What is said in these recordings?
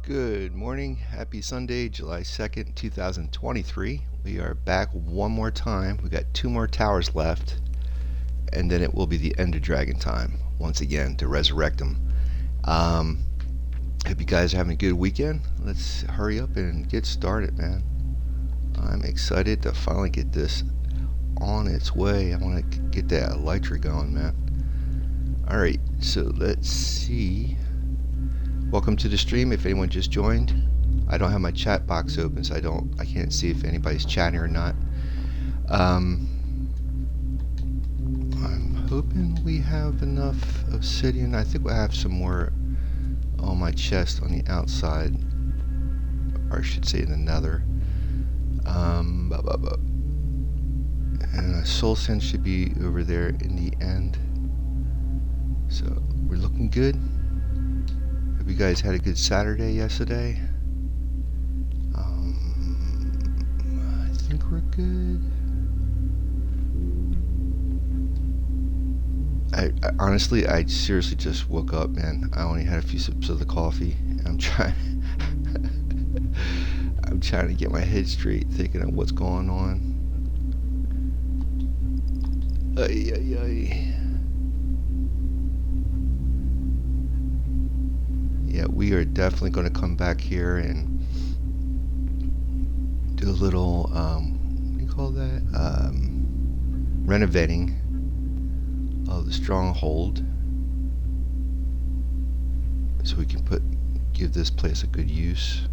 Good morning. Happy Sunday, July 2nd, 2023. We are back one more time. We got 2 more towers left, and then it will be the end of Dragon time once again to resurrect them. Hope you guys are having a good weekend. Let's hurry up and get started, man. I'm excited to finally get this on its way. I want to get that Elytra going, man. Alright, so let's see. Welcome to the stream. If anyone just joined, I don't have my chat box open, so I can't see if anybody's chatting or not. I'm hoping we have enough obsidian. I think we'll have some more on my chest on the outside, or I should say in the nether. And soul sand should be over there in the end. So we're looking good. Hope you guys had a good Saturday yesterday. I think we're good. I honestly, I seriously just woke up, man. I only had a few sips of the coffee. I'm trying to get my head straight, thinking of what's going on. Yeah, we are definitely going to come back here and do a little, what do you call that? Renovating of the stronghold, so we can give this place a good use.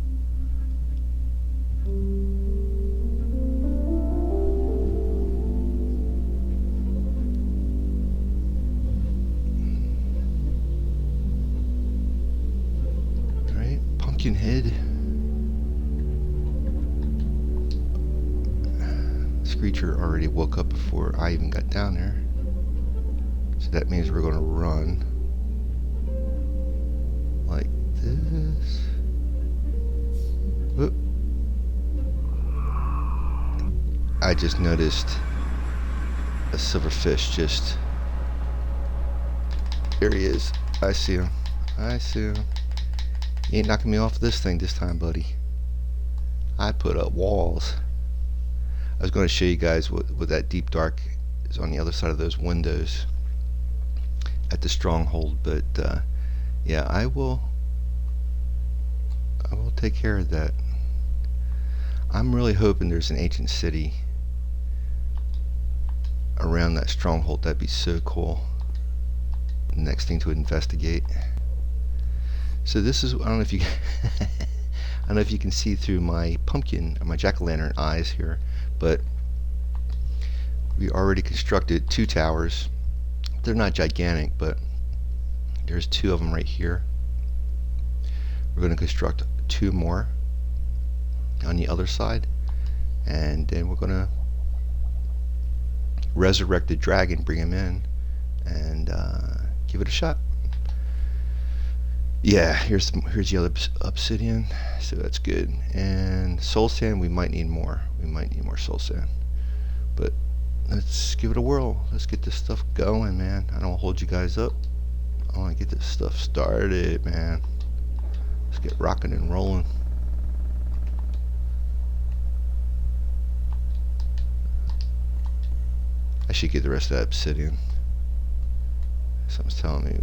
Alright, Pumpkinhead. Screecher already woke up before I even got down there. So that means we're going to run like this. Whoop. I just noticed a silverfish just... There he is. I see him. You ain't knocking me off this thing this time, buddy. I put up walls. I was going to show you guys what that deep dark is on the other side of those windows at the stronghold, but yeah, I will take care of that. I'm really hoping there's an ancient city around that stronghold. That'd be so cool. Next thing to investigate. So this is, I don't know if you I don't know if you can see through my pumpkin or my jack-o'-lantern eyes here, but we already constructed 2 towers. They're not gigantic, but there's 2 of them right here. We're going to construct 2 more on the other side, and then we're going to resurrect the dragon, bring him in, and give it a shot. Yeah, here's the other obsidian, so that's good. And soul sand, we might need more. We might need more soul sand, but let's give it a whirl. Let's get this stuff going, man. I don't want to hold you guys up. I want to get this stuff started, man. Let's get rocking and rolling. I should get the rest of that obsidian. Something's telling me.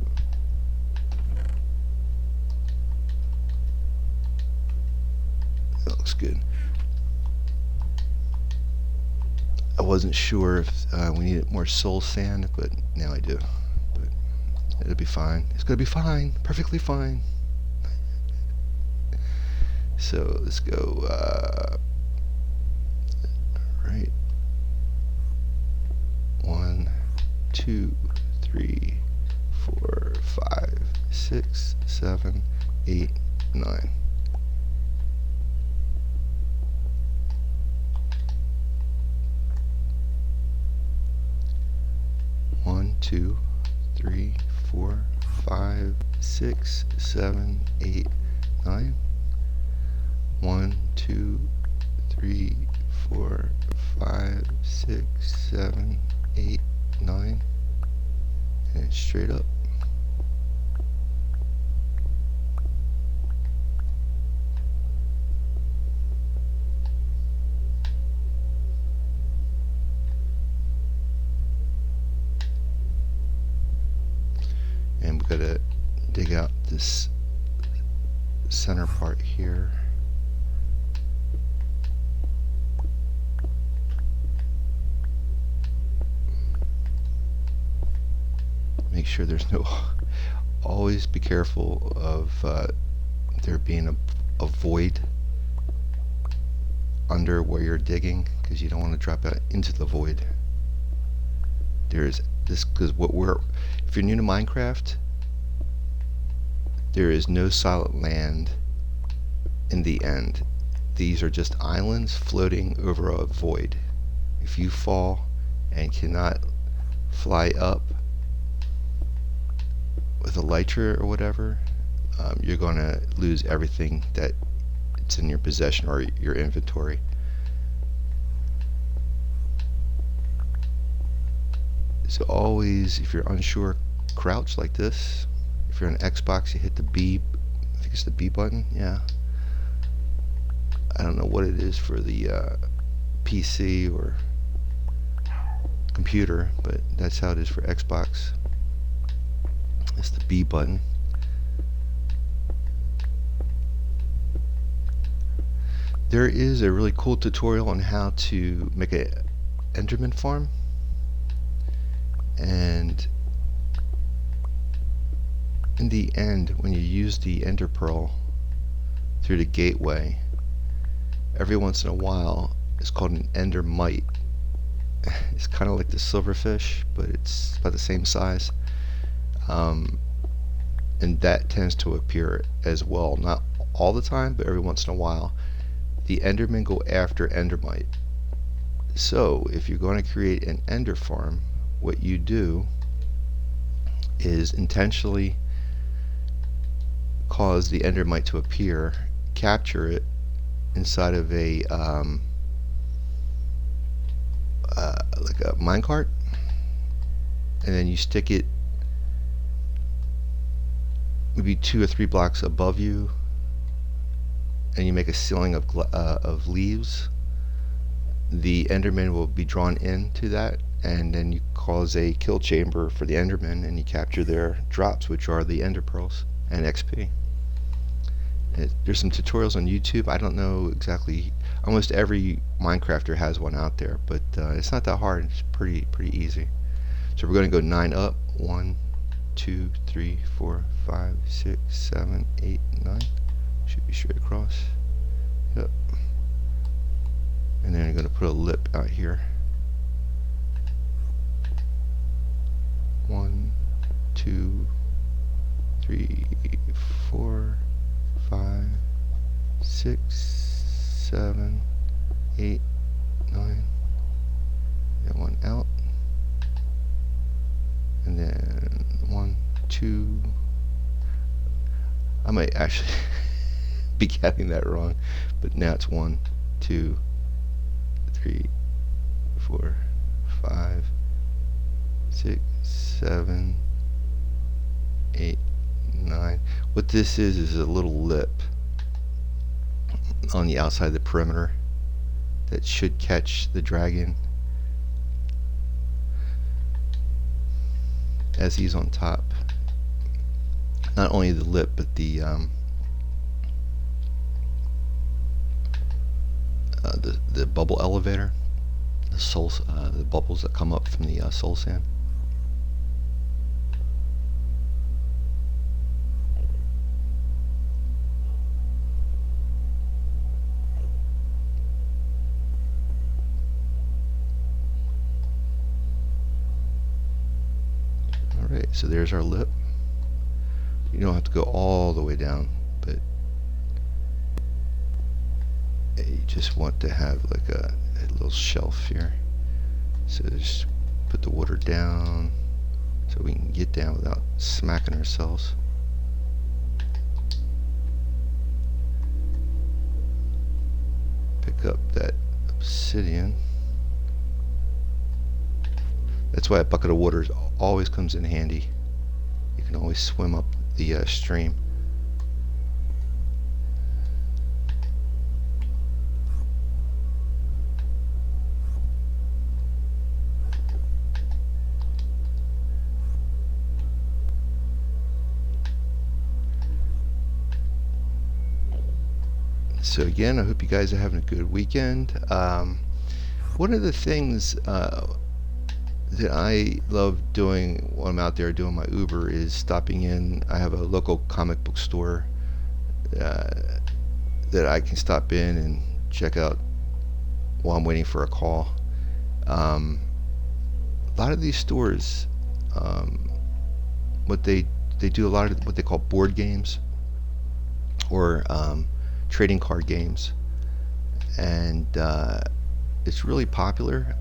That looks good. I wasn't sure if we needed more soul sand, but now I do. But it'll be fine. It's gonna be fine. Perfectly fine. So let's go. Right. 1, 2, 3, 4, 5, 6, 7, 8, 9. One, 2, 3, 4, 5, 6, 7, 8, 9. 1, 2, 3, 4, 5, 6, 7, 8, 9. And straight up. gotta dig out this center part here. Make sure there's no, always be careful of there being a void under where you're digging, because you don't want to drop out into the void. There's this, because if you're new to Minecraft, there is no solid land in the end. These are just islands floating over a void. If you fall and cannot fly up with elytra or whatever, you're going to lose everything that it's in your possession or your inventory. So always, if you're unsure, crouch like this. If you're on Xbox, you hit the B, I think it's the B button, yeah. I don't know what it is for the PC or computer, but that's how it is for Xbox. It's the B button. There is a really cool tutorial on how to make a Enderman farm, and in the end, when you use the Ender Pearl through the gateway, every once in a while it's called an Endermite. It's kind of like the silverfish, but it's about the same size, and that tends to appear as well. Not all the time, but every once in a while. The Endermen go after Endermite. So if you're going to create an Ender farm, what you do is intentionally cause the Endermite to appear, capture it inside of a like a minecart, and then you stick it maybe 2 or 3 blocks above you, and you make a ceiling of leaves. The Enderman will be drawn into that, and then you cause a kill chamber for the Enderman, and you capture their drops, which are the Ender Pearls and XP. There's some tutorials on YouTube. I don't know exactly. Almost every Minecrafter has one out there, but it's not that hard. It's pretty easy. So we're going to go 9 up. 1, 2, 3, 4, 5, 6, 7, 8, 9. Should be straight across. Yep. And then I'm going to put a lip out here. 1, 2, 3, 4, 5, 6, 7, 8, 9. And 1 out. And then 1, 2. I might actually be getting that wrong, but now it's 1, 2, 3, 4, 5, 6, 7, 8, 9. What this is a little lip on the outside of the perimeter that should catch the dragon as he's on top. Not only the lip, but the bubble elevator, the bubbles that come up from the soul sand. Alright, so there's our lip. You don't have to go all the way down, but you just want to have like a little shelf here. So just put the water down so we can get down without smacking ourselves. Pick up that obsidian. That's why a bucket of water always comes in handy. You can always swim up the stream. So again, I hope you guys are having a good weekend. One of the things that I love doing when I'm out there doing my Uber is stopping in. I have a local comic book store that I can stop in and check out while I'm waiting for a call. A lot of these stores, what they do a lot of what they call board games or trading card games, and it's really popular.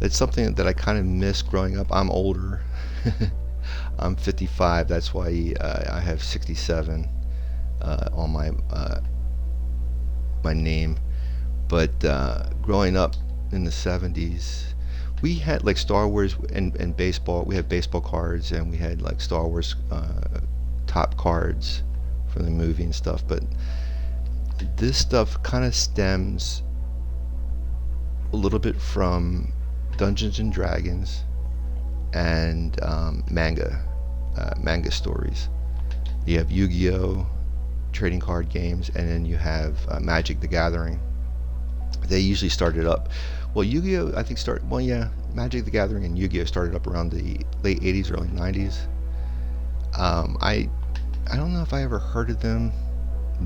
It's something that I kind of miss growing up. I'm older. I'm 55. That's why I have 67 on my name. But growing up in the 70s, we had like Star Wars and baseball. We had baseball cards, and we had like Star Wars top cards from the movie and stuff. But this stuff kind of stems a little bit from Dungeons and Dragons and manga stories. You have Yu-Gi-Oh, trading card games, and then you have Magic the Gathering. They usually started up. Well, Yu-Gi-Oh, I think Magic the Gathering and Yu-Gi-Oh started up around the late 80s, early 90s. I don't know if I ever heard of them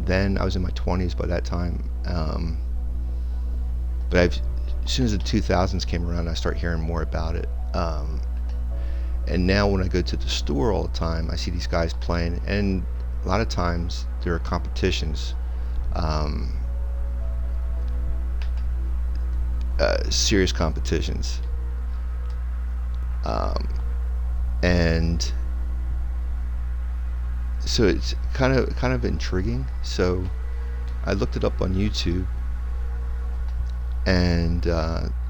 then. I was in my 20s by that time. But as soon as the 2000s came around, I started hearing more about it. And now when I go to the store all the time, I see these guys playing, and a lot of times there are competitions, serious competitions, and so it's kind of intriguing. So I looked it up on YouTube, and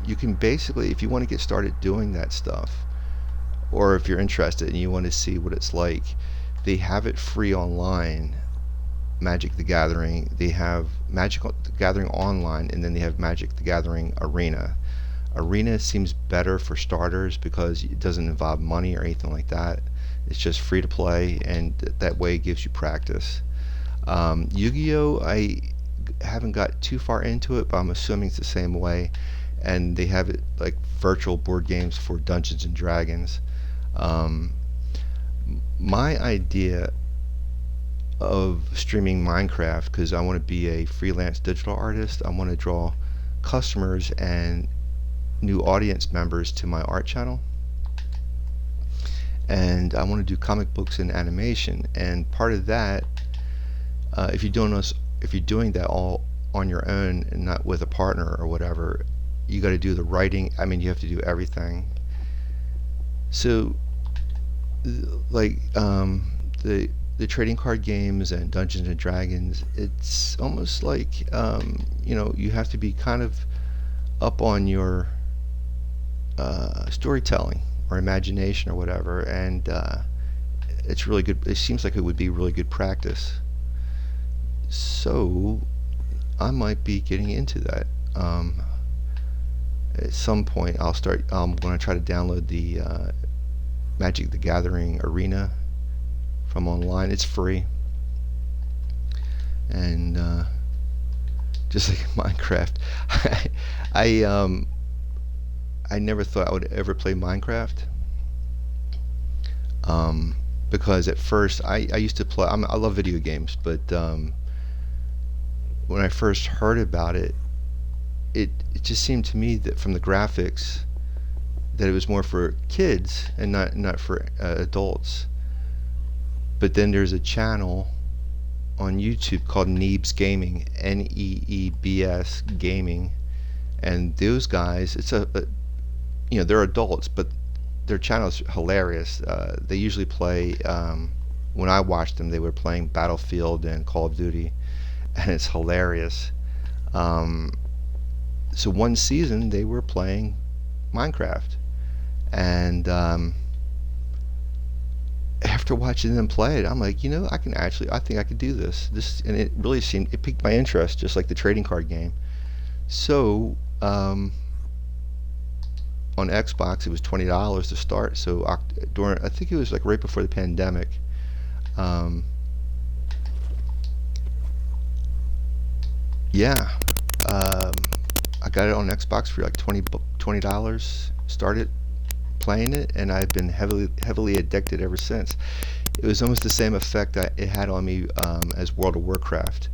you can basically, if you want to get started doing that stuff, or if you're interested and you want to see what it's like, they have it free online. Magic the Gathering. They have Magic the Gathering online, and then they have Magic the Gathering Arena. Arena seems better for starters because it doesn't involve money or anything like that. It's just free to play, and that way it gives you practice. Yu-Gi-Oh, I haven't got too far into it, but I'm assuming it's the same way. And they have it like virtual board games for Dungeons and Dragons. My idea of streaming Minecraft, because I want to be a freelance digital artist, I want to draw customers and new audience members to my art channel, and I want to do comic books and animation. And part of that, if you're doing that all on your own and not with a partner or whatever, you got to do the writing. I mean, you have to do everything. So like the trading card games and Dungeons and Dragons, it's almost like you have to be kind of up on your storytelling or imagination or whatever, and it's really good. It seems like it would be really good practice. So I might be getting into that. At some point I'm going to try to download the Magic the Gathering Arena from online. It's free, and just like Minecraft, I never thought I would ever play Minecraft, because at first I used to play. I love video games, but when I first heard about it, it just seemed to me that from the graphics that it was more for kids and not for adults. But then there's a channel on YouTube called Neebs Gaming, Neebs Gaming, and those guys, it's they're adults, but their channel is hilarious. They usually play, when I watched them, they were playing Battlefield and Call of Duty, and it's hilarious. So one season they were playing Minecraft, and after watching them play it, I'm like, I think I could do this. And it really it piqued my interest, just like the trading card game. So on Xbox, it was $20 to start. So I think it was like right before the pandemic. yeah, um, I got it on Xbox for like $20. Started playing it, and I've been heavily addicted ever since. It was almost the same effect that it had on me as World of Warcraft.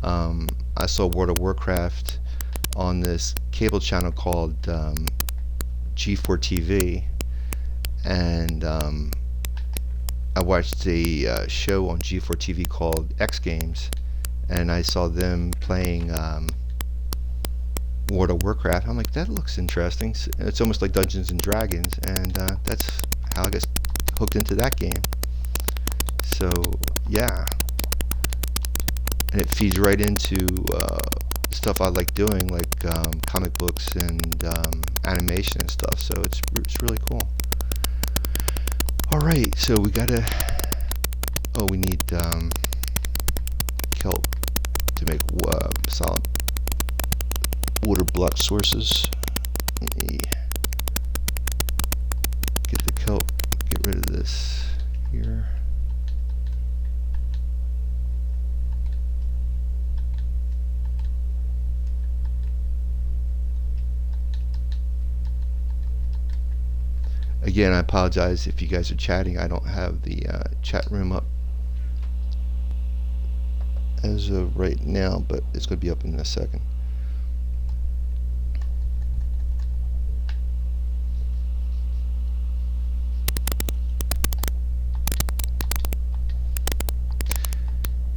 I saw World of Warcraft on this cable channel called G4 TV, and I watched a show on G4 TV called X Games, and I saw them playing World of Warcraft. I'm like, that looks interesting. It's almost like Dungeons and Dragons, and that's how I got hooked into that game. So yeah, and it feeds right into stuff I like doing, like comic books and animation and stuff. So it's really cool. All right, so we gotta. Oh, we need kelp to make solid water block sources. Let me get the kelp. Get rid of this here. Again, I apologize if you guys are chatting. I don't have the chat room up as of right now, but it's going to be up in a second.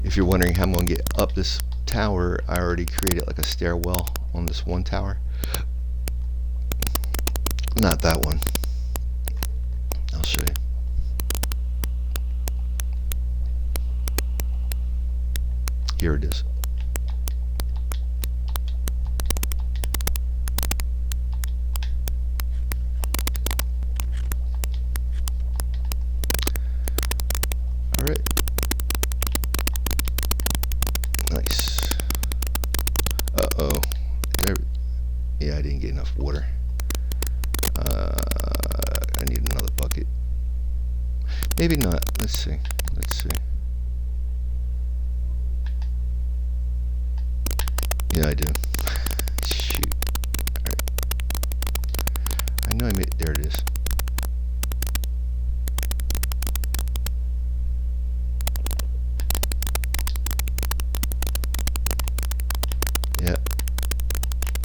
If you're wondering how I'm going to get up this tower, I already created like a stairwell on this one tower. Not that one. I'll show you. Here it is. All right. Nice. Uh-oh. Yeah, I didn't get enough water. I need another bucket. Maybe not. Let's see. Yeah, I do. Shoot. Alright. I know I made it. There it is. Yeah.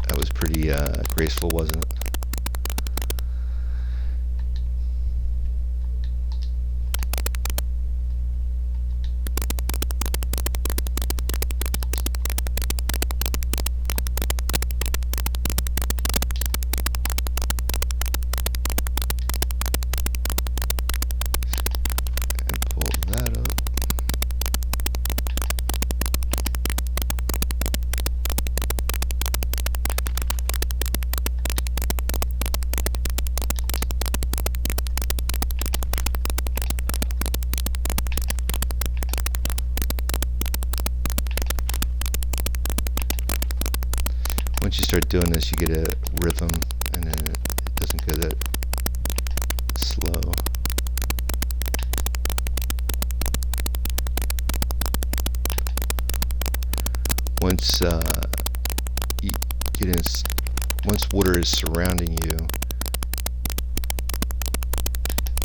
That was pretty graceful, wasn't it? Once you start doing this, you get a rhythm, and then it doesn't go that slow. Once you get in, once water is surrounding you,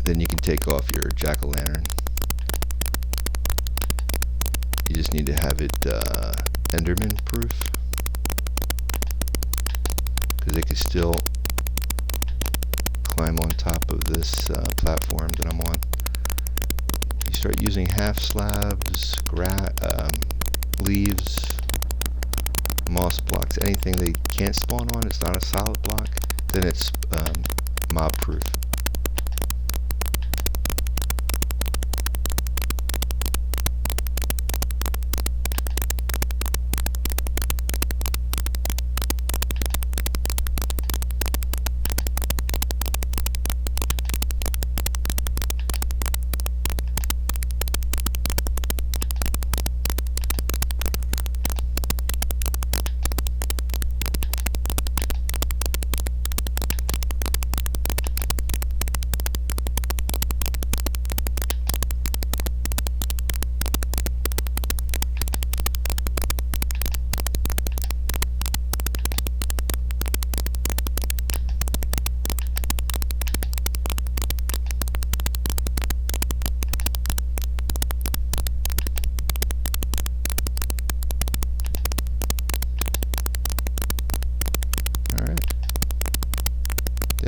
then you can take off your jack-o'-lantern. You just need to have it Enderman proof, because they can still climb on top of this platform that I'm on. You start using half slabs, leaves, moss blocks, anything they can't spawn on, it's not a solid block, then it's mob proof.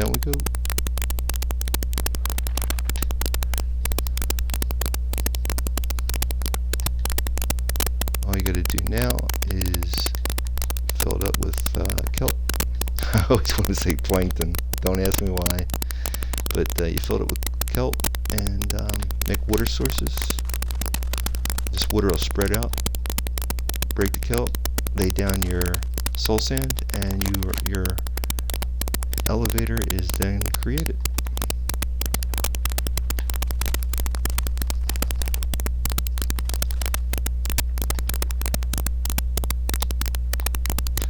Then we go. All you got to do now is fill it up with kelp. I always want to say plankton. Don't ask me why. But you fill it up with kelp and make water sources. This water will spread out. Break the kelp. Lay down your soul sand, and your elevator is then created.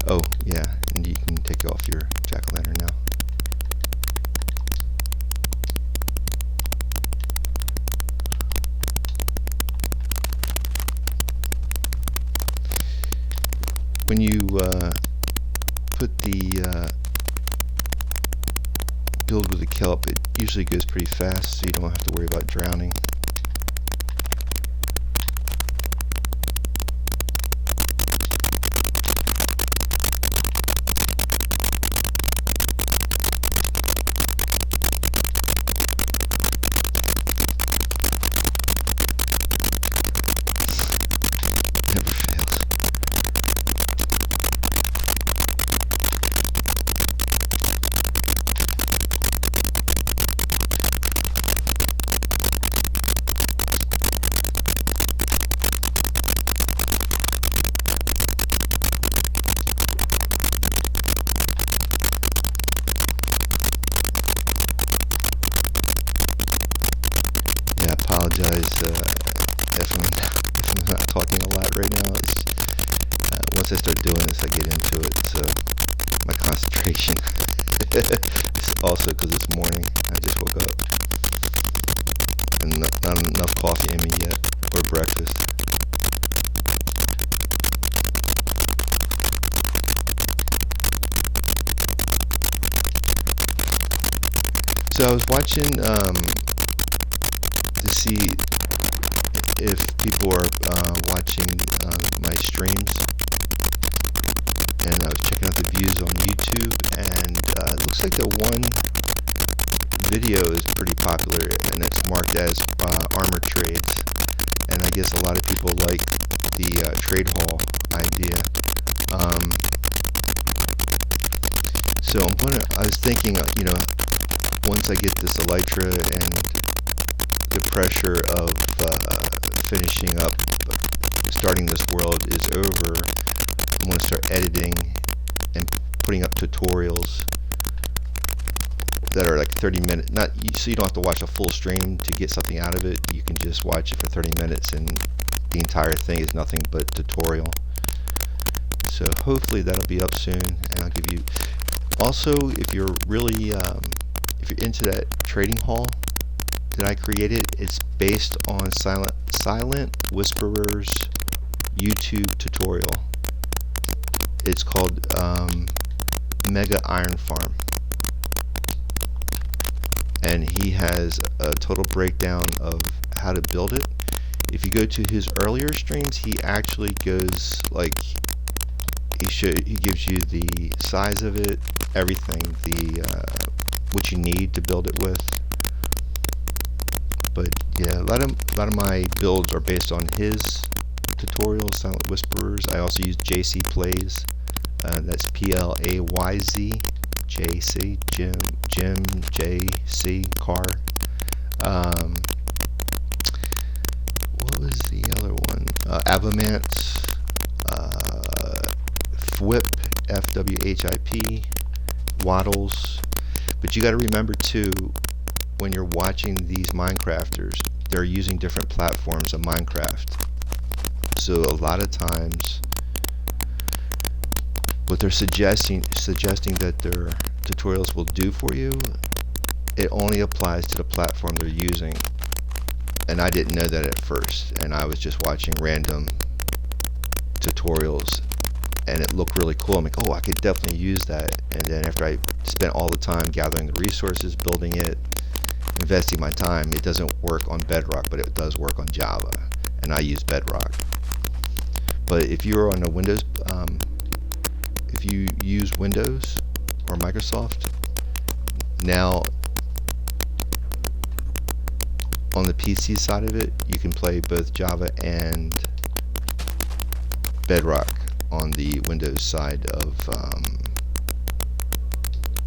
Oh yeah, and you can take off your jack-o'-lantern now. When you put the build with the kelp, it usually goes pretty fast, so you don't have to worry about drowning. Never fails. Yeah, I apologize if I'm not talking a lot right now. It's, once I start doing this, I get into it. So my concentration. It's also because it's morning. I just woke up, and not enough coffee in me yet, or breakfast. So I was watching to see if people are watching my streams, and I was checking out the views on YouTube, and it looks like the one video is pretty popular, and it's marked as armor trades, and I guess a lot of people like the trade hall idea. So I was thinking, once I get this elytra and the pressure of finishing up, starting this world is over, I want to start editing and putting up tutorials that are like 30 minutes, so you don't have to watch a full stream to get something out of it. You can just watch it for 30 minutes and the entire thing is nothing but tutorial. So hopefully that'll be up soon, and I'll give you also, if you're really if you're into that trading hall that I created, it's based on Silent Whisperer's YouTube tutorial. It's called Mega Iron Farm, and he has a total breakdown of how to build it. If you go to his earlier streams, he actually goes like he gives you the size of it, everything, what you need to build it with. But yeah, a lot of my builds are based on his tutorials, Silent Whisperers. I also use JC Plays. That's PLAYZ, JC, Jim, JC, Car. What was the other one? Avamant, Fwhip, FWHIP, Waddles. But you got to remember too, when you're watching these Minecrafters, they're using different platforms of Minecraft. So a lot of times, what they're suggesting that their tutorials will do for you, it only applies to the platform they're using. And I didn't know that at first, and I was just watching random tutorials, and it looked really cool. I'm like, oh, I could definitely use that. And then after I spent all the time gathering the resources, building it, investing my time, it doesn't work on Bedrock, but it does work on Java, and I use Bedrock. But if you're on a Windows, if you use Windows or Microsoft, Now, on the PC side of it, you can play both Java and Bedrock on the Windows side of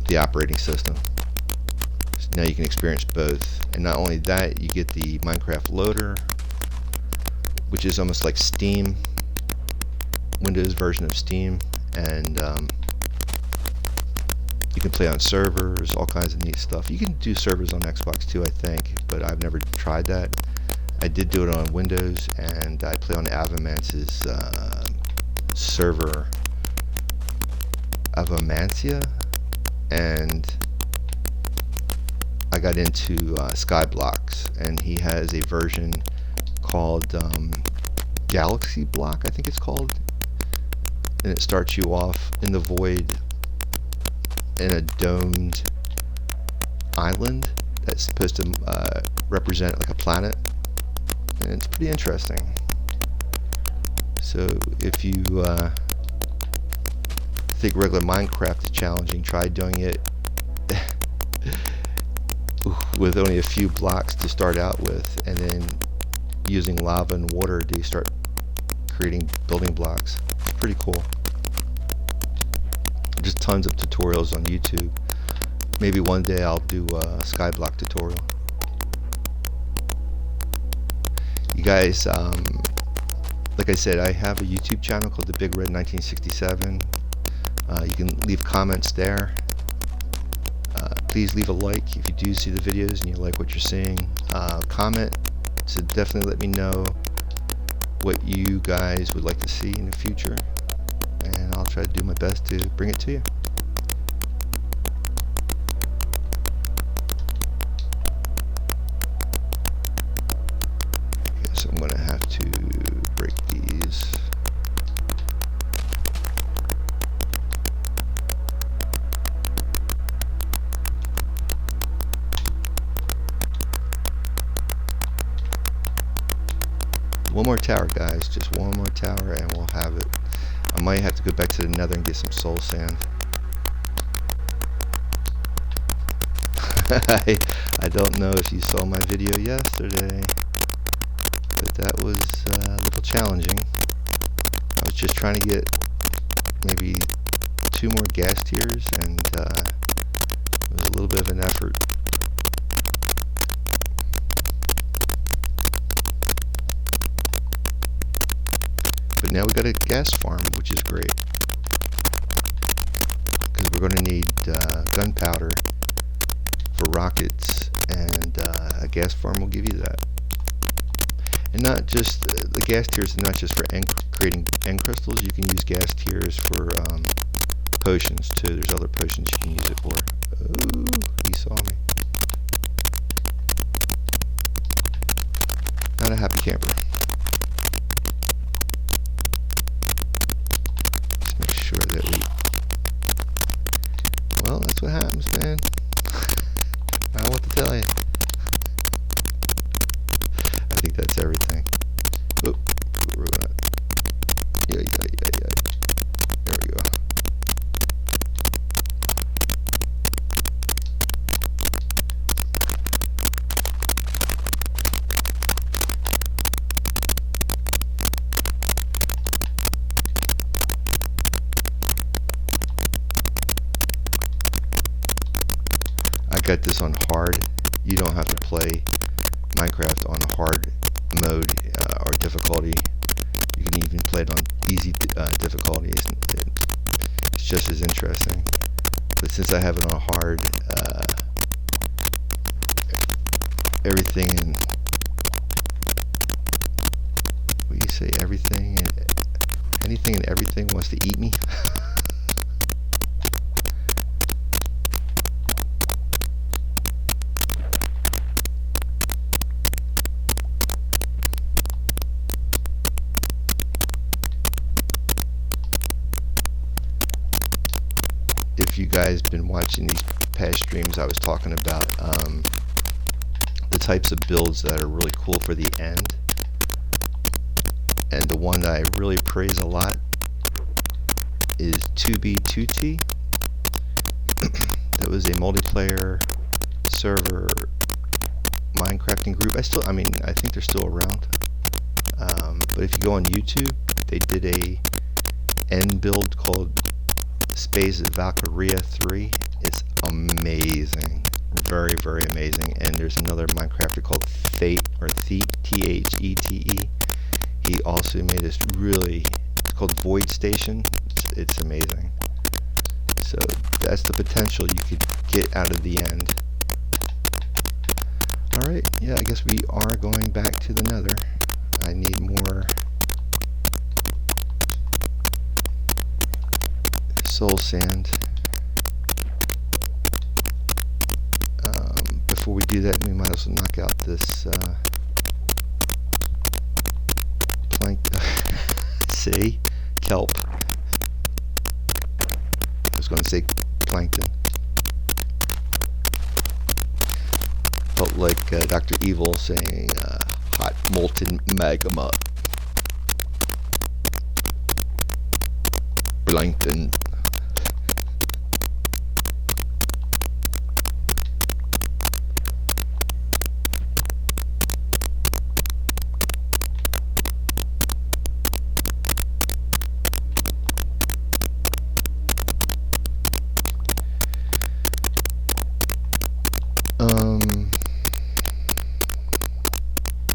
the operating system. So now you can experience both. And not only that, you get the Minecraft loader, which is almost like Steam, Windows version of Steam, and you can play on servers, all kinds of neat stuff. You can do servers on Xbox too, I think, but I've never tried that. I did do it on Windows, and I play on Avomance's server, Avomancia, and I got into Skyblocks, and he has a version called Galaxy Block, I think it's called, and it starts you off in the void in a domed island that's supposed to represent like a planet, and it's pretty interesting. So if you think regular Minecraft is challenging, try doing it with only a few blocks to start out with, and then using lava and water to start creating building blocks. Pretty cool. Just tons of tutorials on YouTube. Maybe one day I'll do a Skyblock tutorial. You guys, like I said, I have a YouTube channel called The Big Red 1967. You can leave comments there. Please leave a like if you do see the videos and you like what you're seeing. Comment to definitely let me know what you guys would like to see in the future, and I'll try to do my best to bring it to you. Okay, so I'm going to have to break these. One more tower, guys, just one more tower and we'll have it. I might have to go back to the nether and get some soul sand. I don't know if you saw my video yesterday, but that was a little challenging. I was just trying to get maybe 2 more gas tiers, and it was a little bit of an effort. But now we got a gas farm, which is great, because we're going to need gunpowder for rockets, and a gas farm will give you that. And not just the gas tiers, not just for creating end crystals. You can use gas tiers for potions too. There's other potions you can use it for. Ooh, he saw me. Not a happy camper. Sure that we, well, that's what happens, man. I don't know what to tell you. I think that's everything. Oop, we're gonna, yeah. There we go. Got this on hard. You don't have to play Minecraft on hard mode or difficulty. You can even play it on easy difficulty. It's just as interesting. But since I have it on hard, everything and what do you say? Everything and anything and everything wants to eat me. If you guys been watching these past streams, I was talking about the types of builds that are really cool for the end, and the one that I really praise a lot is 2B2T. That was a multiplayer server Minecrafting group. I mean, I think they're still around. But if you go on YouTube, they did a end build called Space Valkyria 3. It's amazing. Very, very amazing. And there's another Minecrafter called Thete, or Thete, Thete. He also made this really, it's called Void Station. It's amazing. So that's the potential you could get out of the end. Alright, yeah, I guess we are going back to the Nether. I need more soul sand. Before we do that, we might as well knock out this plank. See? Kelp. I was going to say plankton. Felt like Dr. Evil saying hot molten magma. Plankton.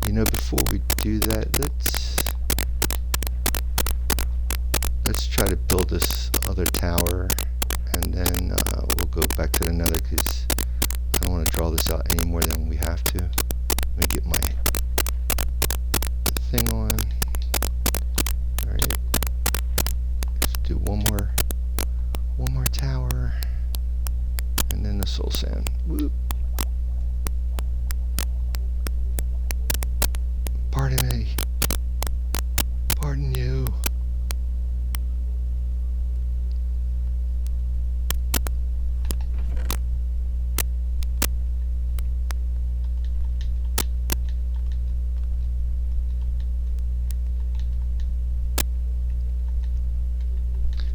You know, before we do that, let's try to build this other tower, and then we'll go back to the Nether, because I don't want to draw this out any more than we have to. Let me get my thing on. Alright. Let's do one more tower, and then the soul sand. Whoop. Pardon me. Pardon you.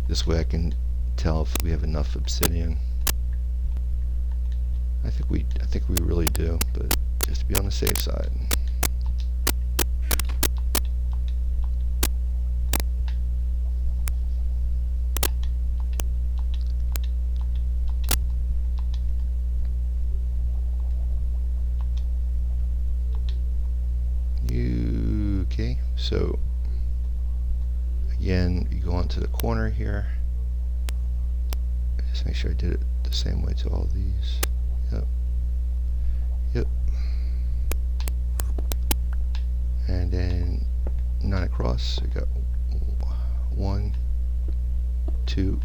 This way I can tell if we have enough obsidian. I think we really do, but just to be on the safe side. Okay, so again, you go onto the corner here. Just make sure I did it the same way to all these. Yep. And then 9 across. I got 1, 2,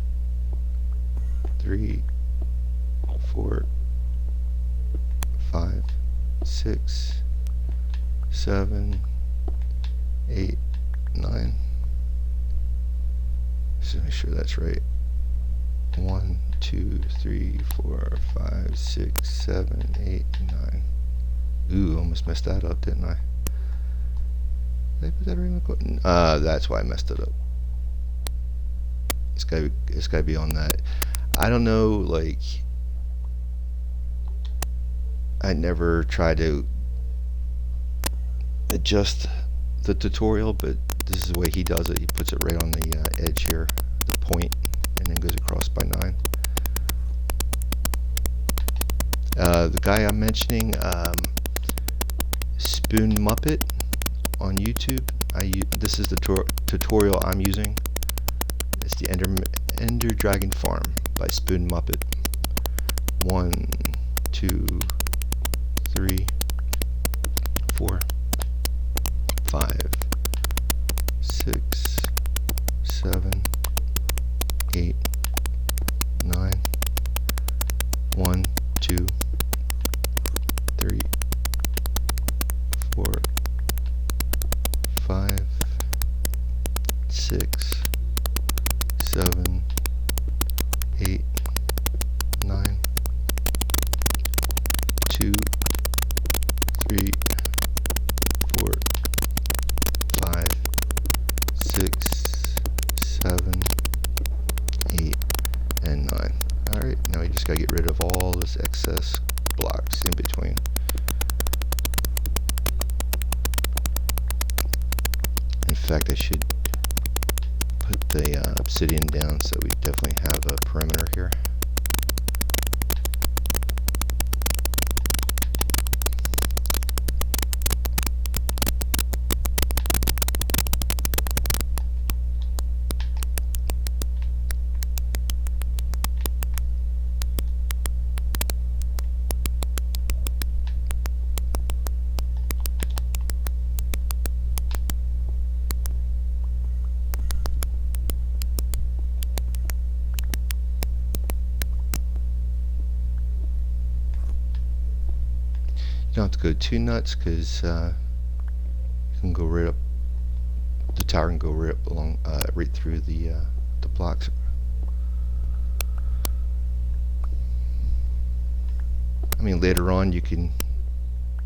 3, 4, 5, 6, 7, 8, 9. So make sure that's right. 1, 2, 3, 4, 5, 6, 7, 8, 9. Ooh, almost messed that up, didn't I? Did I put that right in the code? That's why I messed it up. It's gotta be on that. I don't know, like, I never try to adjust the tutorial, but this is the way he does it. He puts it right on the edge here, the point, and then goes across by 9. The guy I'm mentioning, Spoon Muppet on YouTube. This is the tutorial I'm using. It's the Ender Dragon Farm by Spoon Muppet. 1, 2, 3, 4, 5, 6, 7, 8, 9. 1, 2, 3, 4, 5, 6, 7, 8, 9. 2, 3, 4, 5, 6, 7, 8, and 9. Alright, now we just gotta get rid rid of all this excess blocks in between. In fact, I should put the obsidian down so we definitely have a perimeter here. You don't have to go too nuts because you can go right up. The tower can go right up along, right through the blocks. I mean, later on you can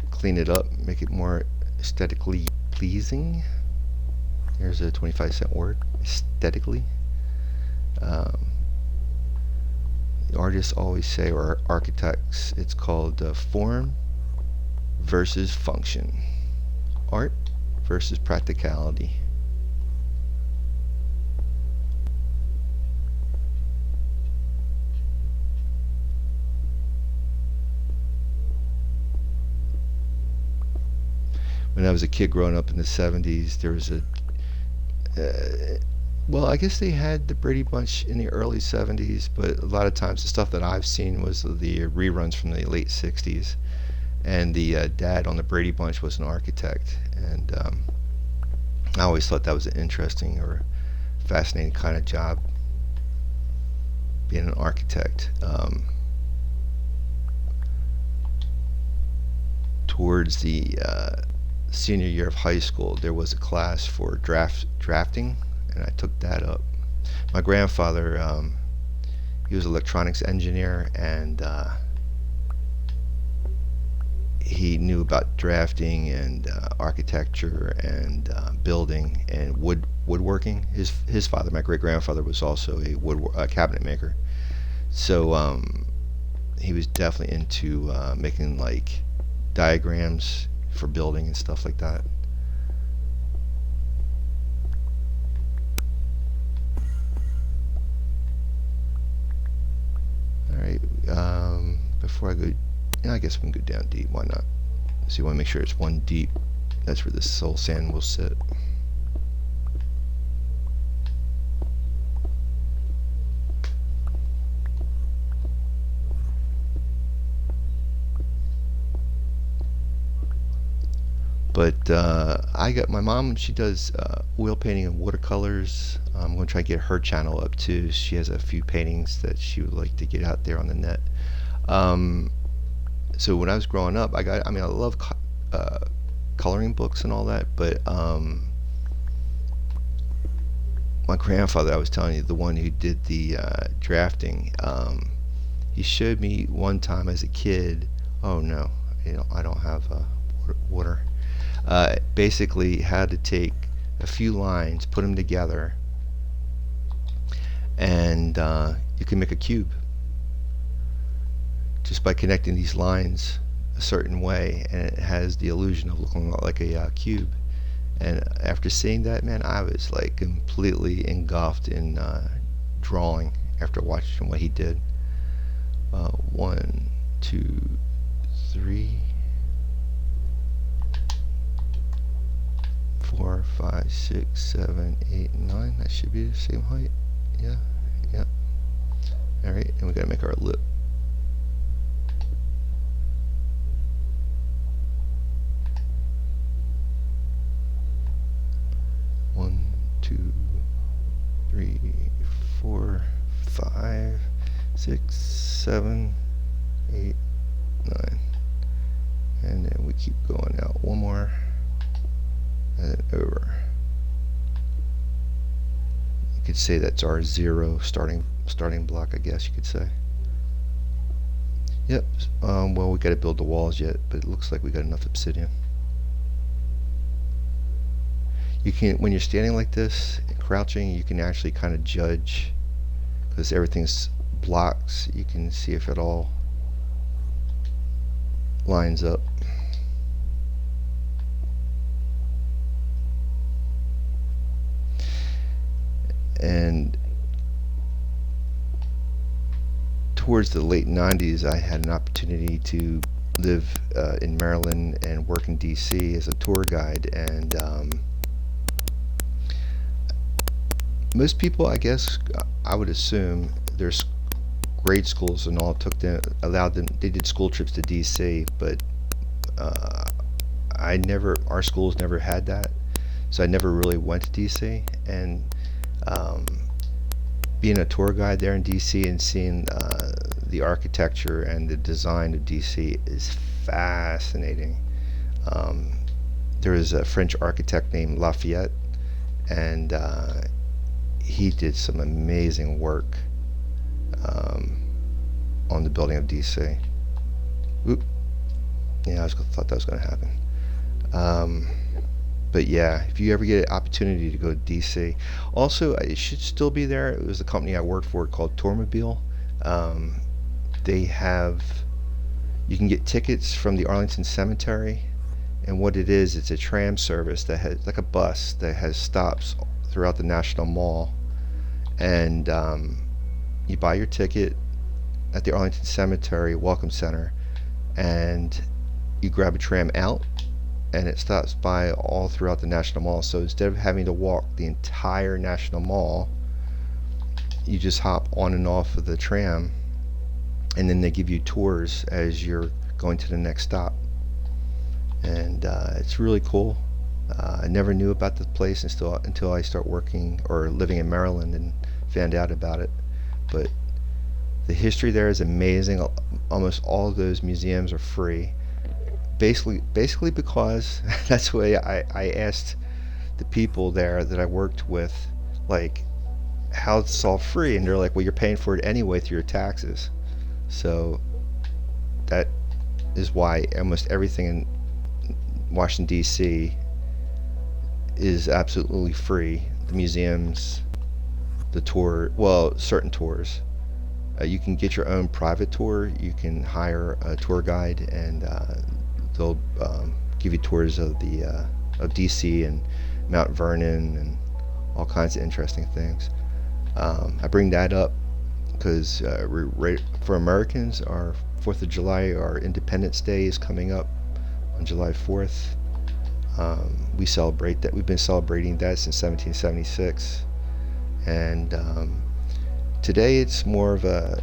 clean it up, make it more aesthetically pleasing. There's a 25-cent word, aesthetically. The artists always say, or architects, it's called form versus function, art versus practicality. When I was a kid growing up in the 70s, there was well, I guess they had the Brady Bunch in the early 70s, but a lot of times the stuff that I've seen was the reruns from the late 60s. And the dad on the Brady Bunch was an architect, and I always thought that was an interesting or fascinating kind of job, being an architect. Towards the senior year of high school, there was a class for drafting, and I took that up. My grandfather, he was an electronics engineer, and he knew about drafting and architecture and building and woodworking. His father, my great grandfather, was also a cabinet maker. So he was definitely into making like diagrams for building and stuff like that. All right. Before I go. I guess we can go down deep. Why not? So you want to make sure it's one deep. That's where the soul sand will sit. But I got my mom. She does oil painting and watercolors. I'm going to try to get her channel up too. She has a few paintings that she would like to get out there on the net. So when I was growing up, I love coloring books and all that, but my grandfather, I was telling you, the one who did the drafting, he showed me one time as a kid. Oh no, I don't have water. Basically how to take a few lines, put them together, and you can make a cube just by connecting these lines a certain way, and it has the illusion of looking like a cube. And after seeing that, man, I was like completely engulfed in drawing after watching what he did. 1, 2, 3, 4, 5, 6, 7, 8, 9. That should be the same height. Yeah. Alright, and we gotta make our lip. One, 2, 3, 4, 5, 6, 7, 8, 9. And then we keep going out one more. And then over. You could say that's our 0 starting block, I guess you could say. Yep. Well, we got to build the walls yet, but it looks like we got enough obsidian. You can, when you're standing like this, crouching, you can actually kind of judge, because everything's blocks. You can see if it all lines up. And towards the late 90s, I had an opportunity to live in Maryland and work in DC as a tour guide. And most people, I guess, I would assume, there's grade schools and all allowed them. They did school trips to DC, but our schools never had that, so I never really went to DC. And being a tour guide there in DC and seeing the architecture and the design of DC is fascinating. There is a French architect named Lafayette, and he did some amazing work on the building of DC. Oop. Yeah, I thought that was going to happen. But yeah, if you ever get an opportunity to go to DC, also it should still be there. It was a company I worked for called Tourmobile. You can get tickets from the Arlington Cemetery, and what it is, it's a tram service that has, like a bus that has stops throughout the National Mall, and you buy your ticket at the Arlington Cemetery Welcome Center, and you grab a tram out, and it stops by all throughout the National Mall. So instead of having to walk the entire National Mall, you just hop on and off of the tram, and then they give you tours as you're going to the next stop. And it's really cool. I never knew about the place until I start working or living in Maryland and found out about it. But the history there is amazing. Almost all of those museums are free. Basically because that's the way I asked the people there that I worked with, like, how it's all free, and they're like, well, you're paying for it anyway through your taxes. So that is why almost everything in Washington D.C. is absolutely free. The museums, certain tours. You can get your own private tour. You can hire a tour guide, and they'll give you tours of DC and Mount Vernon and all kinds of interesting things. I bring that up because for Americans, our 4th of July, our Independence Day is coming up on July 4th. We celebrate that. We've been celebrating that since 1776, and today it's more of a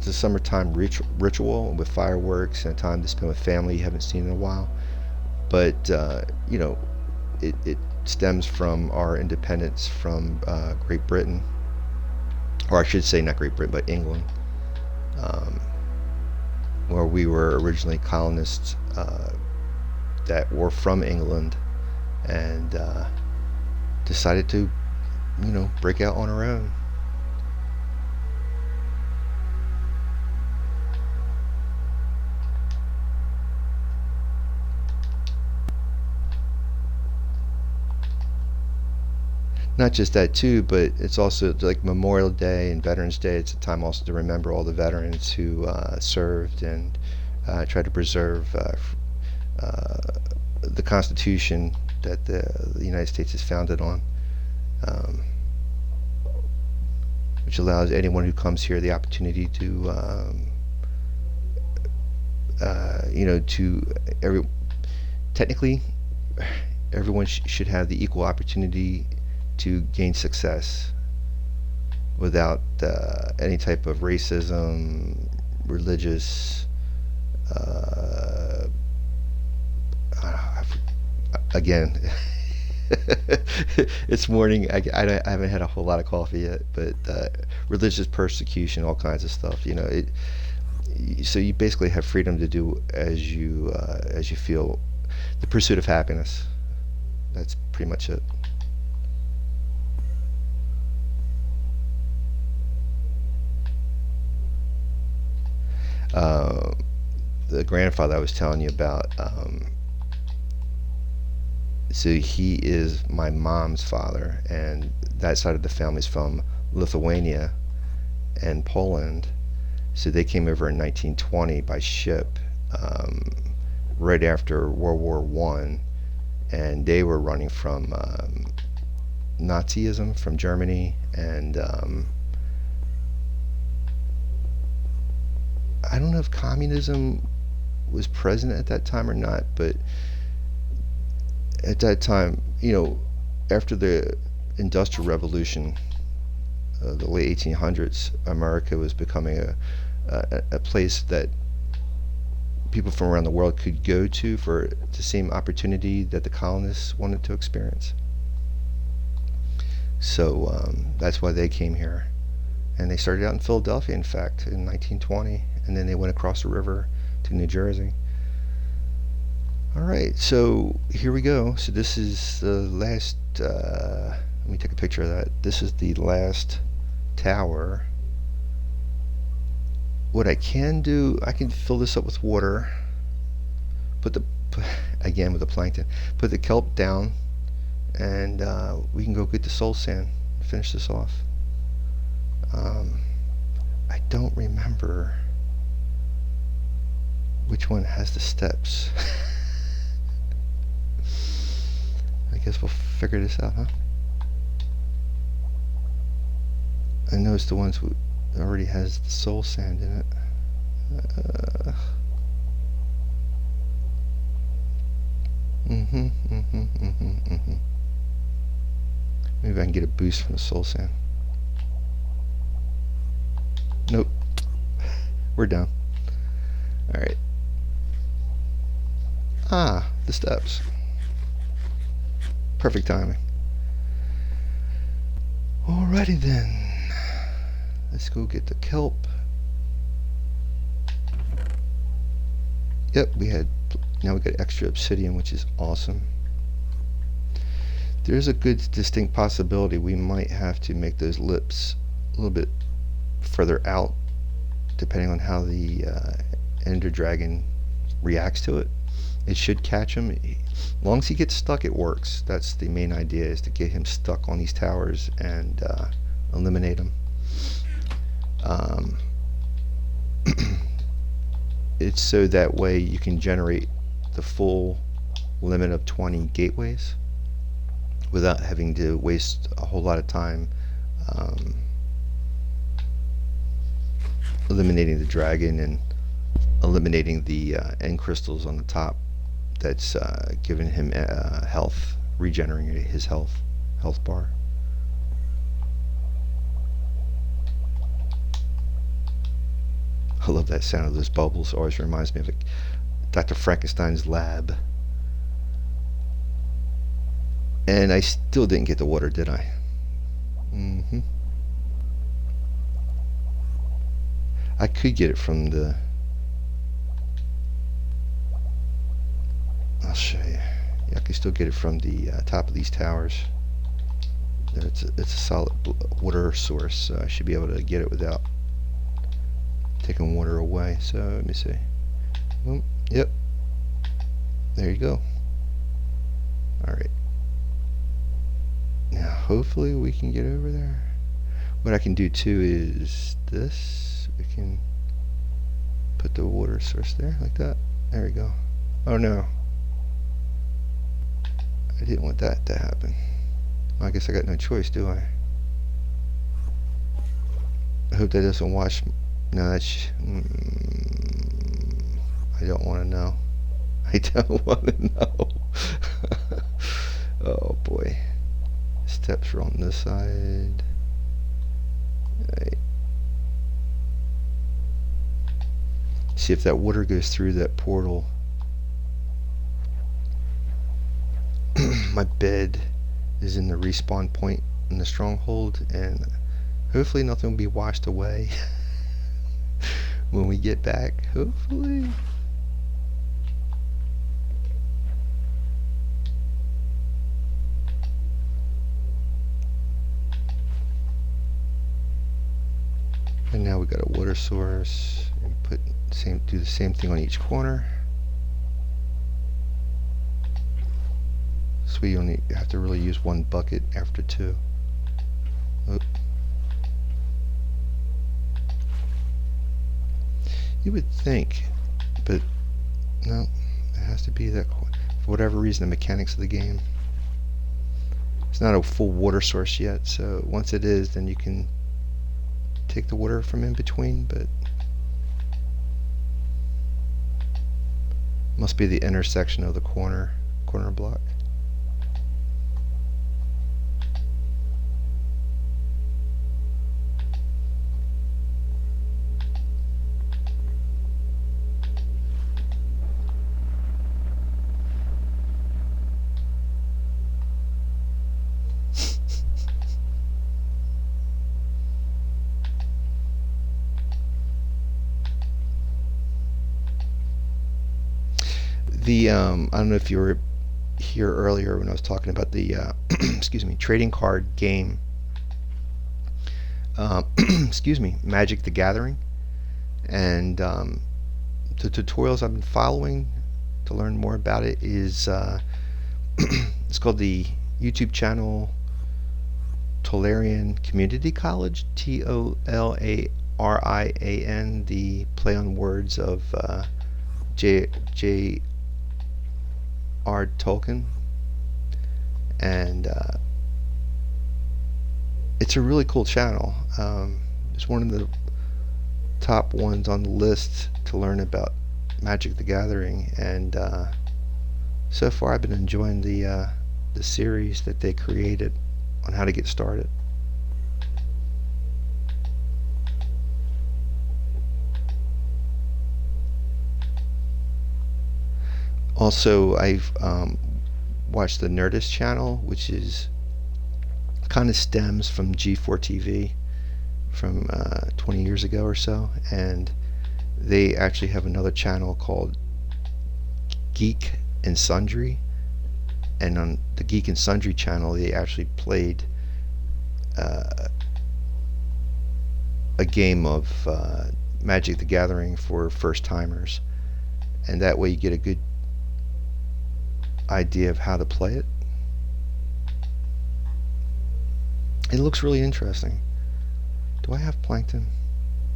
summertime ritual with fireworks and a time to spend with family you haven't seen in a while. But it stems from our independence from Great Britain, or I should say not Great Britain, but England, where we were originally colonists that were from England, and decided to break out on our own. Not just that too, but it's also like Memorial Day and Veterans Day. It's a time also to remember all the veterans who served and try to preserve the Constitution that the United States is founded on, which allows anyone who comes here the opportunity to, technically, everyone should have the equal opportunity to gain success without any type of racism, religious, again, it's morning. I haven't had a whole lot of coffee yet, but religious persecution, all kinds of stuff. So you basically have freedom to do as you feel. The pursuit of happiness. That's pretty much it. The grandfather I was telling you about, so he is my mom's father, and that side of the family is from Lithuania, and Poland. So they came over in 1920 by ship, right after World War I, and they were running from Nazism from Germany, and I don't know if communism was present at that time or not, but at that time, after the Industrial Revolution, the late 1800s, America was becoming a place that people from around the world could go to for the same opportunity that the colonists wanted to experience. So that's why they came here. And they started out in Philadelphia, in fact, in 1920, and then they went across the river to New Jersey. All right, so here we go. So this is the last, let me take a picture of that. This is the last tower. What I can do, I can fill this up with water, again with the plankton, put the kelp down, and we can go get the soul sand and finish this off. I don't remember which one has the steps. I guess we'll figure this out, huh? I know it's the ones who already has the soul sand in it. Maybe I can get a boost from the soul sand. Nope. We're done. Alright. The steps. Perfect timing. Alrighty then. Let's go get the kelp. Yep, now we got extra obsidian, which is awesome. There's a good distinct possibility we might have to make those lips a little bit further out, depending on how the Ender Dragon reacts to it. It should catch him. As long as he gets stuck, it works. That's the main idea, is to get him stuck on these towers and eliminate him. It's so that way you can generate the full limit of 20 gateways without having to waste a whole lot of time eliminating the dragon and eliminating the end crystals on the top that's giving him health, regenerating his health bar. I love that sound of those bubbles. Always reminds me of Dr. Frankenstein's lab. And I still didn't get the water, did I? I could get it from the... I'll show you. Yeah, I can still get it from the top of these towers. It's a solid water source, so I should be able to get it without taking water away. So let me see. Yep. There you go. Alright. Now hopefully we can get over there. What I can do too is this. We can put the water source there like that. There we go. Oh no. I didn't want that to happen. Well, I guess I got no choice, do I? I hope that doesn't wash... No, that's... I don't want to know. I don't want to know. Oh boy. Steps are on this side. Right. See if that water goes through that portal. My bed is in the respawn point in the stronghold, and hopefully nothing will be washed away when we get back. Hopefully. And now we got a water source. And do the same thing on each corner. So we only have to really use one bucket after two. Oh. You would think, but no, it has to be that, for whatever reason, the mechanics of the game. It's not a full water source yet, so once it is, then you can take the water from in between, but must be the intersection of the corner block. I don't know if you were here earlier when I was talking about the excuse me, trading card game. Excuse me, Magic the Gathering, and the tutorials I've been following to learn more about it is it's called the YouTube channel Tolarian Community College, Tolarian, the play on words of J.R. Tolkien, and it's a really cool channel. It's one of the top ones on the list to learn about Magic the Gathering, and so far I've been enjoying the series that they created on how to get started. Also, I've watched the Nerdist channel, which is kind of stems from G4 TV from 20 years ago or so, and they actually have another channel called Geek and Sundry, and on the Geek and Sundry channel they actually played a game of Magic the Gathering for first timers, and that way you get a good idea of how to play it. It looks really interesting. Do I have plankton?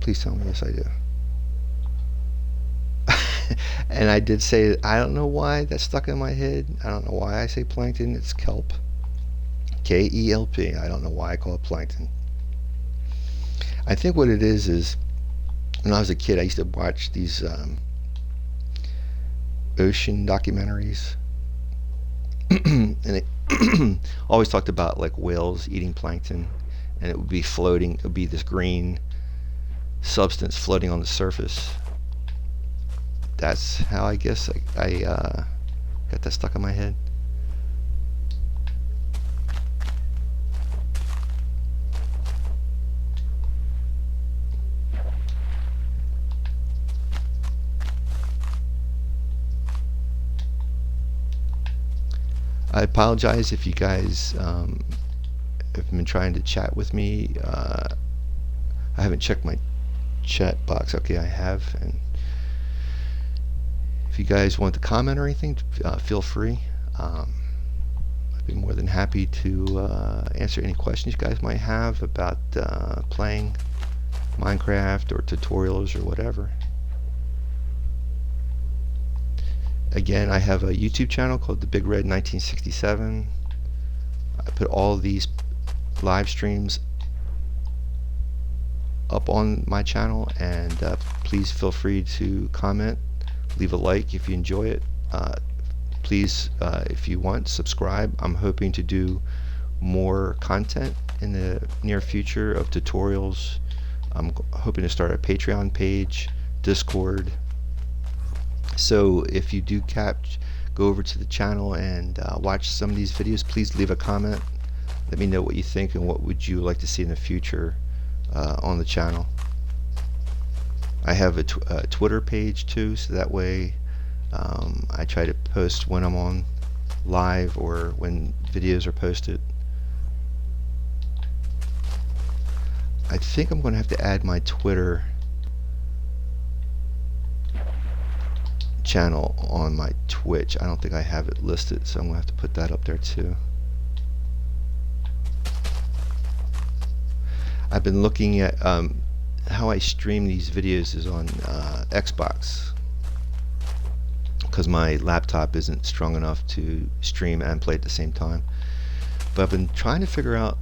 Please tell me yes I do. And I did say, I don't know why that stuck in my head. I don't know why I say plankton. It's kelp. K-E-L-P. I don't know why I call it plankton. I think what it is when I was a kid I used to watch these ocean documentaries. And it always talked about like whales eating plankton, and it would be floating, it would be this green substance floating on the surface. That's how I guess I got that stuck in my head. I apologize if you guys have been trying to chat with me. I haven't checked my chat box. Okay, I have. And if you guys want to comment or anything, feel free. I'd be more than happy to answer any questions you guys might have about playing Minecraft or tutorials or whatever. Again, I have a YouTube channel called The Big Red 1967. I put all of these live streams up on my channel, and please feel free to comment, leave a like if you enjoy it. Please, if you want, subscribe. I'm hoping to do more content in the near future of tutorials. I'm hoping to start a Patreon page, Discord. So if you do go over to the channel and watch some of these videos, please leave a comment. Let me know what you think and what would you like to see in the future on the channel. I have a Twitter page too, so that way I try to post when I'm on live or when videos are posted. I think I'm going to have to add my Twitter channel on my Twitch. I don't think I have it listed, so I'm going to have to put that up there too. I've been looking at how I stream these videos is on Xbox, because my laptop isn't strong enough to stream and play at the same time. But I've been trying to figure out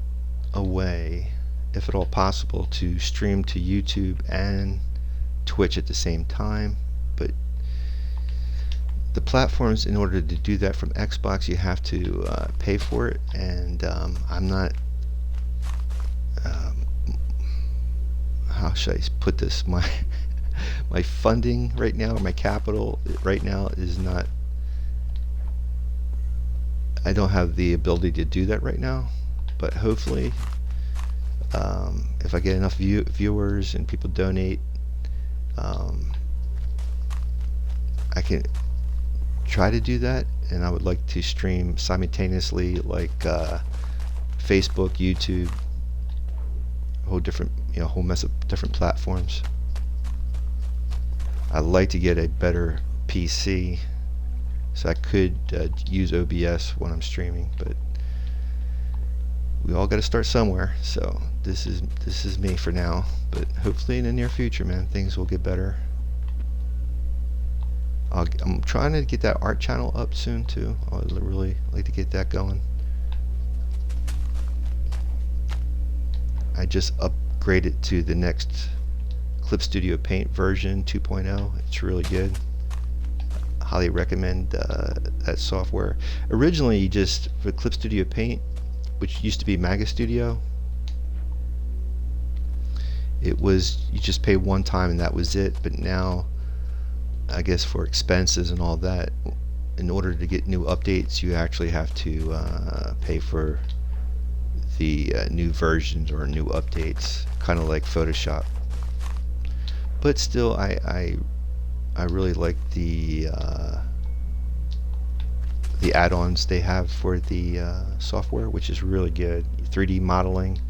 a way, if at all possible, to stream to YouTube and Twitch at the same time. But the platforms, in order to do that from Xbox, you have to pay for it, and I'm not, how should I put this, my funding right now, or my capital right now, is not, I don't have the ability to do that right now. But hopefully, if I get enough viewers and people donate, I can try to do that. And I would like to stream simultaneously, like Facebook, YouTube, a whole different, whole mess of different platforms. I'd like to get a better PC so I could use OBS when I'm streaming, but we all got to start somewhere. So this is me for now, but hopefully in the near future, man, things will get better. I'm trying to get that art channel up soon too. I'd really like to get that going. I just upgraded to the next Clip Studio Paint version 2.0. It's really good. I highly recommend that software. Originally, just for Clip Studio Paint, which used to be Maga Studio, it was, you just pay one time and that was it. But now, I guess for expenses and all that, in order to get new updates, you actually have to pay for the new versions or new updates, kind of like Photoshop. But still, I really like the add-ons they have for the software, which is really good. 3D modeling,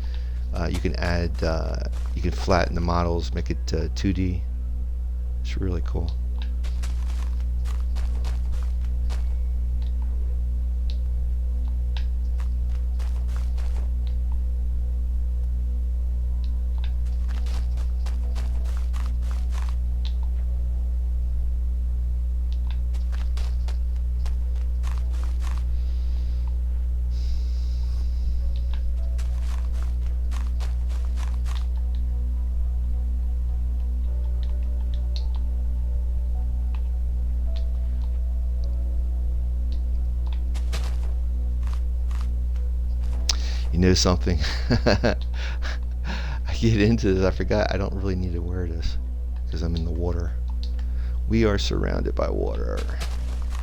you can add, you can flatten the models, make it 2D. It's really cool. You know something? I get into this, I forgot I don't really need to wear this because I'm in the water. We are surrounded by water.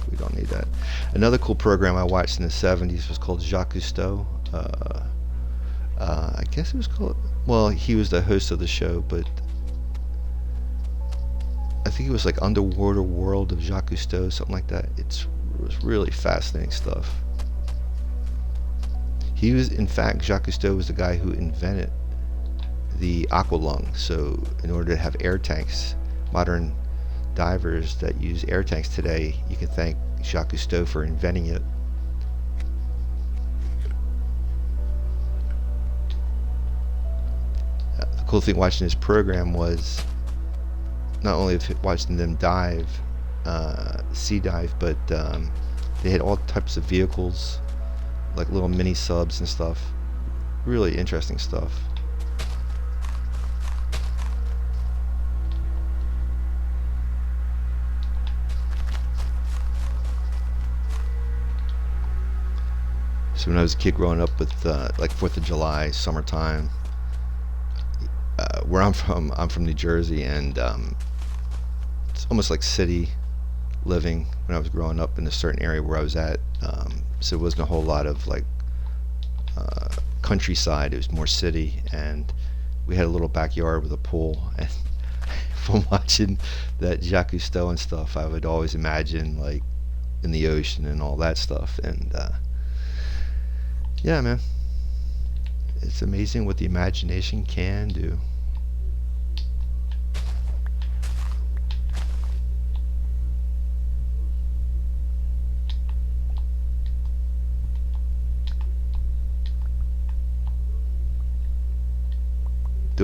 We don't need that. Another cool program I watched in the 70s was called Jacques Cousteau. I guess it was called, well, he was the host of the show, but I think it was like Underwater World of Jacques Cousteau, something like that. It was really fascinating stuff. He was, in fact, Jacques Cousteau was the guy who invented the aqualung. So in order to have air tanks, modern divers that use air tanks today, you can thank Jacques Cousteau for inventing it. The cool thing watching this program was not only watching them dive, sea dive, but they had all types of vehicles, like little mini subs and stuff. Really interesting stuff. So when I was a kid growing up with like 4th of July, summertime, where I'm from New Jersey, and it's almost like city living when I was growing up in a certain area where I was at. So it wasn't a whole lot of like countryside. It was more city, and we had a little backyard with a pool. And from watching that Jacques Cousteau and stuff, I would always imagine like in the ocean and all that stuff. And yeah, man, it's amazing what the imagination can do.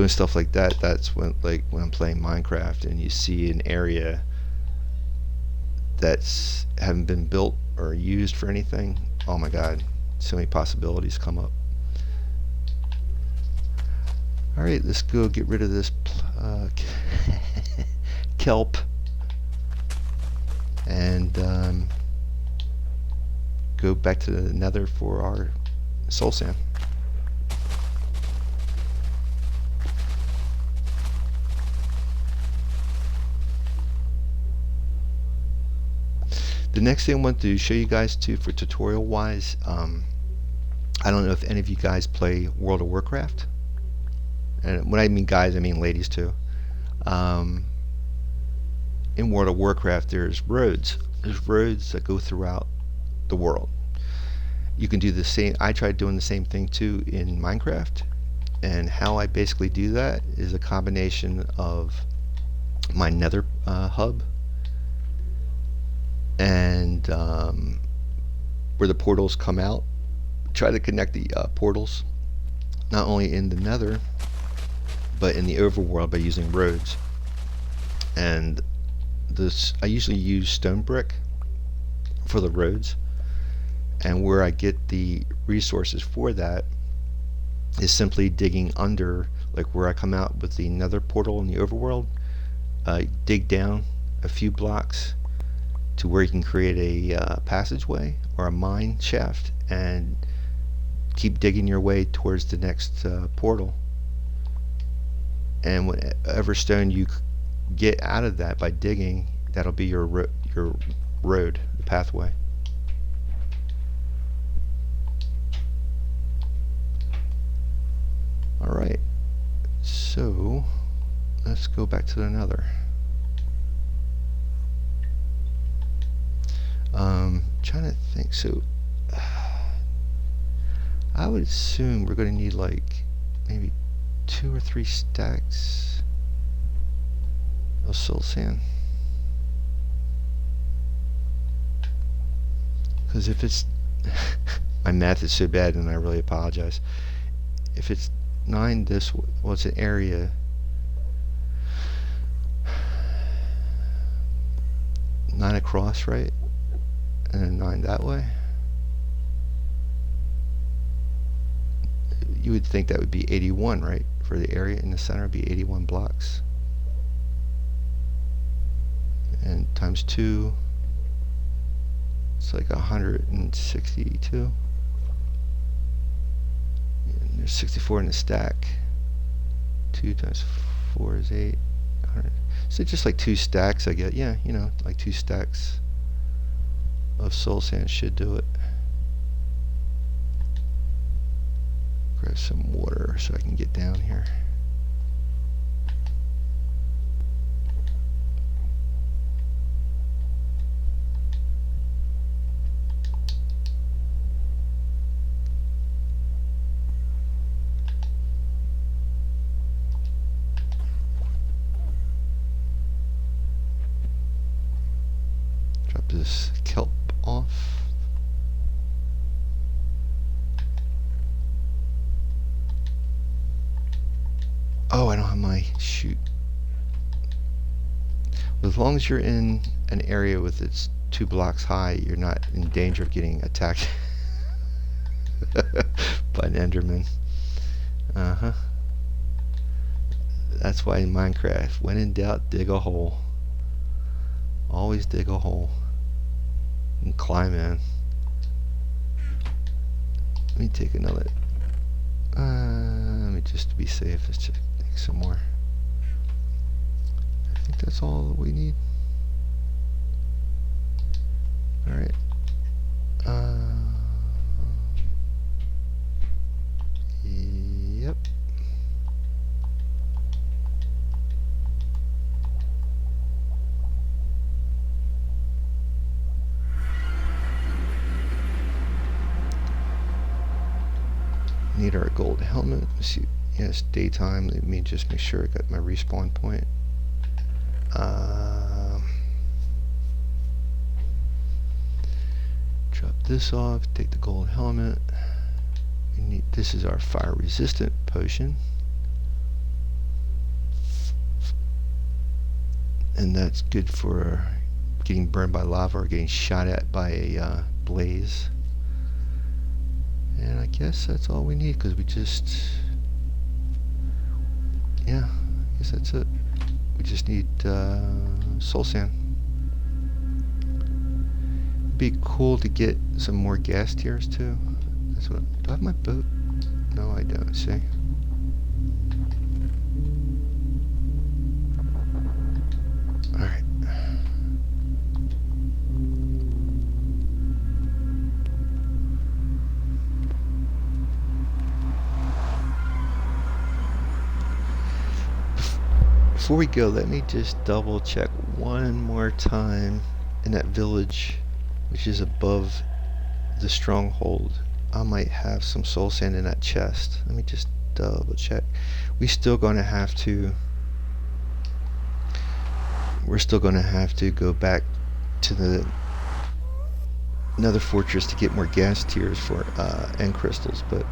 doing stuff like that, that's when, like when I'm playing Minecraft and you see an area that's haven't been built or used for anything. Oh my god, so many possibilities come up. Alright, let's go get rid of this kelp and go back to the nether for our soul sand. The next thing I want to show you guys too, for tutorial wise, I don't know if any of you guys play World of Warcraft. And when I mean guys, I mean ladies too. In World of Warcraft, there's roads. There's roads that go throughout the world. You can do the same. I tried doing the same thing too in Minecraft. And how I basically do that is a combination of my nether hub and where the portals come out. Try to connect the portals not only in the nether but in the overworld by using roads. And this, I usually use stone brick for the roads, and where I get the resources for that is simply digging under, like where I come out with the nether portal in the overworld. Dig down a few blocks to where you can create a passageway or a mine shaft, and keep digging your way towards the next portal. And whatever stone you get out of that by digging, that'll be your road, the pathway. Alright, so let's go back to the nether. Trying to think. So I would assume we're going to need like maybe 2 or 3 stacks of soul sand, because if it's my math is so bad and I really apologize. If it's 9 this way, well, it's an area 9 across, right? And then 9 that way. You would think that would be 81, right? For the area in the center would be 81 blocks. And times 2, it's like 162. And there's 64 in the stack. 2 times 4 is 8. So just like 2 stacks, I get. Yeah, you know, like 2 stacks of soul sand should do it. Grab some water so I can get down here. Drop this kelp off. Oh, I don't have my shoot. As long as you're in an area with its 2 blocks high, you're not in danger of getting attacked by an Enderman. That's why in Minecraft, when in doubt, dig a hole. Always dig a hole and climb in. Let me take another. Let me just to be safe. Let's just take some more. I think that's all that we need. All right. Yep. Need our gold helmet. Let's see. Yes, daytime. Let me just make sure I got my respawn point. Drop this off. Take the gold helmet. We need. This is our fire resistant potion. and that's good for getting burned by lava or getting shot at by a blaze. And I guess that's all we need, because we just, yeah, I guess that's it. We just need soul sand. It'd be cool to get some more gas tiers too. That's what. Do I have my boat? No, I don't. See. All right. Before we go, let me just double check one more time in that village, which is above the stronghold. I might have some soul sand in that chest. Let me just double check. We're still going to have to go back to the another fortress to get more gas tiers for end crystals, but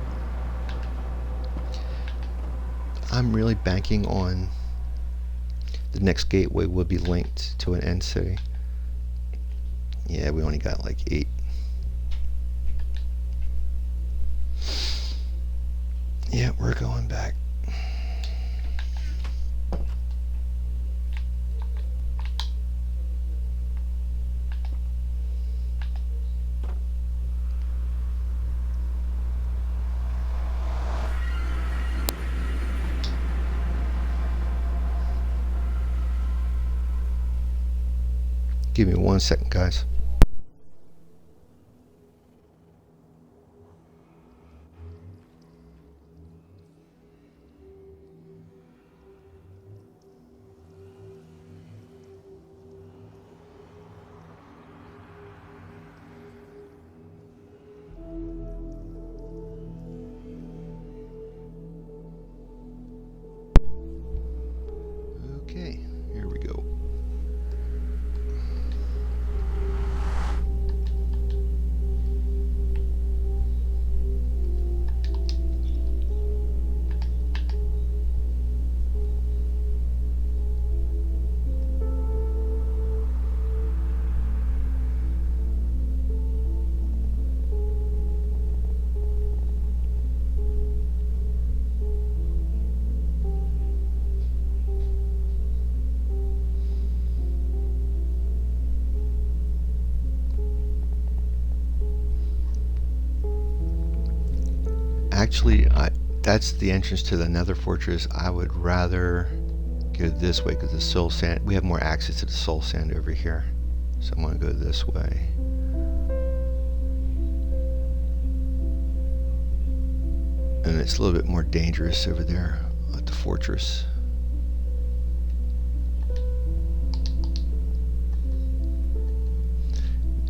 I'm really banking on the next gateway will be linked to an end city. Yeah, we only got like 8. Yeah, we're going back. Give me 1 second, guys. Okay, here we go. Actually, that's the entrance to the Nether Fortress. I would rather go this way because the soul sand. We have more access to the soul sand over here, so I'm going to go this way. And it's a little bit more dangerous over there at the fortress.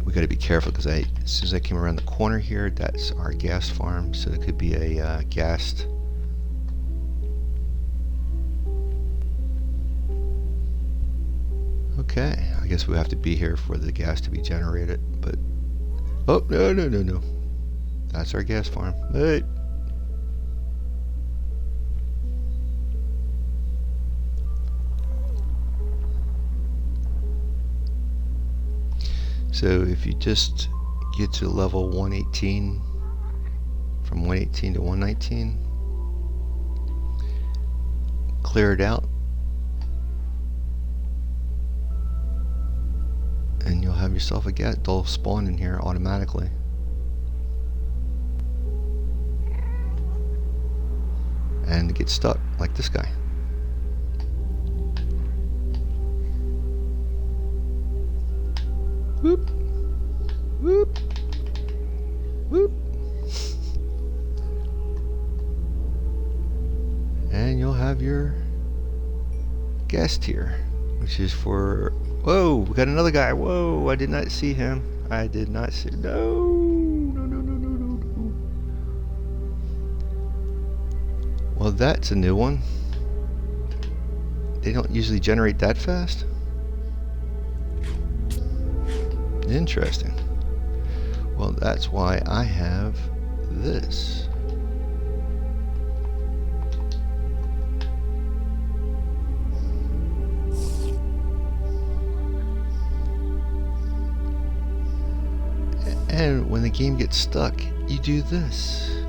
We got to be careful because as soon as I came around the corner here, that's our gas farm, so there could be a ghast. Okay, I guess we have to be here for the gas to be generated, but oh, no. That's our gas farm. Hey. So if you just get to level 118, from 118 to 119, clear it out, and you'll have yourself a gas. They'll spawn in here automatically. And get stuck like this guy. Whoop, whoop, whoop. And you'll have your gas tier, which is for, whoa, we got another guy. Whoa, I did not see him. I did not see, no. Well, that's a new one. They don't usually generate that fast. Interesting. Well, that's why I have this. And when the game gets stuck, you do this.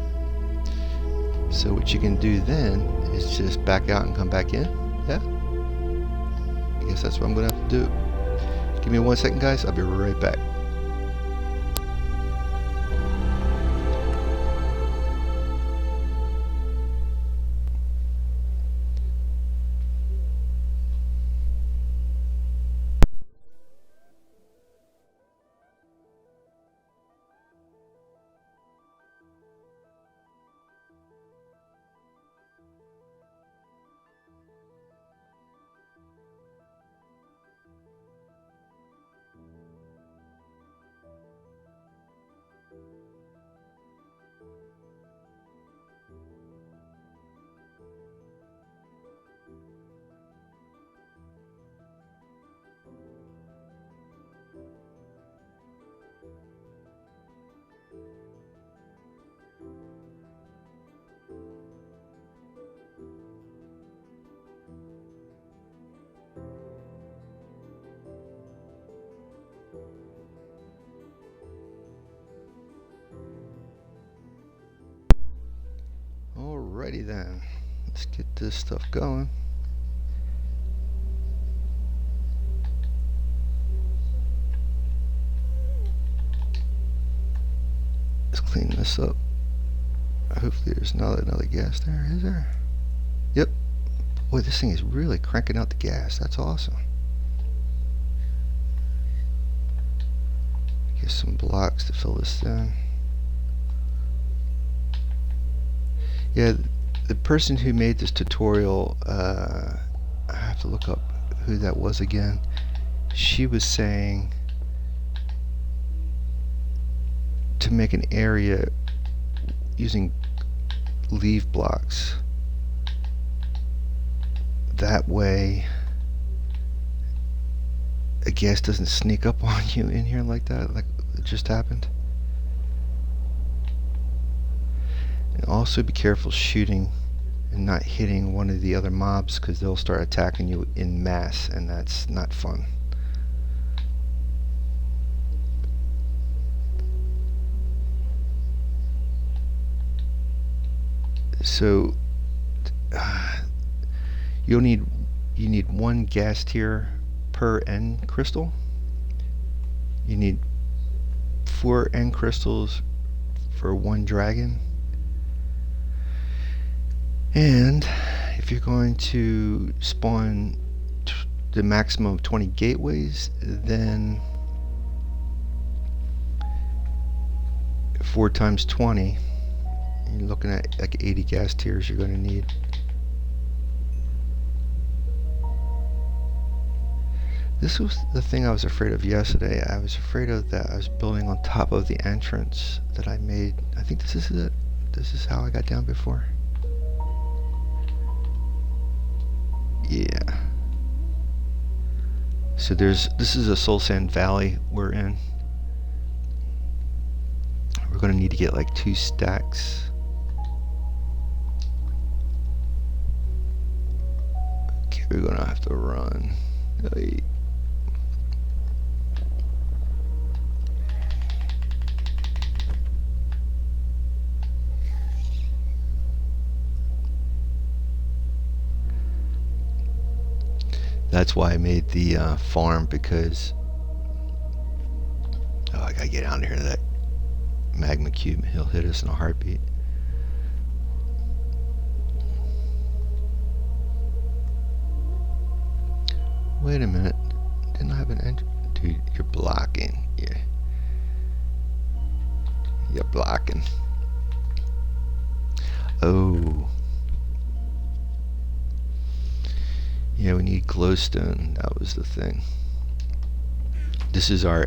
So what you can do then is just back out and come back in. Yeah? I guess that's what I'm gonna have to do. Give me 1 second, guys. I'll be right back. Alrighty then, let's get this stuff going. Let's clean this up. Hopefully there's not another gas there, is there? Yep. Boy, this thing is really cranking out the gas. That's awesome. Get some blocks to fill this in. Yeah, the person who made this tutorial, I have to look up who that was again. She was saying to make an area using leaf blocks. That way a gas doesn't sneak up on you in here like that, like it just happened. And also be careful shooting and not hitting one of the other mobs, because they'll start attacking you in mass, and that's not fun. So you need 1 gas tier per end crystal. You need 4 end crystals for 1 dragon. And if you're going to spawn the maximum of 20 gateways, then 4 times 20, you're looking at like 80 gas tiers you're going to need. This was the thing I was afraid of yesterday. I was afraid of that I was building on top of the entrance that I made. I think this is it. This is how I got down before. Yeah. So this is a Soul Sand Valley we're in. We're going to need to get like 2 stacks. Okay, we're going to have to run. Oy. That's why I made the farm, because I gotta get out of here. That magma cube, he'll hit us in a heartbeat. Wait a minute, didn't I have an entry? Dude, you're blocking. Yeah, you're blocking. Oh. Yeah, we need glowstone. That was the thing. This is our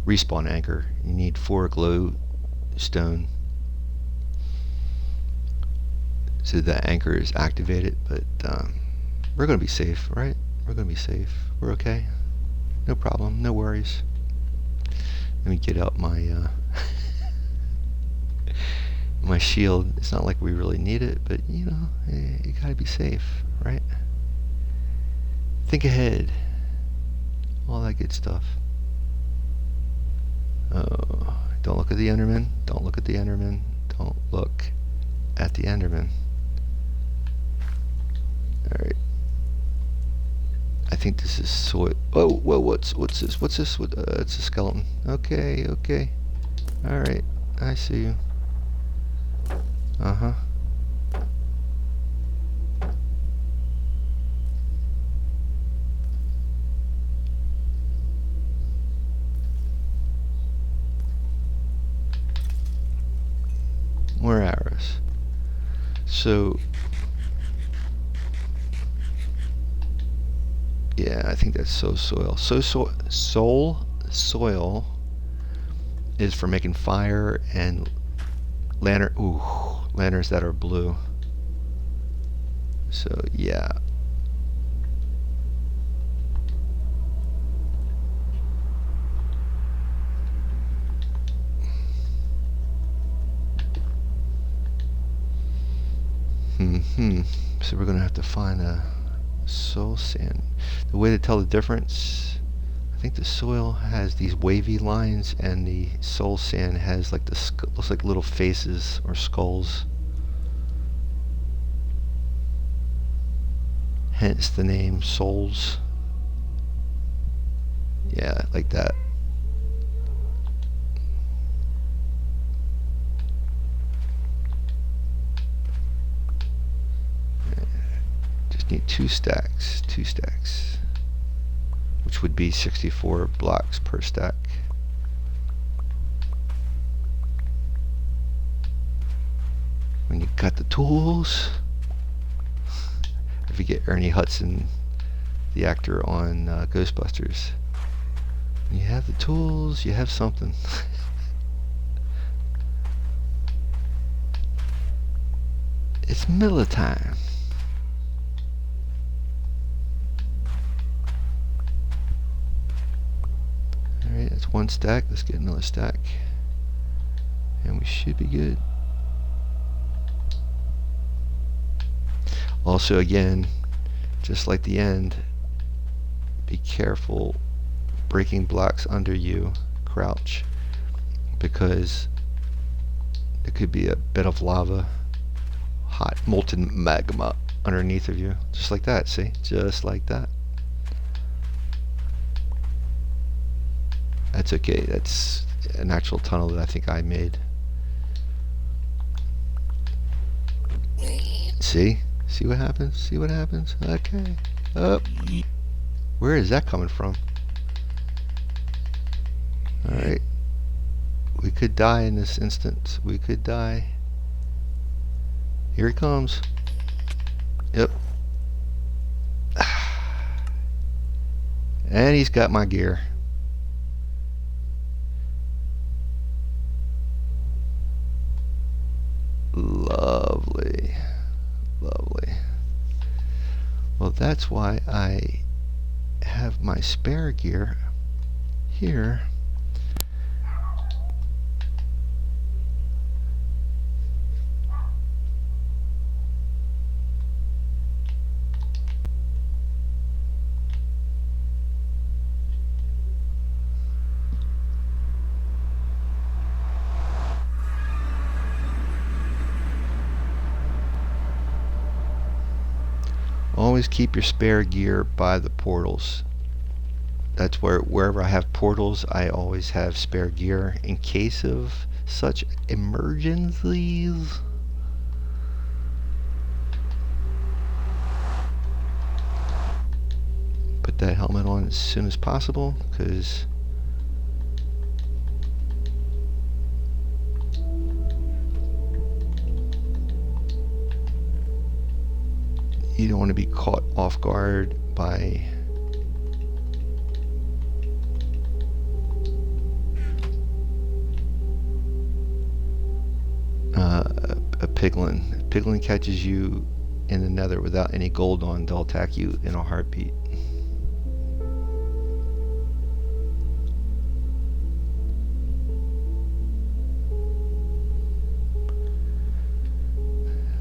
respawn anchor. You need 4 glowstone so that anchor is activated. But we're going to be safe, right? We're going to be safe. We're okay. No problem. No worries. Let me get out my my shield. It's not like we really need it, but you know, you gotta be safe, right? Think ahead. All that good stuff. Oh, at the Enderman. Don't look at the Enderman. Don't look at the Enderman. Alright. I think this is soil. Oh, whoa, what's this? What's this? It's a skeleton. Okay, okay. Alright, I see you. Uh-huh. More arrows. So, yeah, I think that's soil. Soil is for making fire and lanterns that are blue. So yeah. So we're gonna have to find a soul sand. The way to tell the difference, I think the soil has these wavy lines and the soul sand has like looks like little faces or skulls. Hence the name souls. Yeah, like that. Just need two stacks, which would be 64 blocks per stack. When you got the tools, if you get Ernie Hudson, the actor on Ghostbusters, when you have the tools, you have something. It's Miller time. Alright, that's one stack. Let's get another stack. And we should be good. Also, again, just like the end, be careful breaking blocks under you. Crouch. Because there could be a bed of lava, hot molten magma underneath of you. Just like that, see? Just like that. That's okay. That's an actual tunnel that I think I made. See? See what happens? See what happens? Okay. Up. Where is that coming from? Alright. We could die in this instance. We could die. Here he comes. Yep. And he's got my gear. Lovely. Lovely. Well, that's why I have my spare gear here. Always keep your spare gear by the portals. That's wherever I have portals, I always have spare gear in case of such emergencies. Put that helmet on as soon as possible, because you don't want to be caught off guard by a piglin. If piglin catches you in the nether without any gold on, they'll attack you in a heartbeat.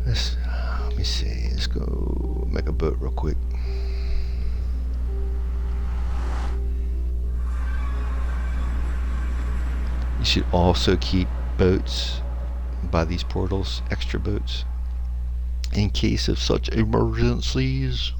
Let me see. Let's go make a boat real quick. You should also keep boats by these portals, extra boats, in case of such emergencies.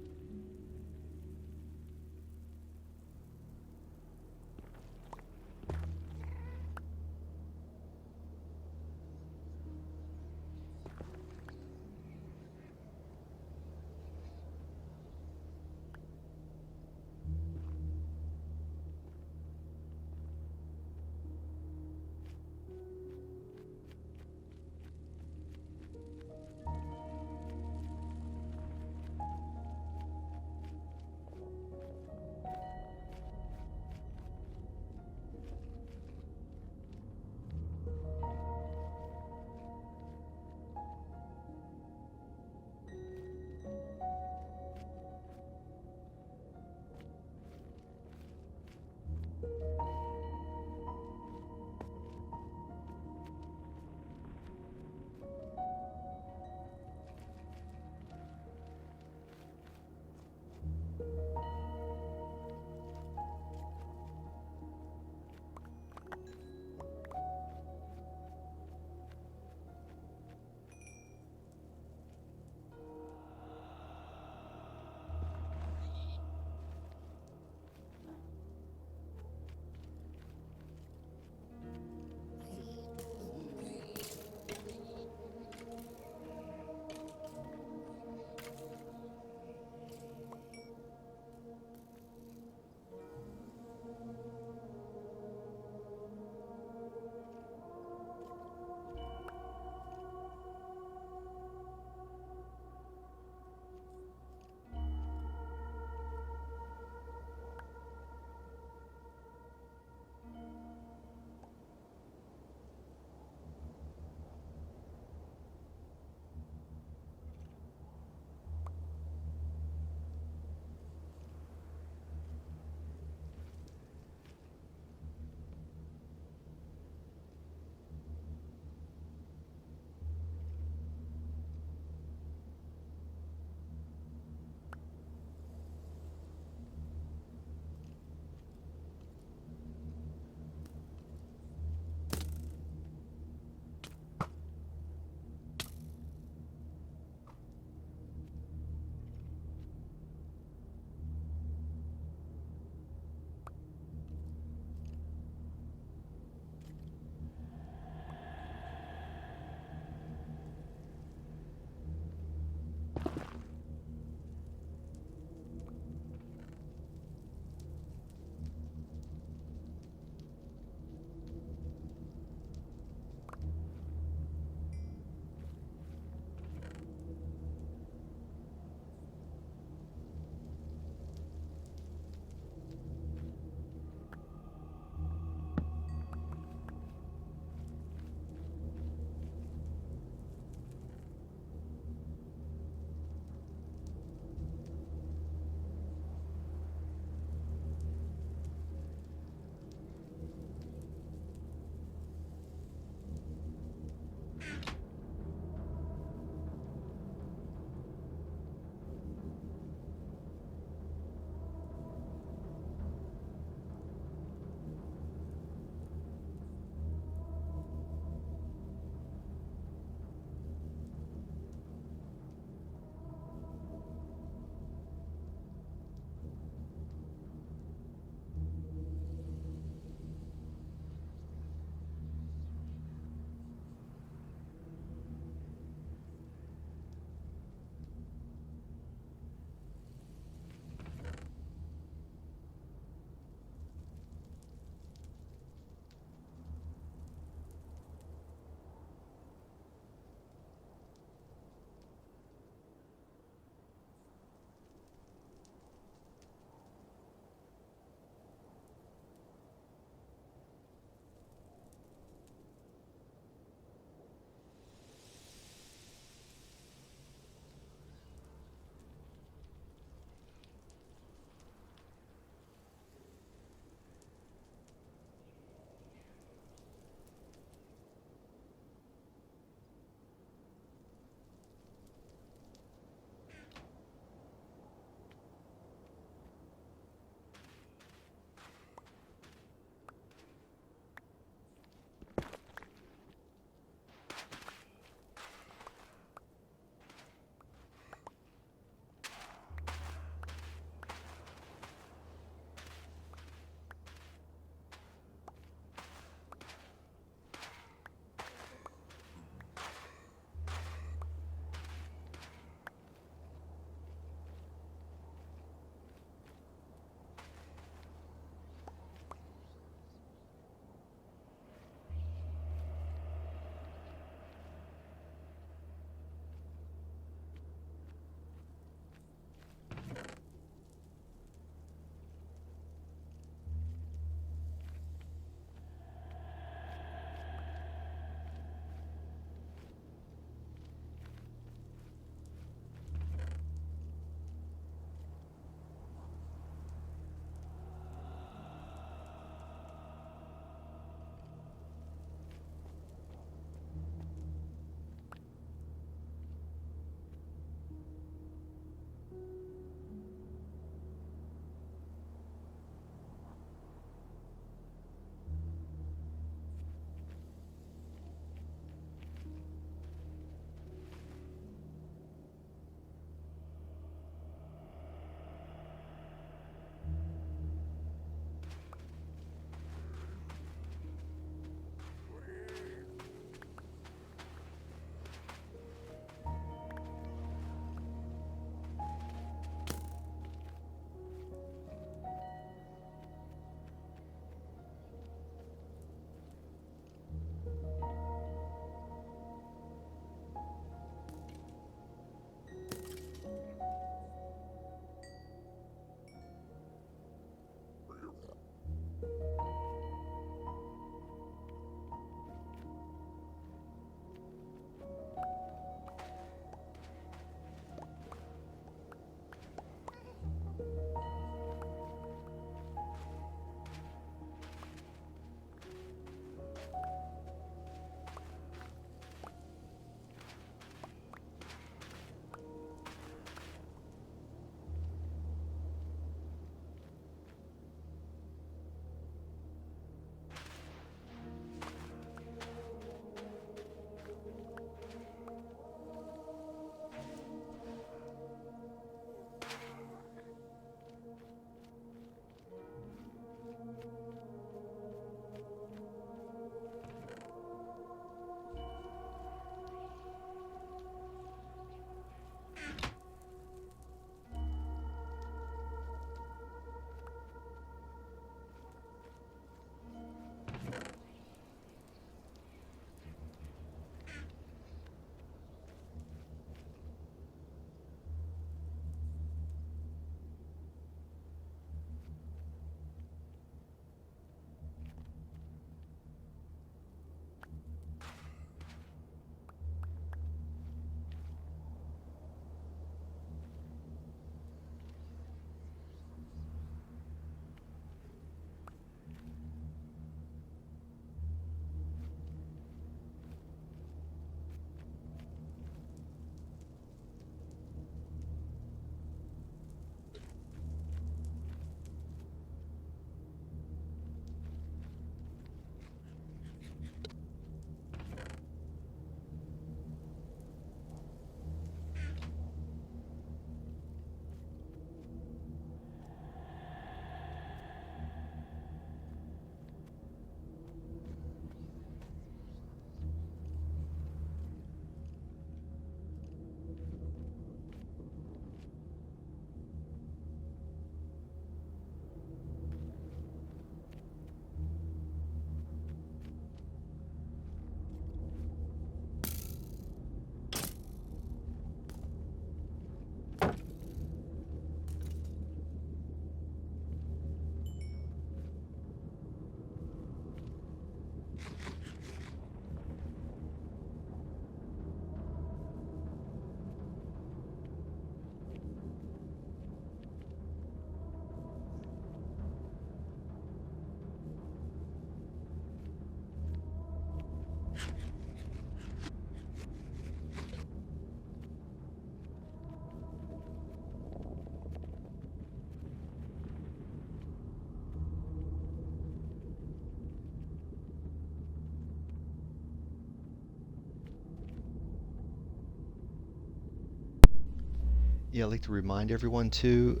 Yeah, I'd like to remind everyone too,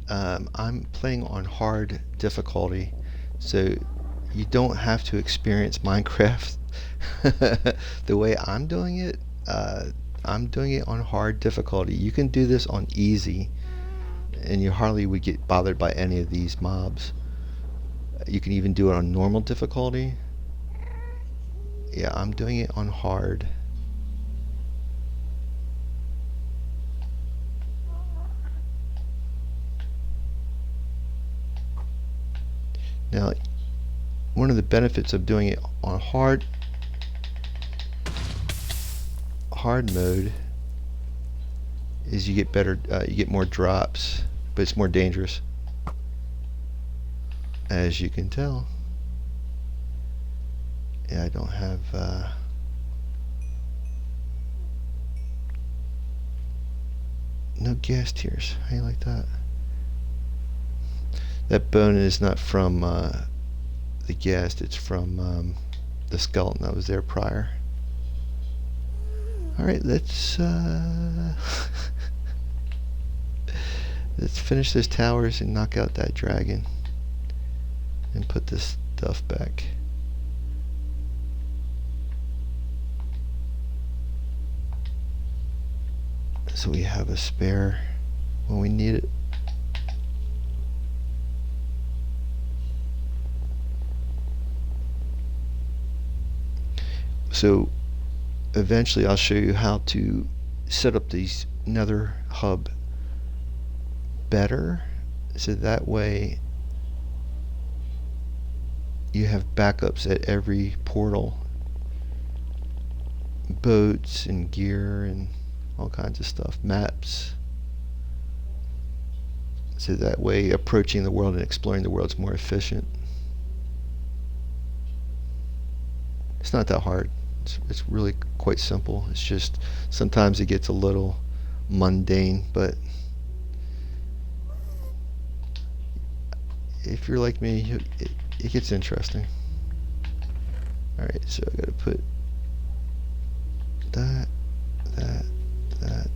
I'm playing on hard difficulty, so you don't have to experience Minecraft the way I'm doing it. I'm doing it on hard difficulty. You can do this on easy, and you hardly would get bothered by any of these mobs. You can even do it on normal difficulty. Yeah, I'm doing it on hard. Now, one of the benefits of doing it on hard mode is you get better, you get more drops, but it's more dangerous, as you can tell. Yeah, I don't have. No gas tiers. How you like that? That bone is not from the ghast. It's from the skeleton that was there prior. All right, let's let's finish those towers and knock out that dragon, and put this stuff back. So we have a spare when we need it. So eventually I'll show you how to set up these nether hub better, so that way you have backups at every portal, boats and gear and all kinds of stuff, maps, so that way approaching the world and exploring the world is more efficient. It's not that hard. It's really quite simple. It's just sometimes it gets a little mundane, but if you're like me, it gets interesting. Alright, so I gotta put that, that, that.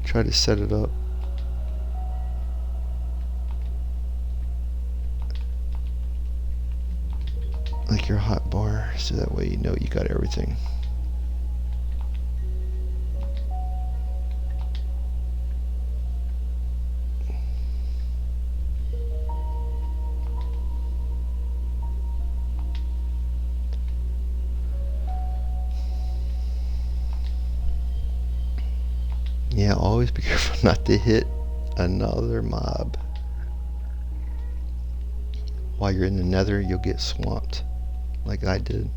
Try to set it up like your hot bar, so that way you know you got everything. Yeah, always be careful not to hit another mob. While you're in the nether, you'll get swamped, like I did.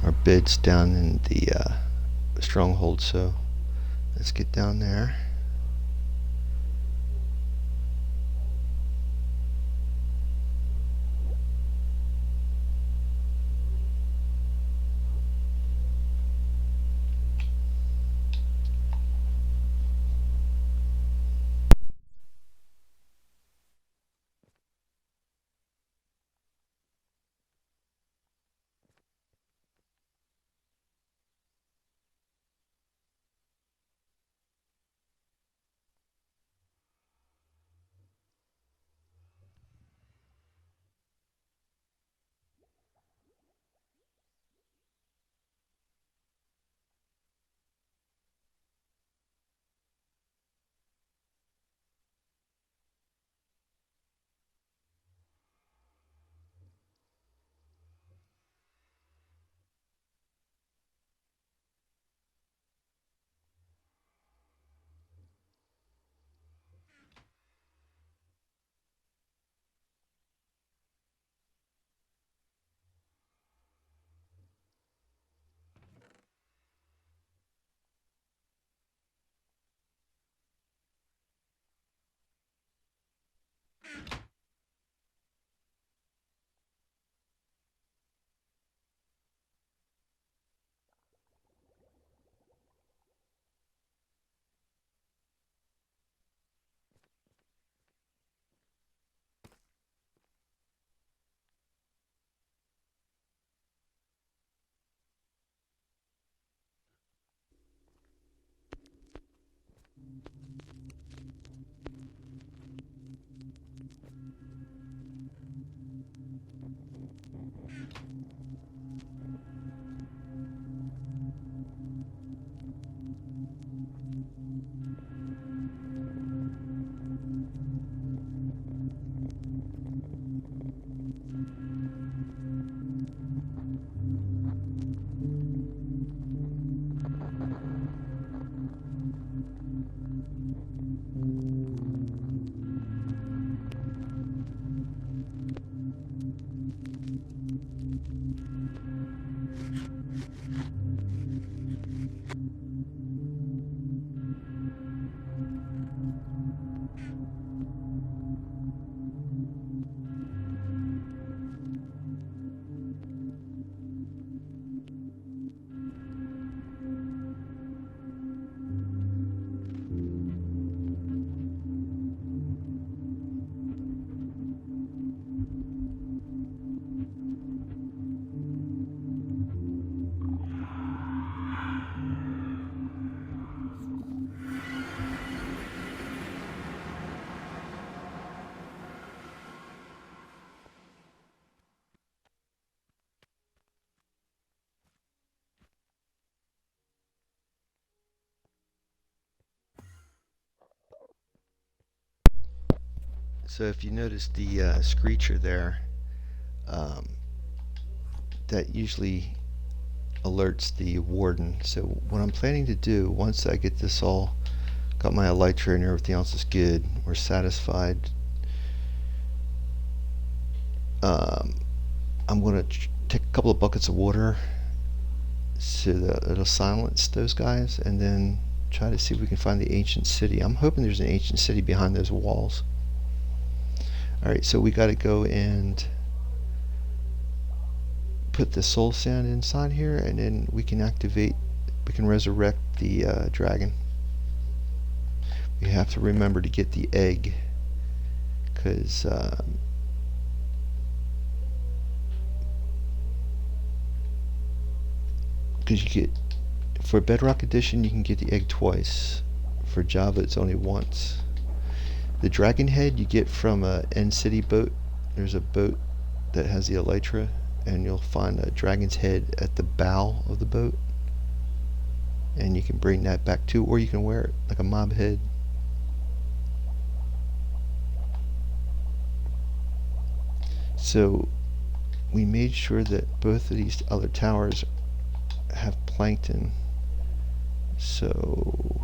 Our bed's down in the stronghold, so let's get down there. So if you notice the screecher there, um, that usually alerts the warden. So what I'm planning to do, once I get this all, got my elytra and everything else is good, we're satisfied, I'm going to take a couple of buckets of water so that it'll silence those guys, and then try to see if we can find the ancient city. I'm hoping there's an ancient city behind those walls. Alright, so we got to go and put the soul sand inside here, and then we can resurrect the dragon. We have to remember to get the egg, because you get, for Bedrock Edition you can get the egg twice. For Java it's only once. The dragon head you get from a End City boat. There's a boat that has the elytra, and you'll find a dragon's head at the bow of the boat, and you can bring that back too, or you can wear it like a mob head. So we made sure that both of these other towers have plankton. So,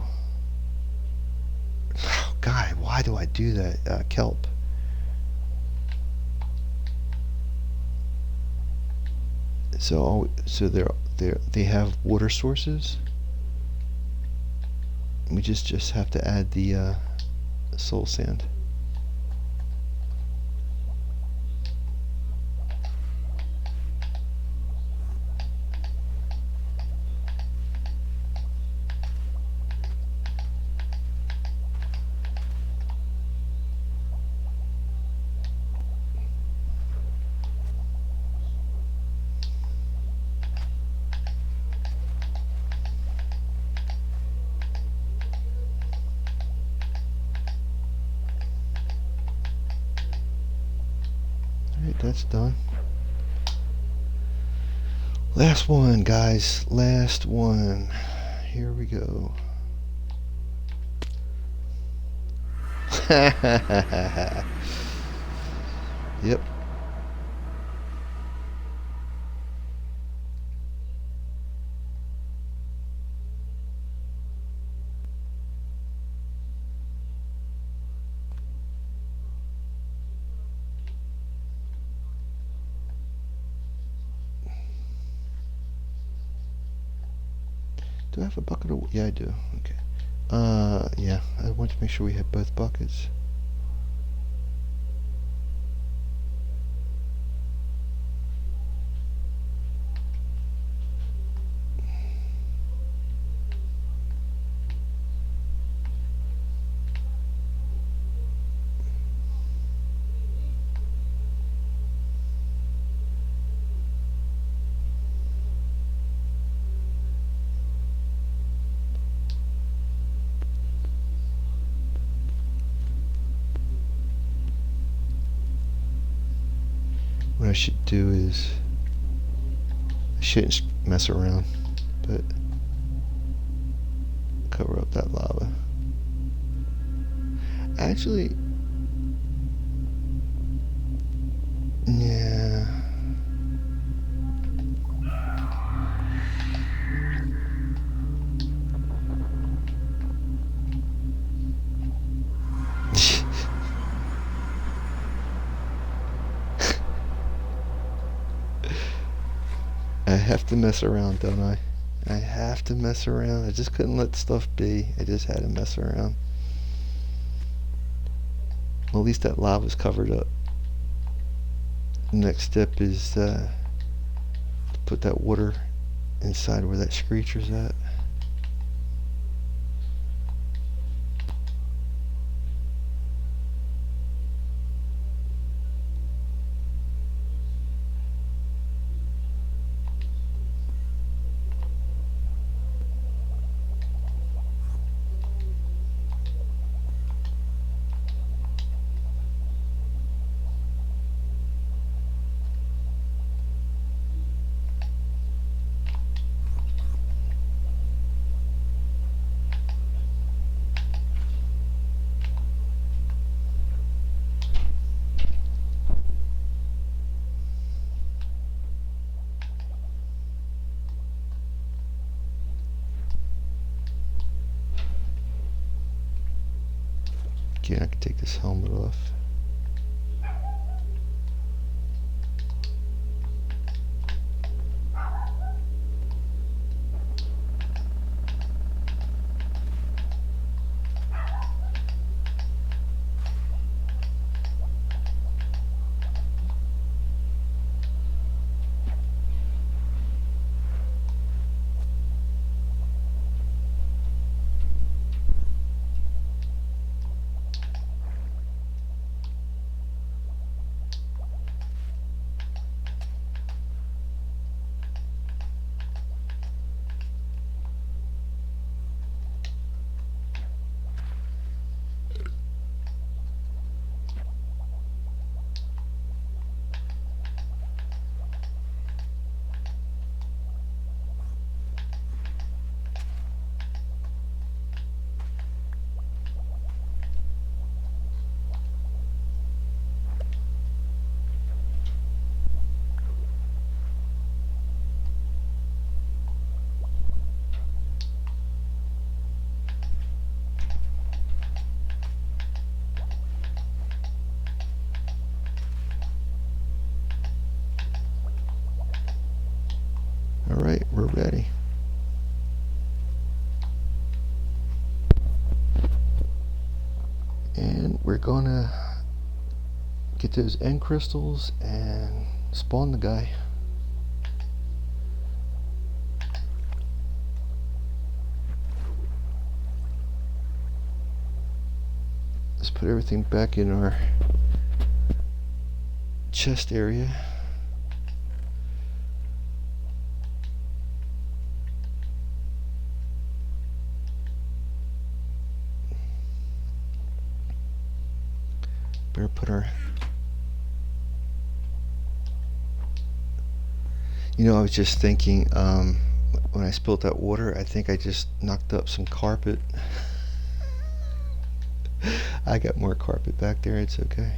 oh God, why do I do that? Kelp. So they have water sources. We just have to add the soul sand. Alright, that's done. Last one, guys. Last one. Here we go. Yep. Do I have a bucket of... Yeah, I do. Okay. Yeah, I want to make sure we have both buckets. What I should do is, I shouldn't mess around, but cover up that lava. Actually, yeah. I have to mess around, don't I? I have to mess around. I just couldn't let stuff be. I just had to mess around. Well, at least that lava's covered up. Next step is to put that water inside where that screecher's at. Okay, I can take this helmet off. Alright, we're ready. And we're gonna get those end crystals and spawn the guy. Let's put everything back in our chest area. Better put our... You know, I was just thinking, when I spilled that water, I think I just knocked up some carpet. I got more carpet back there, it's okay.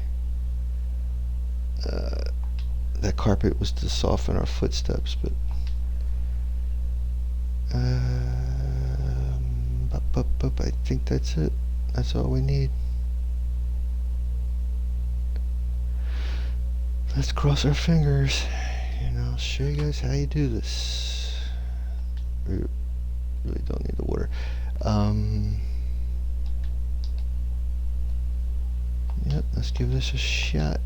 That carpet was to soften our footsteps, but... I think that's it. That's all we need. Let's cross our fingers, and I'll show you guys how you do this. We really don't need the water. Yep, let's give this a shot.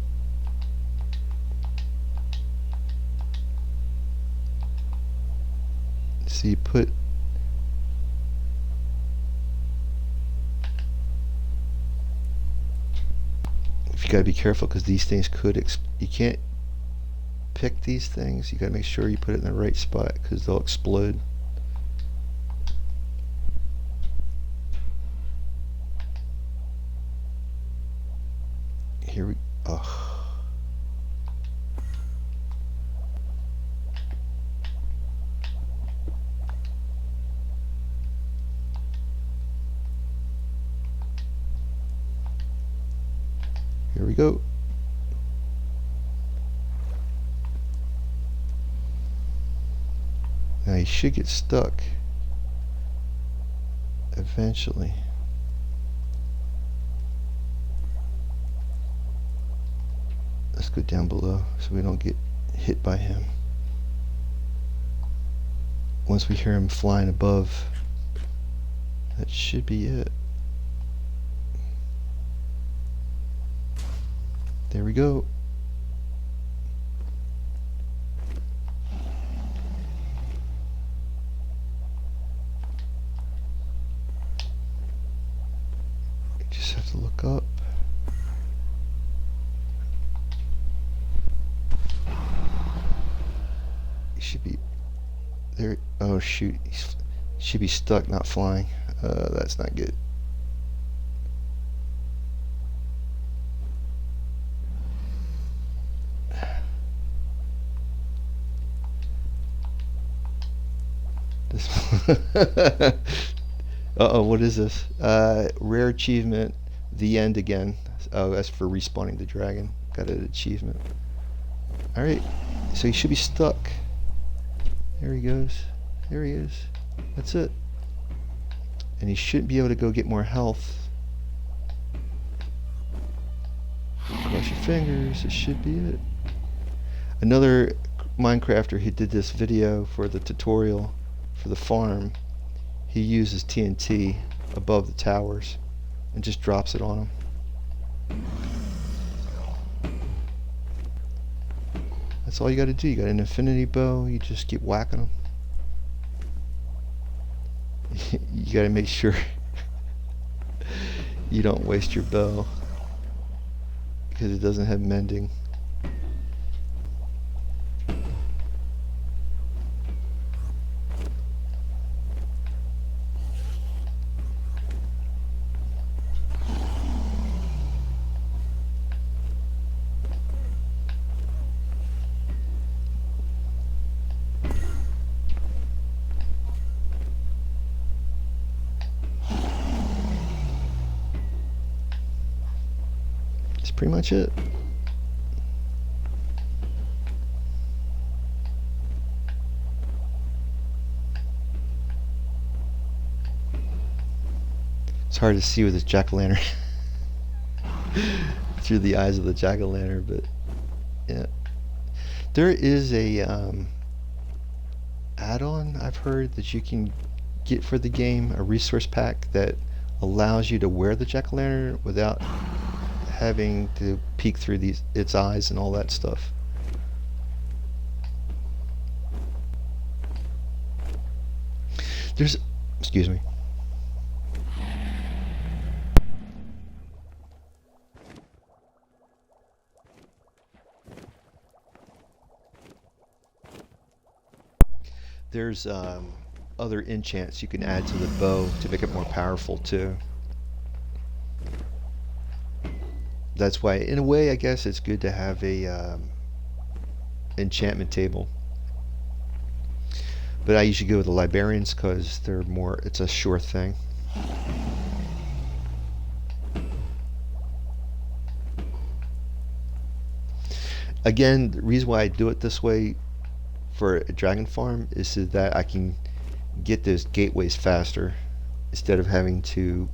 See, put... You gotta be careful because these things could you can't pick these things. You gotta make sure you put it in the right spot because they'll explode. Here we... Here we go. Now you should get stuck eventually. Let's go down below so we don't get hit by him. Once we hear him flying above, that should be it. There we go. You just have to look up. He should be there. Oh shoot, he should be stuck, not flying. That's not good. Uh-oh, what is this? Rare achievement, the end again. Oh, that's for respawning the dragon. Got an achievement. Alright, so he should be stuck. There he goes. There he is. That's it. And he shouldn't be able to go get more health. Cross your fingers, this should be it. Another Minecrafter, he did this video for the tutorial for the farm. He uses TNT above the towers and just drops it on them. That's all you got to do. You got an infinity bow, you just keep whacking them. You got to make sure you don't waste your bow because it doesn't have mending. That's pretty much it. It's hard to see with this jack-o'-lantern through the eyes of the jack-o'-lantern, but yeah. There is a add-on I've heard that you can get for the game, a resource pack that allows you to wear the jack-o'-lantern without having to peek through its eyes and all that stuff. Excuse me. There's other enchants you can add to the bow to make it more powerful too. That's why, in a way, I guess it's good to have a enchantment table. But I usually go with the librarians because they're more. It's a sure thing. Again, the reason why I do it this way for a dragon farm is so that I can get those gateways faster instead of having to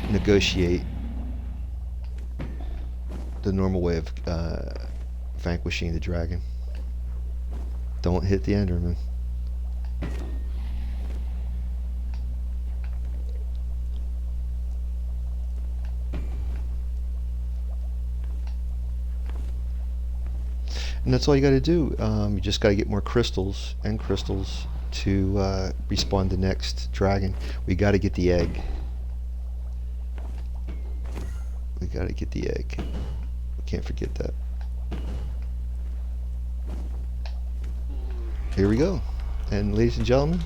negotiate the normal way of vanquishing the dragon. Don't hit the Enderman. And that's all you got to do. You just got to get more crystals and crystals to respawn the next dragon. We got to get the egg. We got to get the egg. We can't forget that. Here we go. And ladies and gentlemen,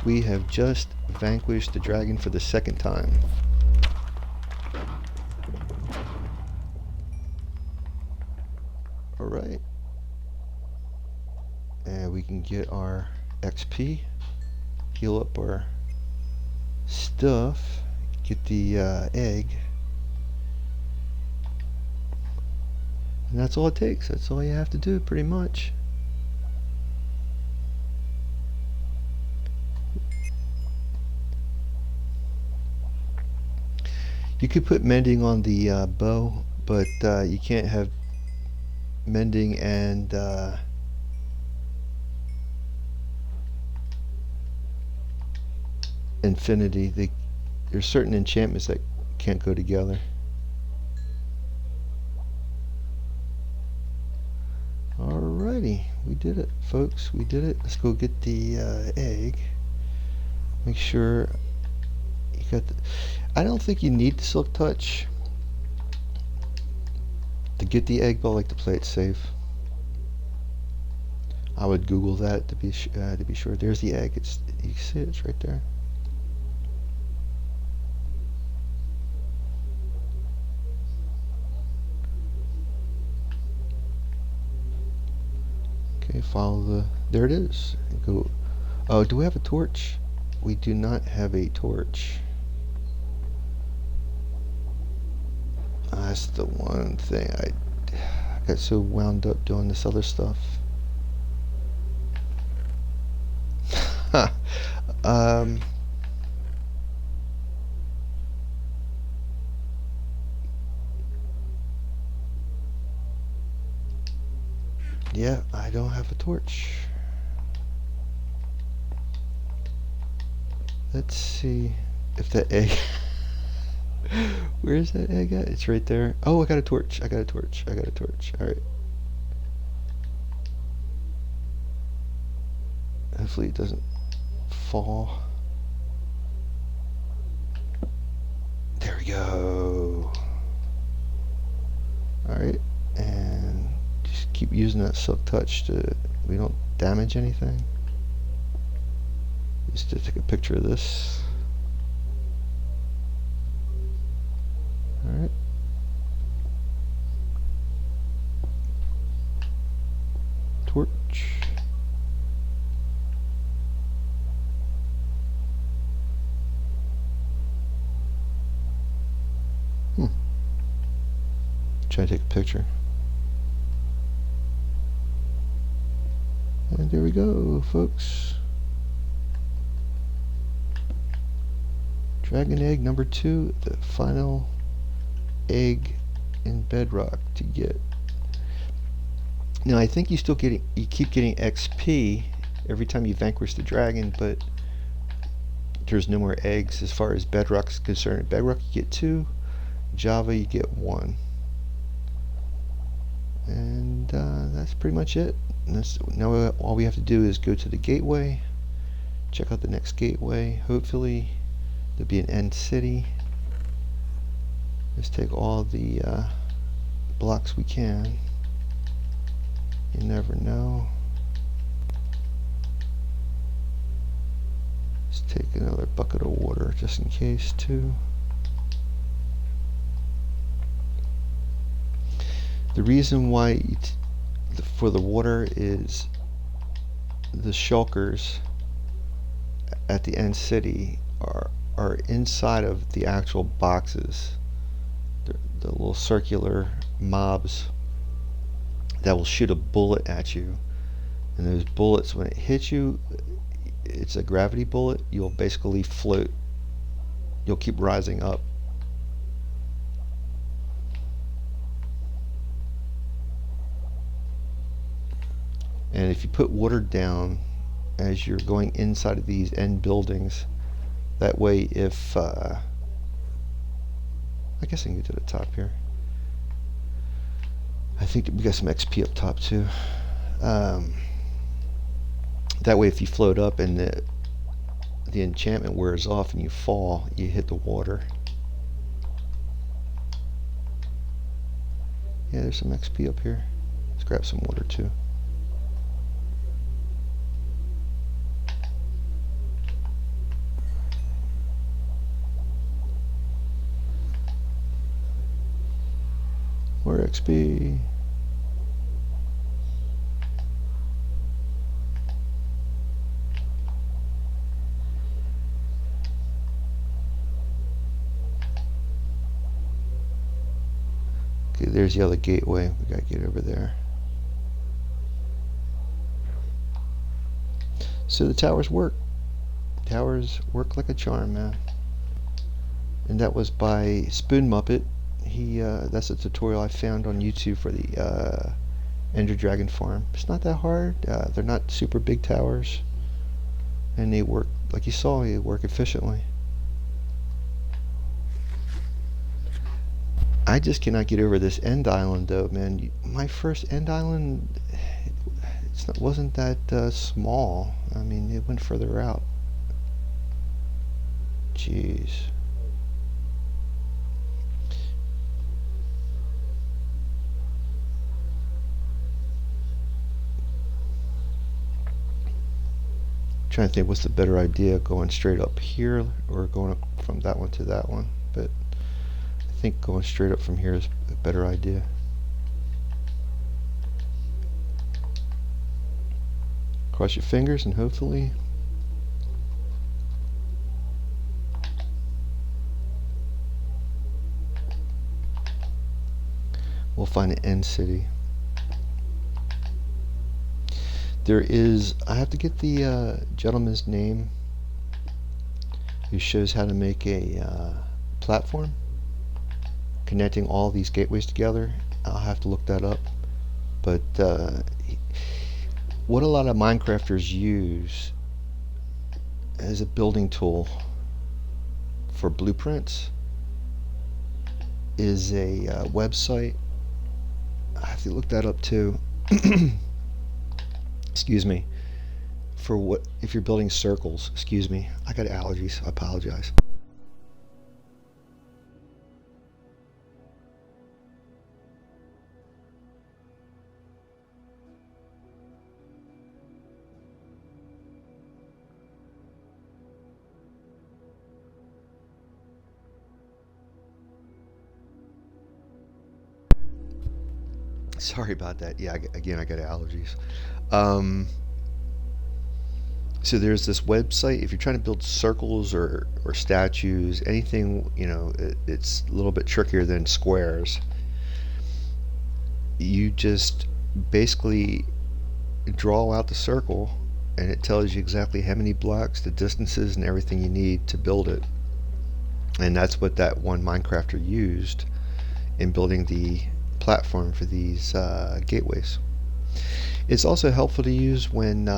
we have just vanquished the dragon for the second time. Alright. And we can get our XP, heal up our stuff, get the egg. And that's all it takes. That's all you have to do, pretty much. You could put mending on the bow, but you can't have mending and infinity. There's certain enchantments that can't go together. Alrighty, we did it, folks. We did it. Let's go get the egg. Make sure you got the. I don't think you need the silk touch to get the egg, but I like to play it safe. I would Google that to be sure. There's the egg. You can see it. It's right there. Okay, follow the. There it is. Go. Oh, do we have a torch? We do not have a torch. That's the one thing I got so wound up doing this other stuff. Yeah, I don't have a torch. Let's see if that egg... Where's that egg at? It's right there. Oh, I got a torch. I got a torch. I got a torch. Alright. Hopefully it doesn't fall. There we go. Alright. And just keep using that silk touch to... we don't damage anything. Just to take a picture of this. Alright. Torch. Try to take a picture. And there we go, folks. Dragon egg number 2, the final egg in Bedrock to get. Now I think you keep getting XP every time you vanquish the dragon, but there's no more eggs as far as Bedrock is concerned. Bedrock you get 2, Java you get 1. And that's pretty much it. Now all we have to do is go to the gateway, check out the next gateway. Hopefully there'll be an end city. Let's take all the blocks we can. You never know. Let's take another bucket of water just in case too. The reason why for the water is the shulkers at the end city are inside of the actual boxes. The little circular mobs that will shoot a bullet at you, and those bullets, when it hits you, it's a gravity bullet. You'll basically float. You'll keep rising up. And if you put water down as you're going inside of these end buildings, that way if I guess I can get to the top here. I think we got some XP up top too. That way if you float up and the enchantment wears off and you fall, you hit the water. Yeah, there's some XP up here. Let's grab some water too. More XP. Okay, there's the other gateway. We gotta get over there. So the towers work. Towers work like a charm, man. And that was by Spoon Muppet. That's a tutorial I found on YouTube for the Ender Dragon farm. It's not that hard. They're not super big towers, and they work like you saw. They work efficiently. I just cannot get over this end island, though, man. My first end island, wasn't that small. I mean, it went further out. Jeez. Trying to think what's the better idea, going straight up here or going up from that one to that one, but I think going straight up from here is a better idea. Cross your fingers and hopefully we'll find an end city. There is, I have to get the gentleman's name who shows how to make a platform connecting all these gateways together. I'll have to look that up, but what a lot of Minecrafters use as a building tool for blueprints is a website. I have to look that up too. Excuse me. For what, if you're building circles, excuse me, I got allergies, I apologize. Sorry about that. Yeah, again, I got allergies. Um, so there's this website. If you're trying to build circles or statues, anything, it's a little bit trickier than squares. You just basically draw out the circle, and it tells you exactly how many blocks, the distances, and everything you need to build it. And that's what that one Minecrafter used in building the platform for these gateways. It's also helpful to use when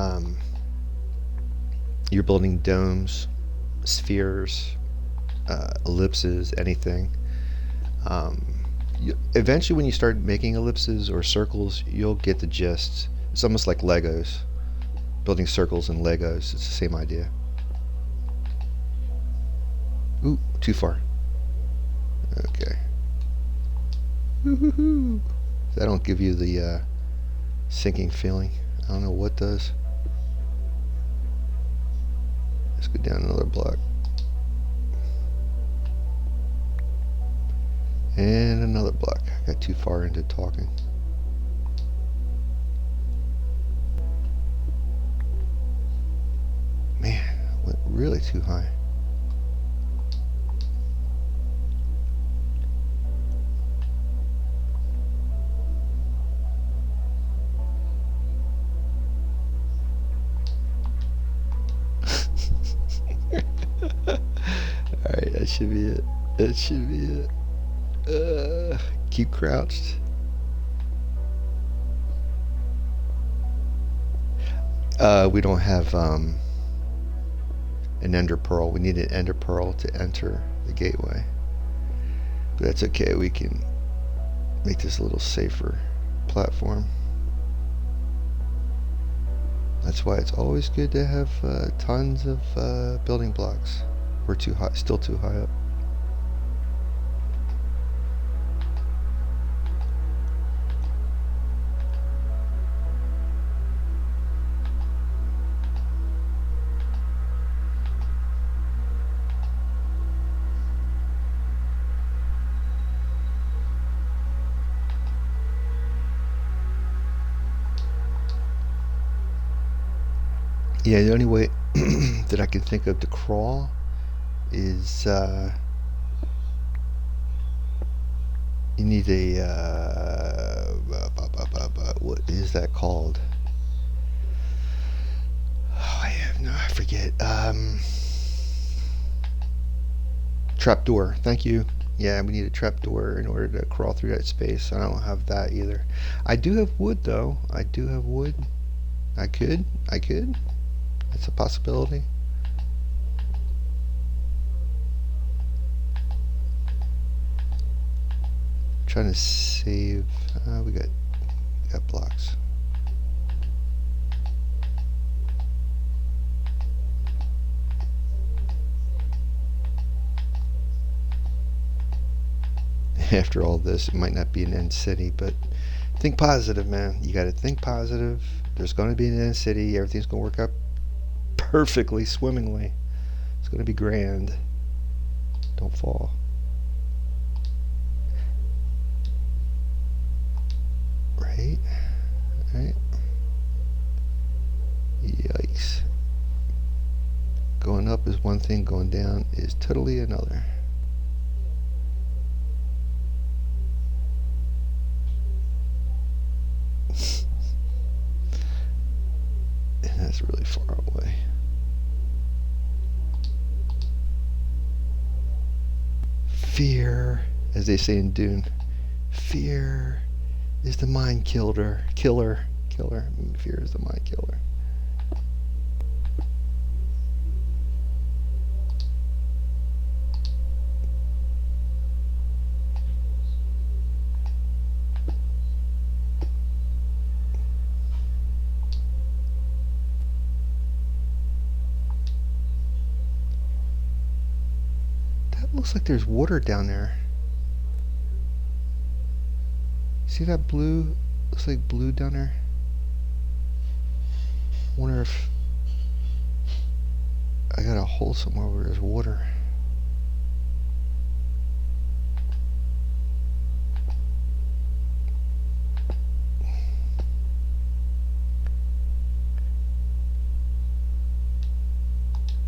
you're building domes, spheres, ellipses, anything. Eventually, when you start making ellipses or circles, you'll get the gist. It's almost like Legos. Building circles in Legos, it's the same idea. Ooh, too far. Okay. Woo-hoo-hoo. That don't give you the sinking feeling. I don't know what does. Let's go down another block. And another block. I got too far into talking. Man, I went really too high. Alright, that should be it. That should be it. Keep crouched. We don't have an ender pearl. We need an ender pearl to enter the gateway. But that's okay. We can make this a little safer platform. That's why it's always good to have tons of building blocks. We're too high, still too high up. Yeah, the only way that I can think of to crawl is you need a what is that called? Oh, I forget. Trapdoor. Thank you. Yeah, we need a trapdoor in order to crawl through that space. I don't have that either. I do have wood though. I do have wood. I could. That's a possibility. Trying to save. We got blocks. After all this, it might not be an end city, but think positive, man. You got to think positive. There's going to be an end city. Everything's going to work out perfectly, swimmingly. It's going to be grand. Don't fall. Right? Right? Yikes. Going up is one thing, going down is totally another. And that's really far away. Fear, as they say in Dune, fear is the mind killer. killer. Fear is the mind killer. That looks like there's water down there. See that blue? Looks like blue down there. Wonder if I got a hole somewhere where there's water.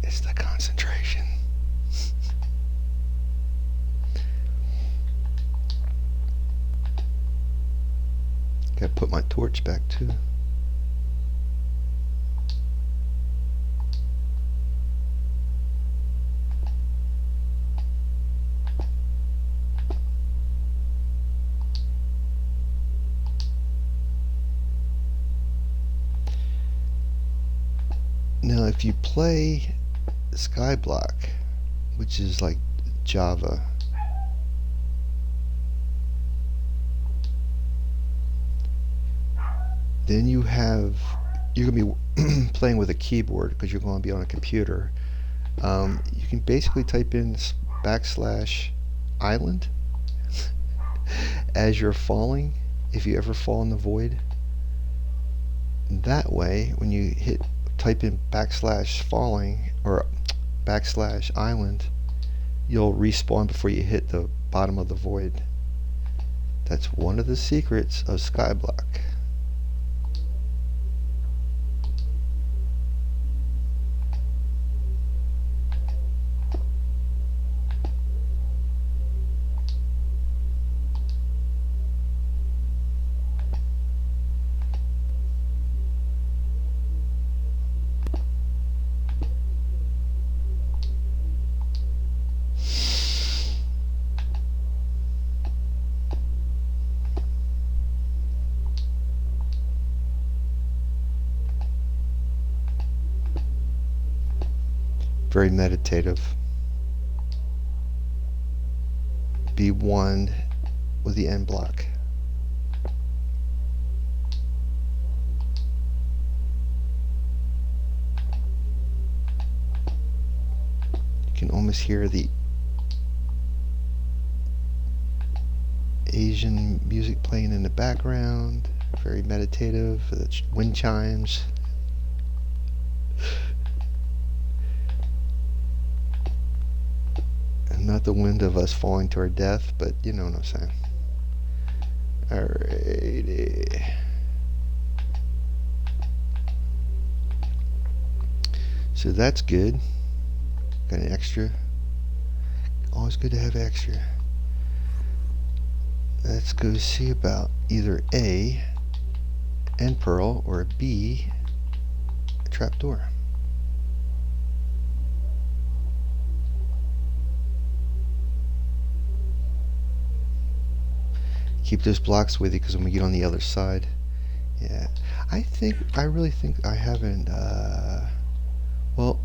It's the concentration. Gotta put my torch back too. Now if you play Skyblock, which is like Java, then you're gonna be playing with a keyboard because you're going to be on a computer. You can basically type in \island as you're falling, if you ever fall in the void. That way, when you type in \falling or \island, you'll respawn before you hit the bottom of the void. That's one of the secrets of Skyblock. Very meditative. Be one with the end block. You can almost hear the Asian music playing in the background. Very meditative. The wind chimes. Not the wind of us falling to our death, but you know what I'm saying. Alrighty. So that's good. Got an extra. Always good to have extra. Let's go see about either A, end pearl, or B, a trapdoor. Keep those blocks with you because when we get on the other side, yeah, I really think I haven't, well,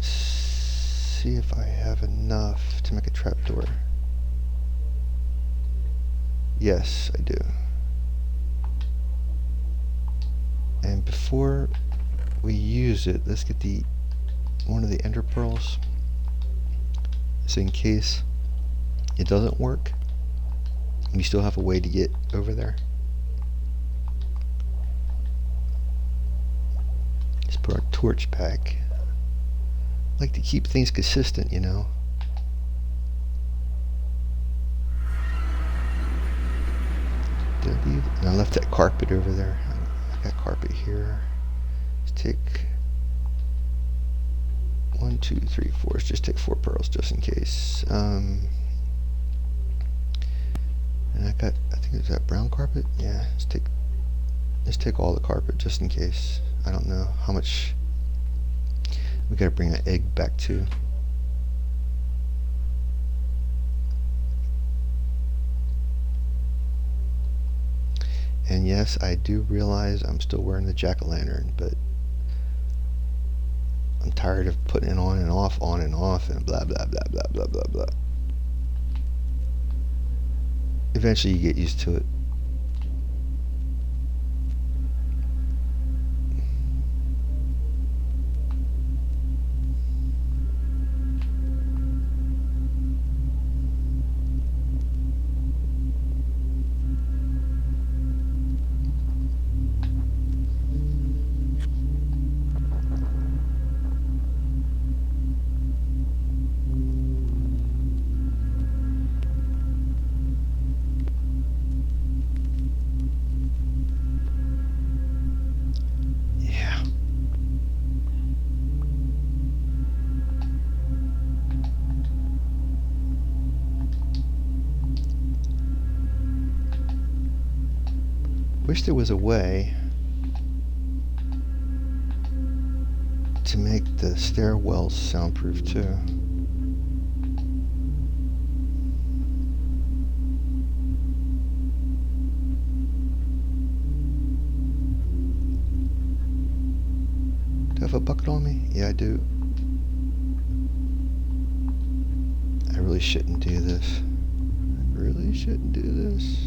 see if I have enough to make a trapdoor. Yes, I do. And before we use it, let's get one of the ender pearls, so in case it doesn't work, we still have a way to get over there. Let's put our torch back. I like to keep things consistent, you know. And I left that carpet over there. I got carpet here. Let's take 1, 2, 3, 4. Let's just take 4 pearls just in case. And I think it's that brown carpet. Yeah, let's take all the carpet just in case. I don't know how much. We gotta bring an egg back too. And yes, I do realize I'm still wearing the jack-o'-lantern, but I'm tired of putting it on and off, and blah, blah, blah, blah, blah, blah, blah. Eventually you get used to it. Yeah. Wish there was a way to make the stairwells soundproof too. Do I have a bucket on me? Yeah, I do. I really shouldn't do this. I really shouldn't do this.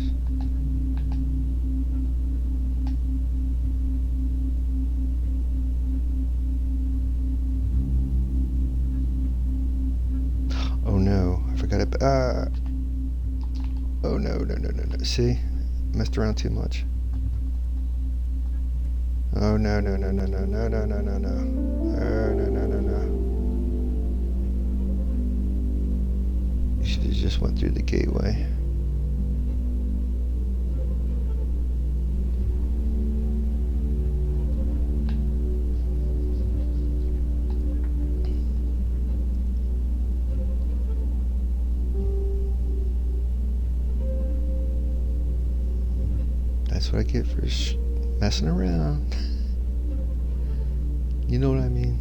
Oh no, I forgot it. Oh no, no, no, no, no. See? Messed around too much. Oh no, no, no, no, no, no, no, no, no, no. Oh no, no, no, no. You should have just went through the gateway. That's what I get for messing around. You know what I mean?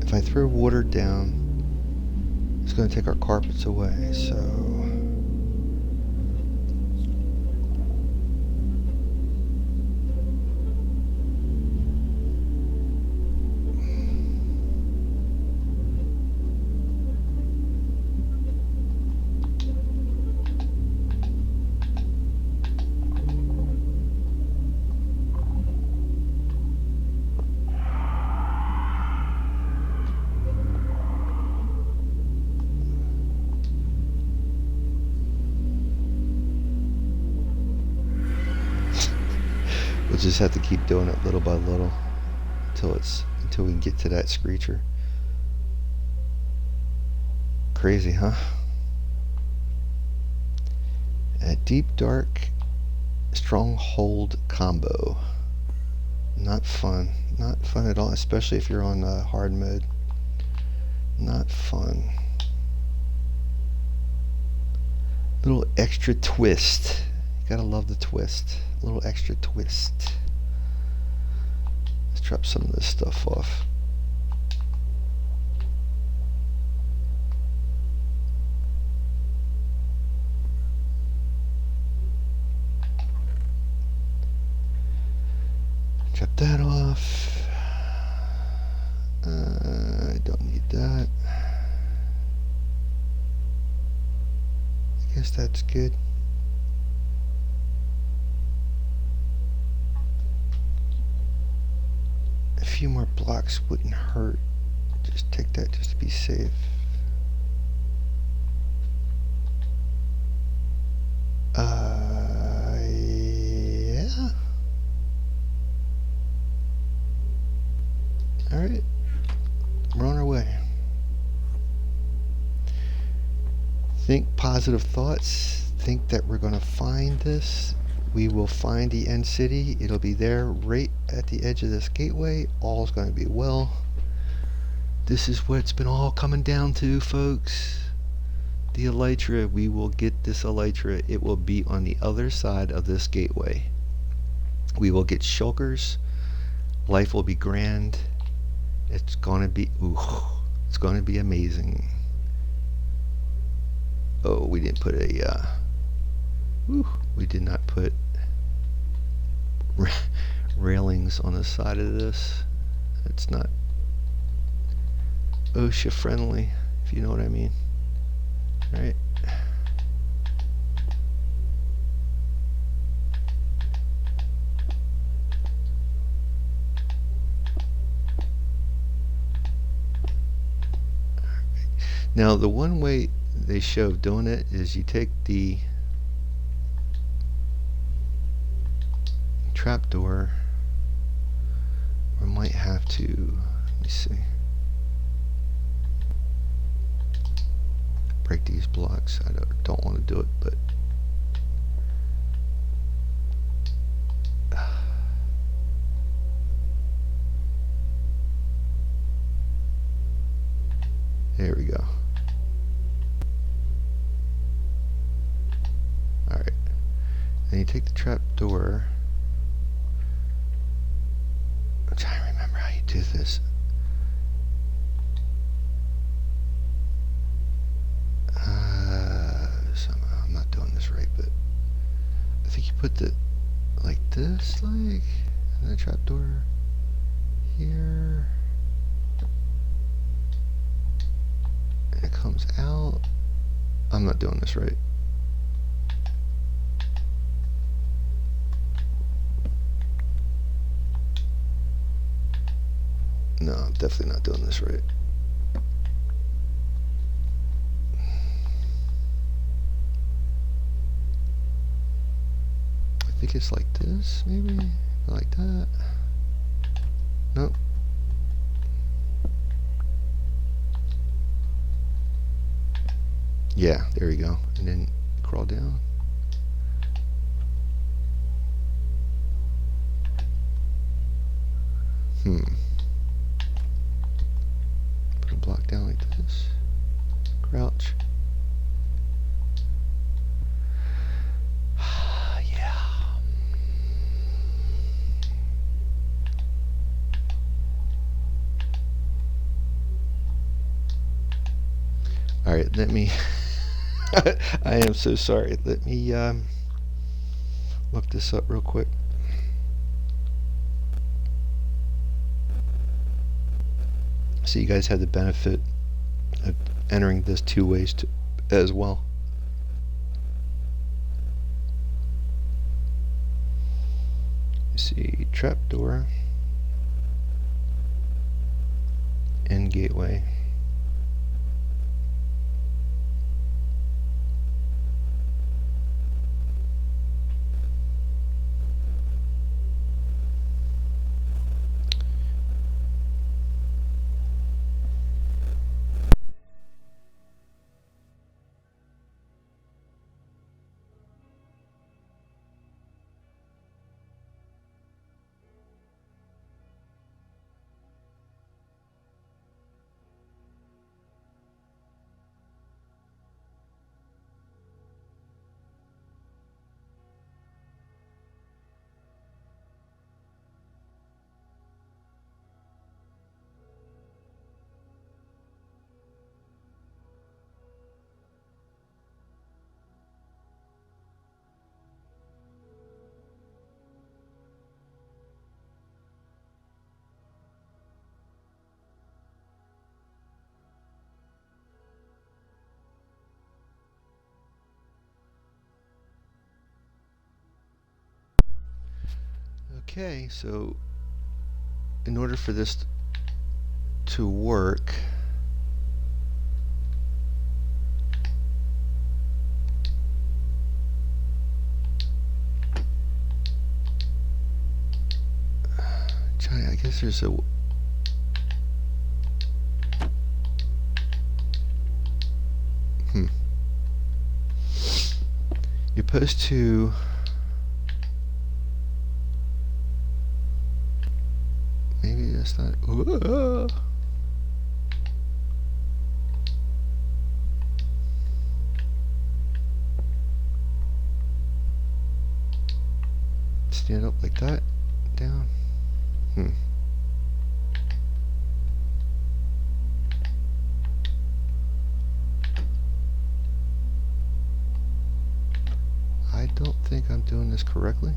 If I throw water down, it's going to take our carpets away, so... We'll just have to keep doing it little by little until we can get to that screecher. Crazy, huh? A deep dark stronghold combo. Not fun. Not fun at all, especially if you're on hard mode. Not fun. Little extra twist. You gotta love the twist. A little extra twist. Let's drop some of this stuff off. Drop that off. I don't need that. I guess that's good. A few more blocks wouldn't hurt. Just take that just to be safe. Yeah. Alright. We're on our way. Think positive thoughts. Think that we're going to find this. We will find the end city. It'll be there right at the edge of this gateway. All's going to be well. This is what it's been all coming down to, folks. The elytra. We will get this elytra. It will be on the other side of this gateway. We will get shulkers. Life will be grand. It's going to be, it's going to be amazing. Oh, we didn't put a, we did not put railings on the side of this. It's not OSHA friendly, if you know what I mean. All right. Now, the one way they show of doing it is you take the trapdoor, or might have to, let me see, break these blocks. I don't want to do it, but there we go. Alright. Then you take the trapdoor. I'm trying to remember how you do this. Somehow I'm not doing this right, but I think you put the like this, and then the trapdoor here. And it comes out. I'm not doing this right. No, I'm definitely not doing this right. I think it's like this, maybe? Like that? Nope. Yeah, there you go. And then crawl down. Put a block down like this. Crouch. Yeah. Alright, let me I am so sorry. Let me look this up real quick. So you guys have the benefit of entering this two ways as well. You see trapdoor and gateway. Okay, so in order for this to work, I guess there's a you're supposed to maybe that's not stand up like that, down. think I'm doing this correctly.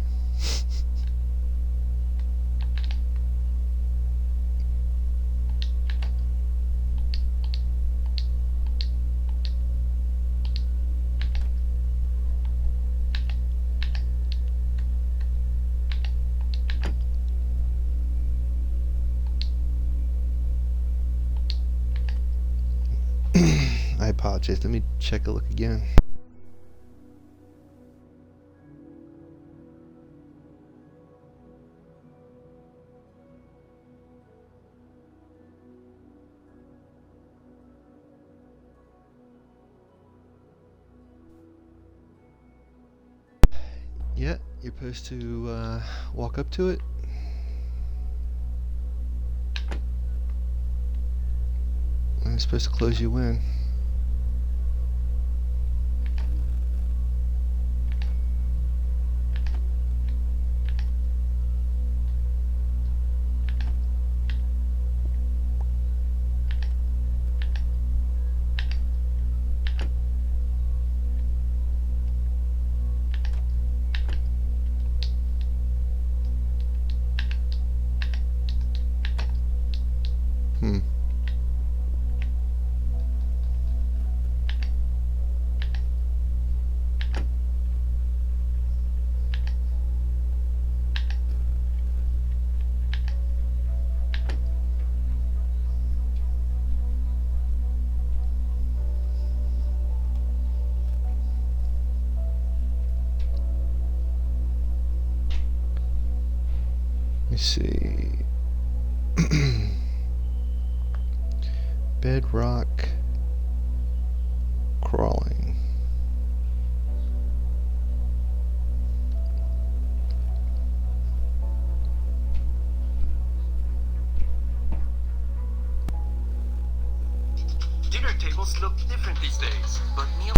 I apologize. Let me check a look again. Yeah, you're supposed to walk up to it. And it's supposed to close you in. Hmm. Let me see. Bedrock crawling. Dinner tables look different these days, but meal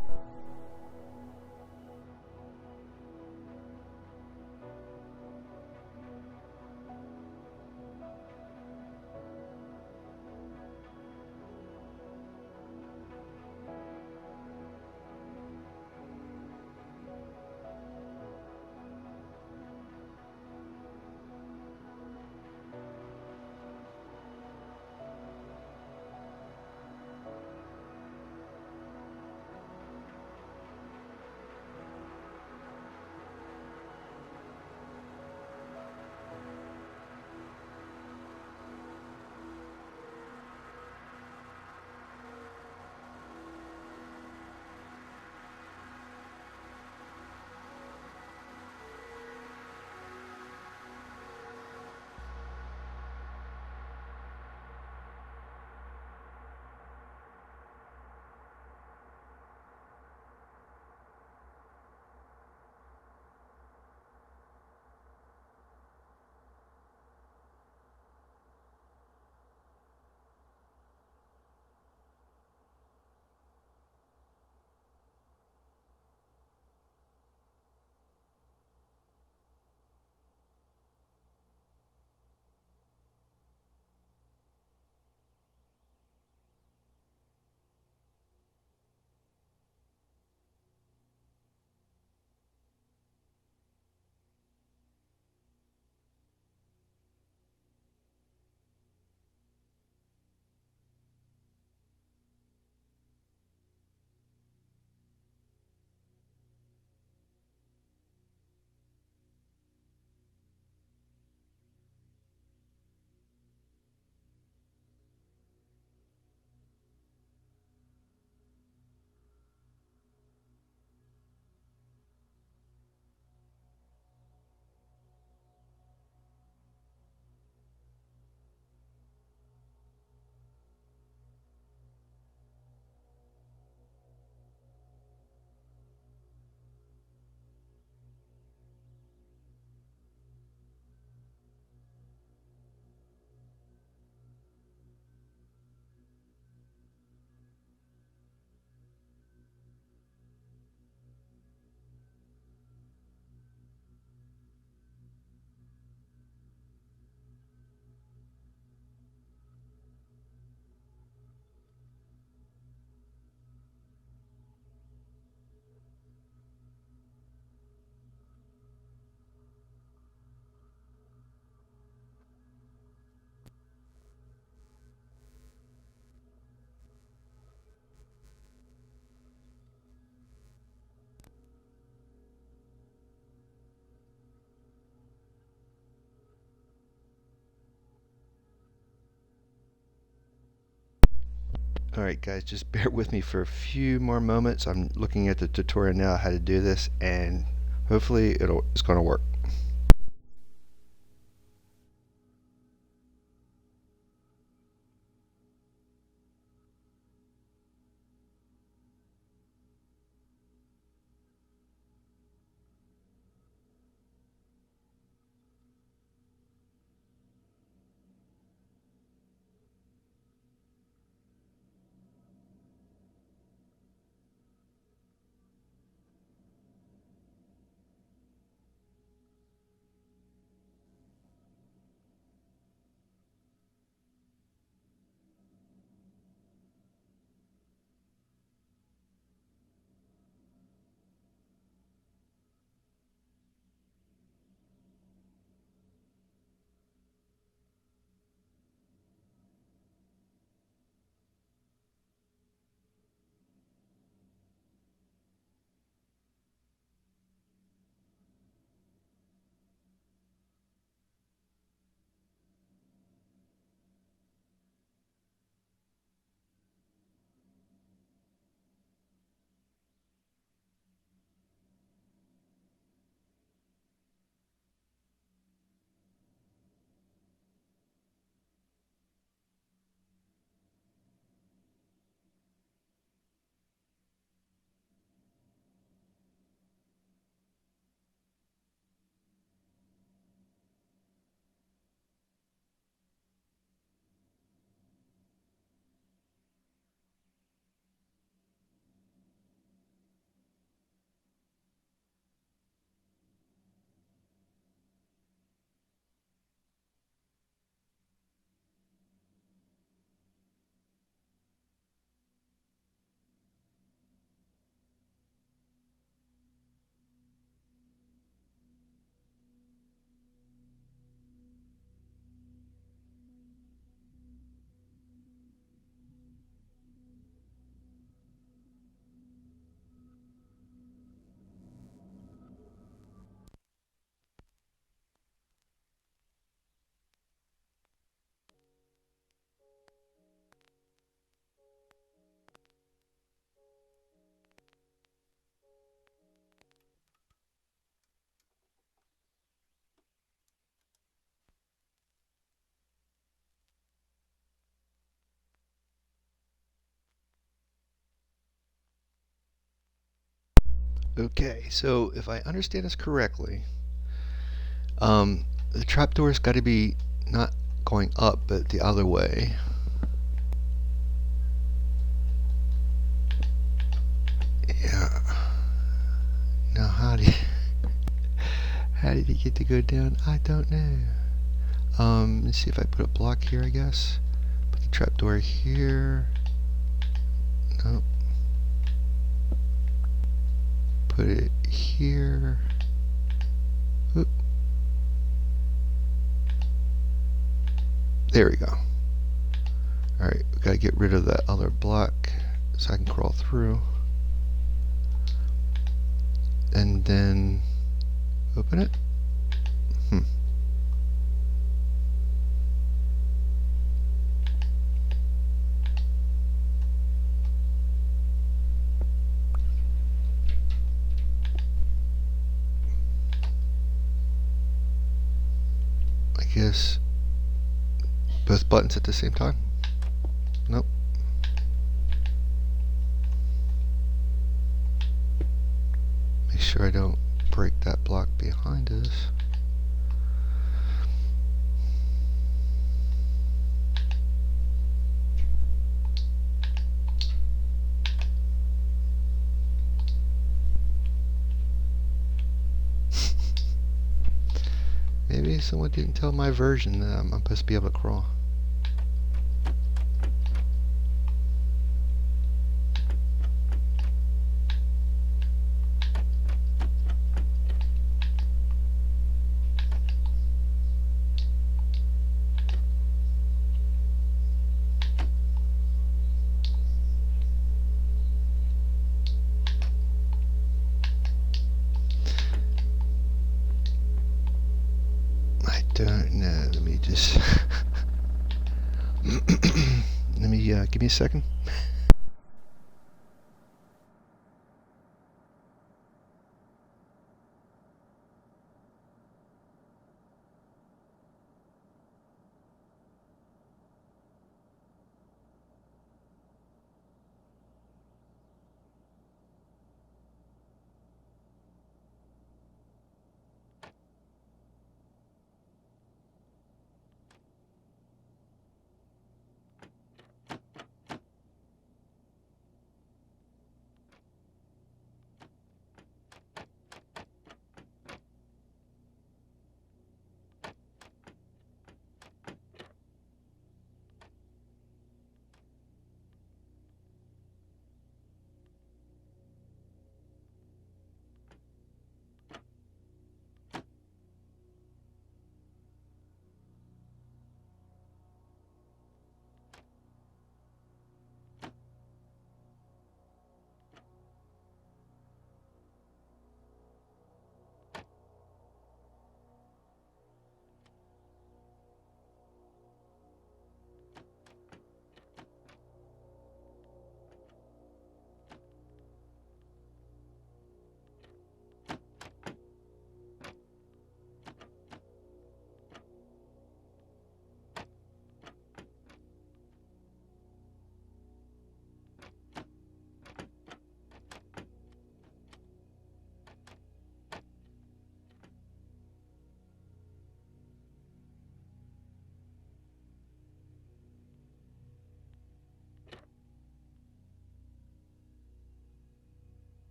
Alright guys, just bear with me for a few more moments. I'm looking at the tutorial now how to do this, and hopefully it's going to work. Okay, so if I understand this correctly, the trapdoor's got to be not going up, but the other way. Yeah. Now how did he get to go down? I don't know. Let's see if I put a block here, I guess. Put the trapdoor here. Nope. Put it here. Oop. There we go. Alright, we gotta get rid of that other block so I can crawl through. And then open it. I guess both buttons at the same time. Nope. Make sure I don't break that block behind us. Maybe someone didn't tell my version that I'm supposed to be able to crawl. Don't know. Let me just Let me give me a second.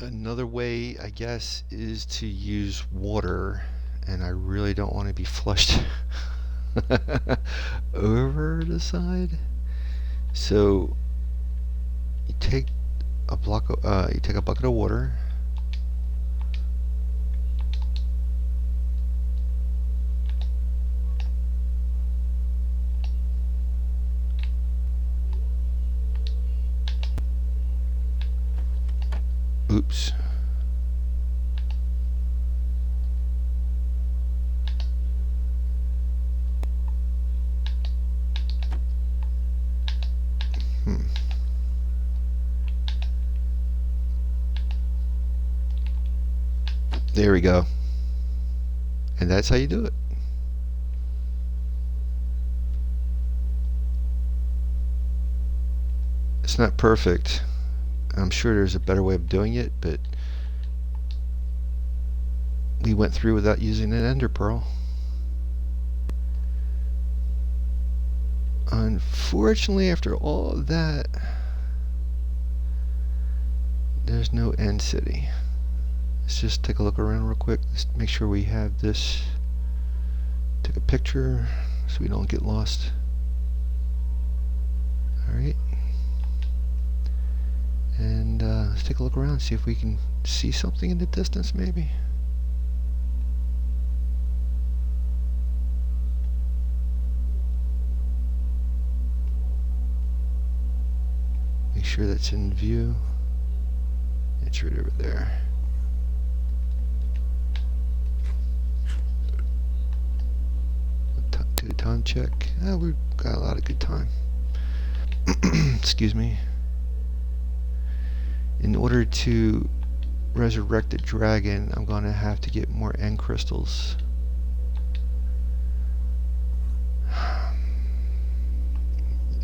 Another way, I guess, is to use water, and I really don't want to be flushed over the side. So you take a bucket of water, oops. There we go. And that's how you do it. It's not perfect. I'm sure there's a better way of doing it, but we went through without using an ender pearl. Unfortunately, after all of that, there's no end city. Let's just take a look around real quick. Let's make sure we have this. Take a picture so we don't get lost. Alright. And let's take a look around, see if we can see something in the distance maybe. Make sure that's in view. It's right over there. Do a time check. We've got a lot of good time. Excuse me. In order to resurrect the dragon, I'm going to have to get more end crystals.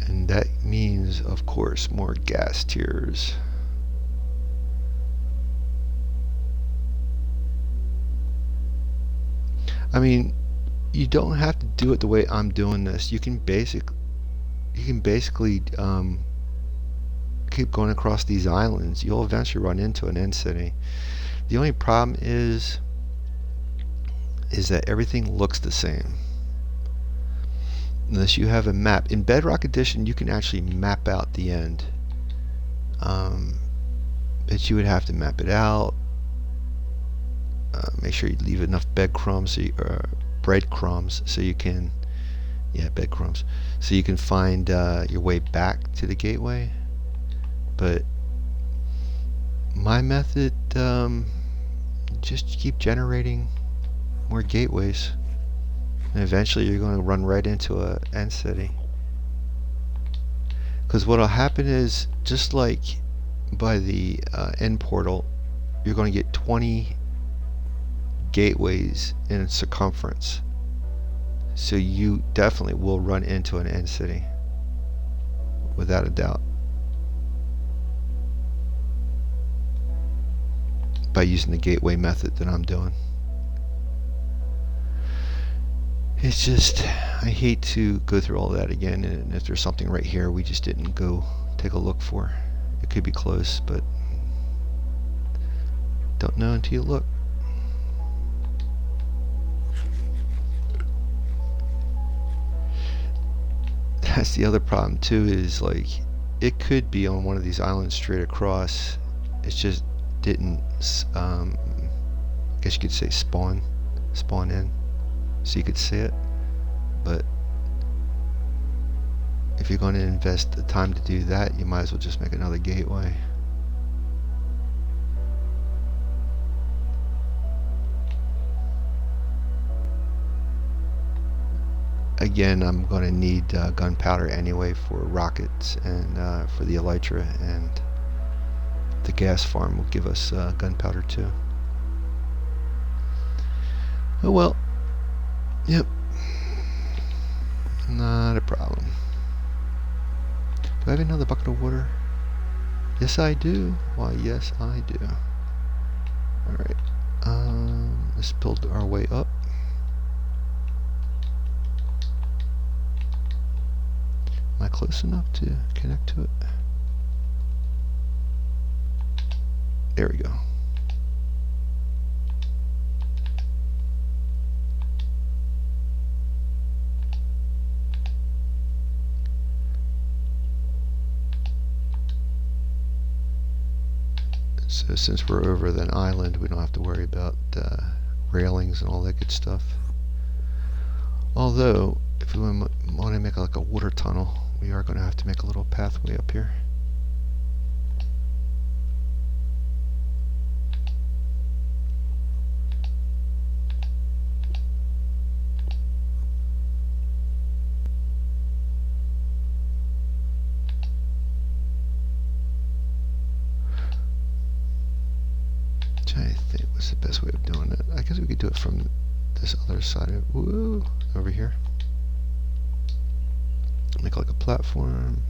And that means, of course, more gas tiers. I mean, you don't have to do it the way I'm doing this. You can basically keep going across these islands. You'll eventually run into an end city. The only problem is that everything looks the same. Unless you have a map. In Bedrock Edition, you can actually map out the end. But you would have to map it out. Make sure you leave enough breadcrumbs so you can, breadcrumbs, so you can find your way back to the gateway. But my method, just keep generating more gateways, and eventually you're going to run right into a end city. Because what'll happen is, just like by the end portal, you're going to get 20 gateways in circumference. So you definitely will run into an end city, without a doubt, by using the gateway method that I'm doing. It's just, I hate to go through all that again, and if there's something right here we just didn't go take a look for. It could be close, but don't know until you look. That's the other problem too, is like, it could be on one of these islands straight across. It just didn't, I guess you could say spawn in, so you could see it. But if you're going to invest the time to do that, you might as well just make another gateway. Again, I'm going to need gunpowder anyway for rockets and for the elytra, and the gas farm will give us gunpowder too. Oh well. Yep. Not a problem. Do I have another bucket of water? Yes, I do. Why, yes, I do. Alright. Let's build our way up. Am I close enough to connect to it? There we go. So since we're over an island, we don't have to worry about railings and all that good stuff. Although, if we want to make like a water tunnel, we are going to have to make a little pathway up here. I think what's the best way of doing it? I guess we could do it from this other side of over here. Make like a platform.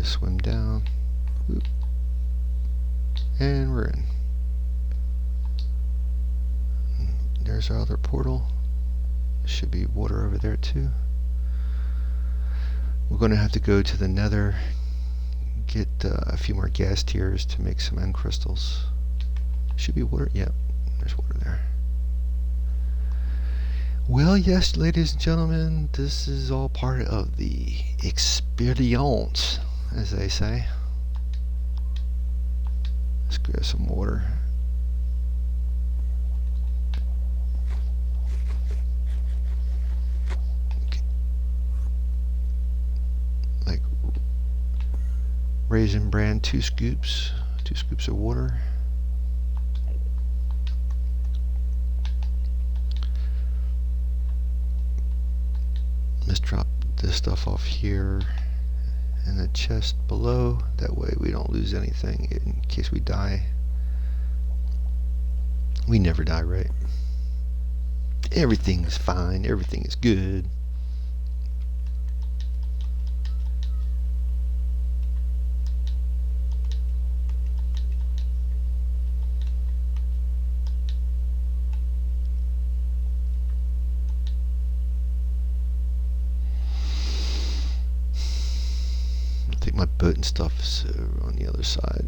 swim down. Whoop. And we're in. There's our other portal. Should be water over there too. We're going to have to go to the nether, get a few more gas tiers to make some end crystals. Should be water. Yep, there's water there. Well, yes, ladies and gentlemen, this is all part of the experience, as they say. Let's grab some water. Okay. Like Raisin Bran, 2 scoops of water. Let's drop this stuff off here in the chest below. That way we don't lose anything in case we die. We never die, right? Everything is fine. Everything is good. I think my boat and stuff is on the other side.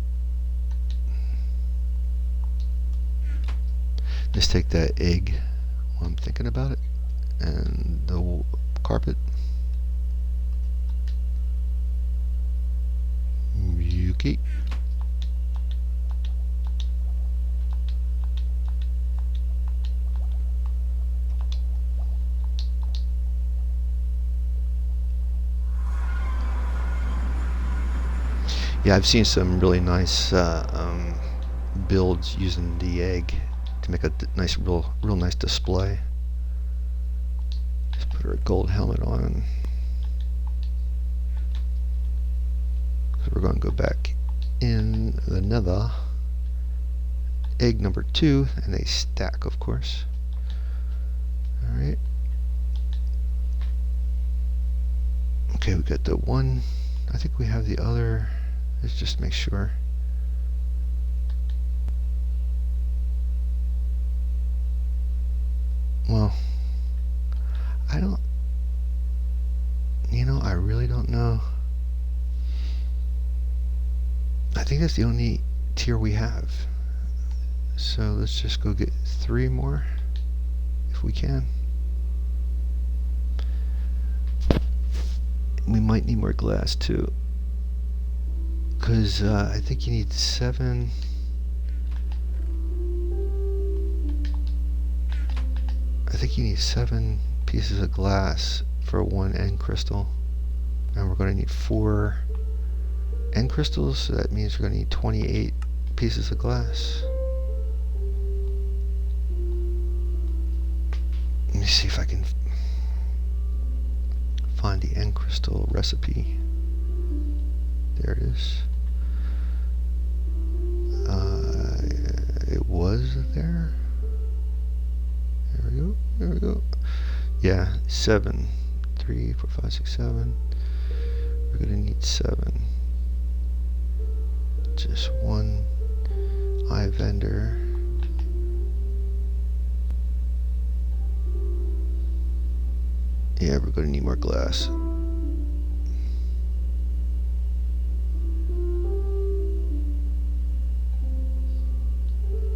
Let's take that egg while I'm thinking about it, and the carpet. Yuki. Yeah, I've seen some really nice builds using the egg to make a nice, real nice display. Let's put our gold helmet on. So we're going to go back in the nether. Egg number 2, and a stack, of course. All right. Okay, we got the one. I think we have the other. Let's just make sure. Well, I don't, I really don't know. I think that's the only tier we have. So let's just go get 3 more if we can. We might need more glass too, because I think you need 7. I think you need 7 pieces of glass for 1 end crystal, and we're going to need 4 end crystals, so that means we're going to need 28 pieces of glass. Let me see if I can find the end crystal recipe. There it is. It was there. There we go. There we go. Yeah, 7. 3, 4, 5, 6, 7. We're gonna need 7. Just 1 eye vendor. Yeah, we're gonna need more glass.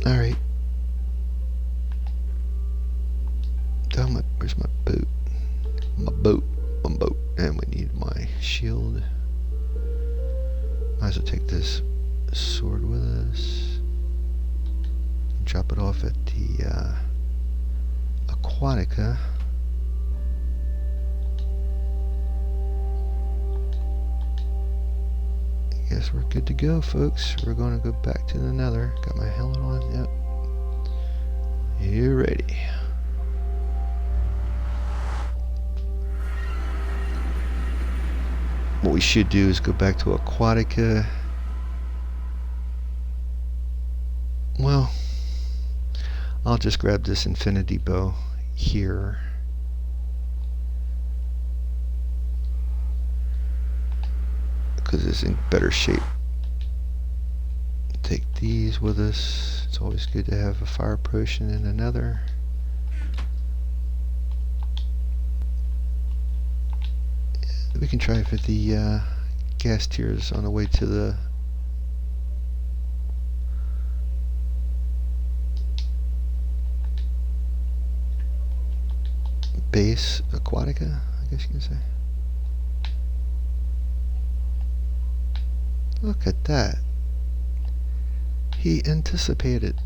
Alright. Where's my boat? My boat. One boat. And we need my shield. Might as well take this sword with us. Drop it off at the Aquatica. I guess we're good to go, folks. We're going to go back to the nether. Got my helmet on. Yep. You're ready. What we should do is go back to Aquatica. Well, I'll just grab this infinity bow here. because it's in better shape. Take these with us. It's always good to have a fire potion and another. We can try for the gas tiers on the way to the base Aquatica, I guess you can say. Look at that. He anticipated.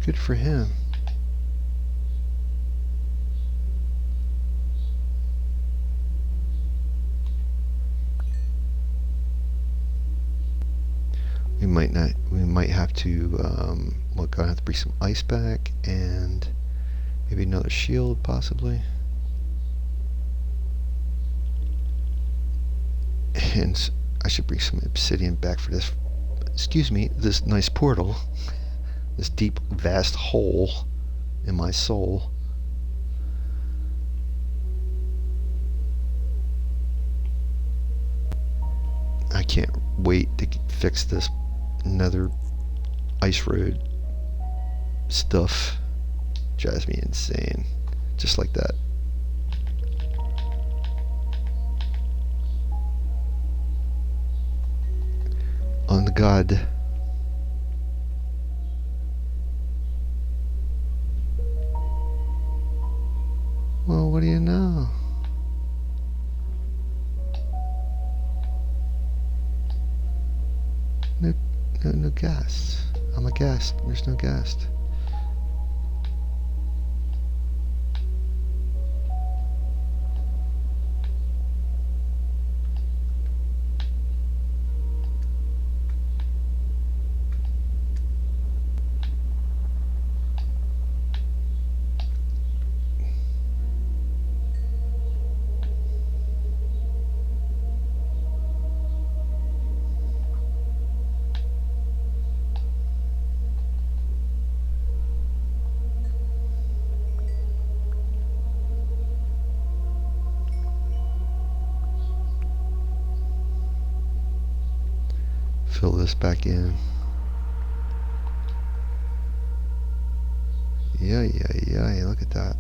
Good for him. We might have to, we're gonna have to bring some ice back and maybe another shield possibly. And I should bring some obsidian back for this, excuse me, this nice portal, this deep, vast hole in my soul. I can't wait to fix this nether ice road stuff. Drives me insane. Just like that. On the god. Well, what do you know? No gas. I'm a guest. There's no guest. Fill this back in. Yeah, look at that.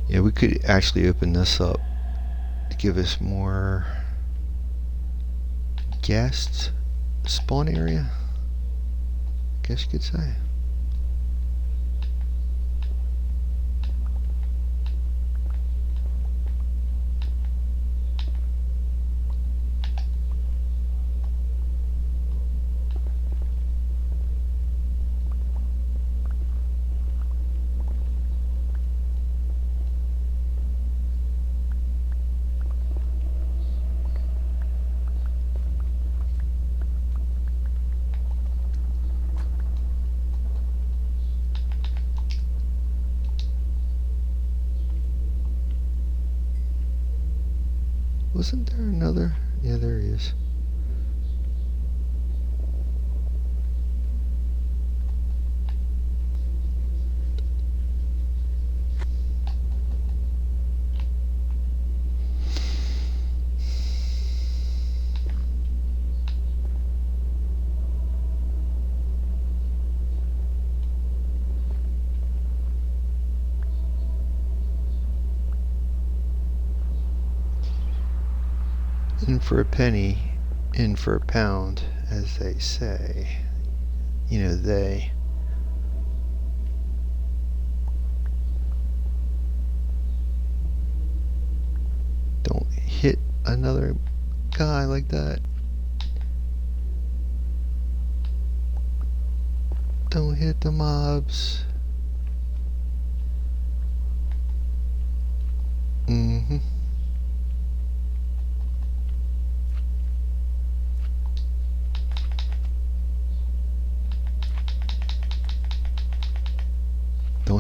Yeah, we could actually open this up to give us more guest spawn area, I guess you could say. Wasn't there another? Yeah, there he is. In for a penny, in for a pound, as they say. You know, they. Don't hit another guy like that. Don't hit the mobs.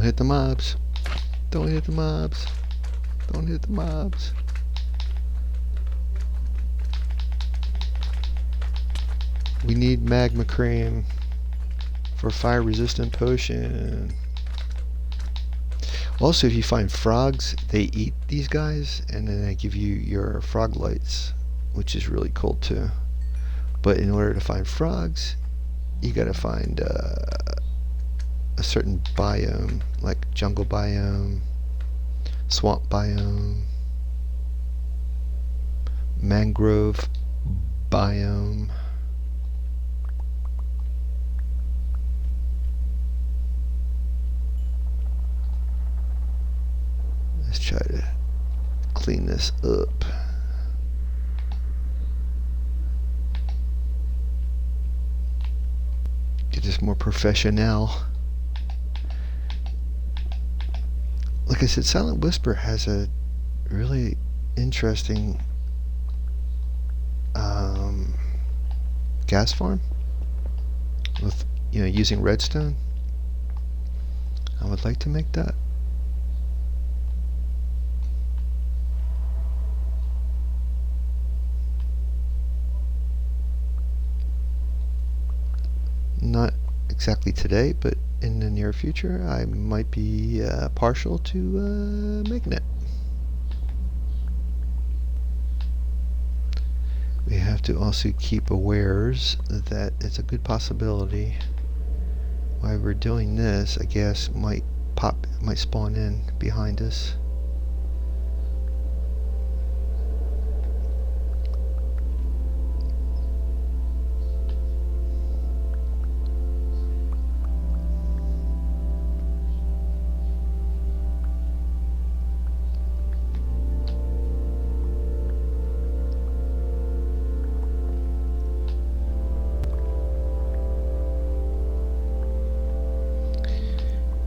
hit the mobs. Don't hit the mobs. Don't hit the mobs. We need magma cream for fire resistant potion. Also, if you find frogs, they eat these guys and then they give you your frog lights, which is really cool too. But in order to find frogs, you gotta find a certain biome, like jungle biome, swamp biome, mangrove biome. Let's try to clean this up. Get this more professional. Like I said, Silent Whisper has a really interesting gas farm with, you know, using redstone. I would like to make that. Not exactly today, but in the near future, I might be partial to making it. We have to also keep awares that it's a good possibility while we're doing this, a gas might spawn in behind us.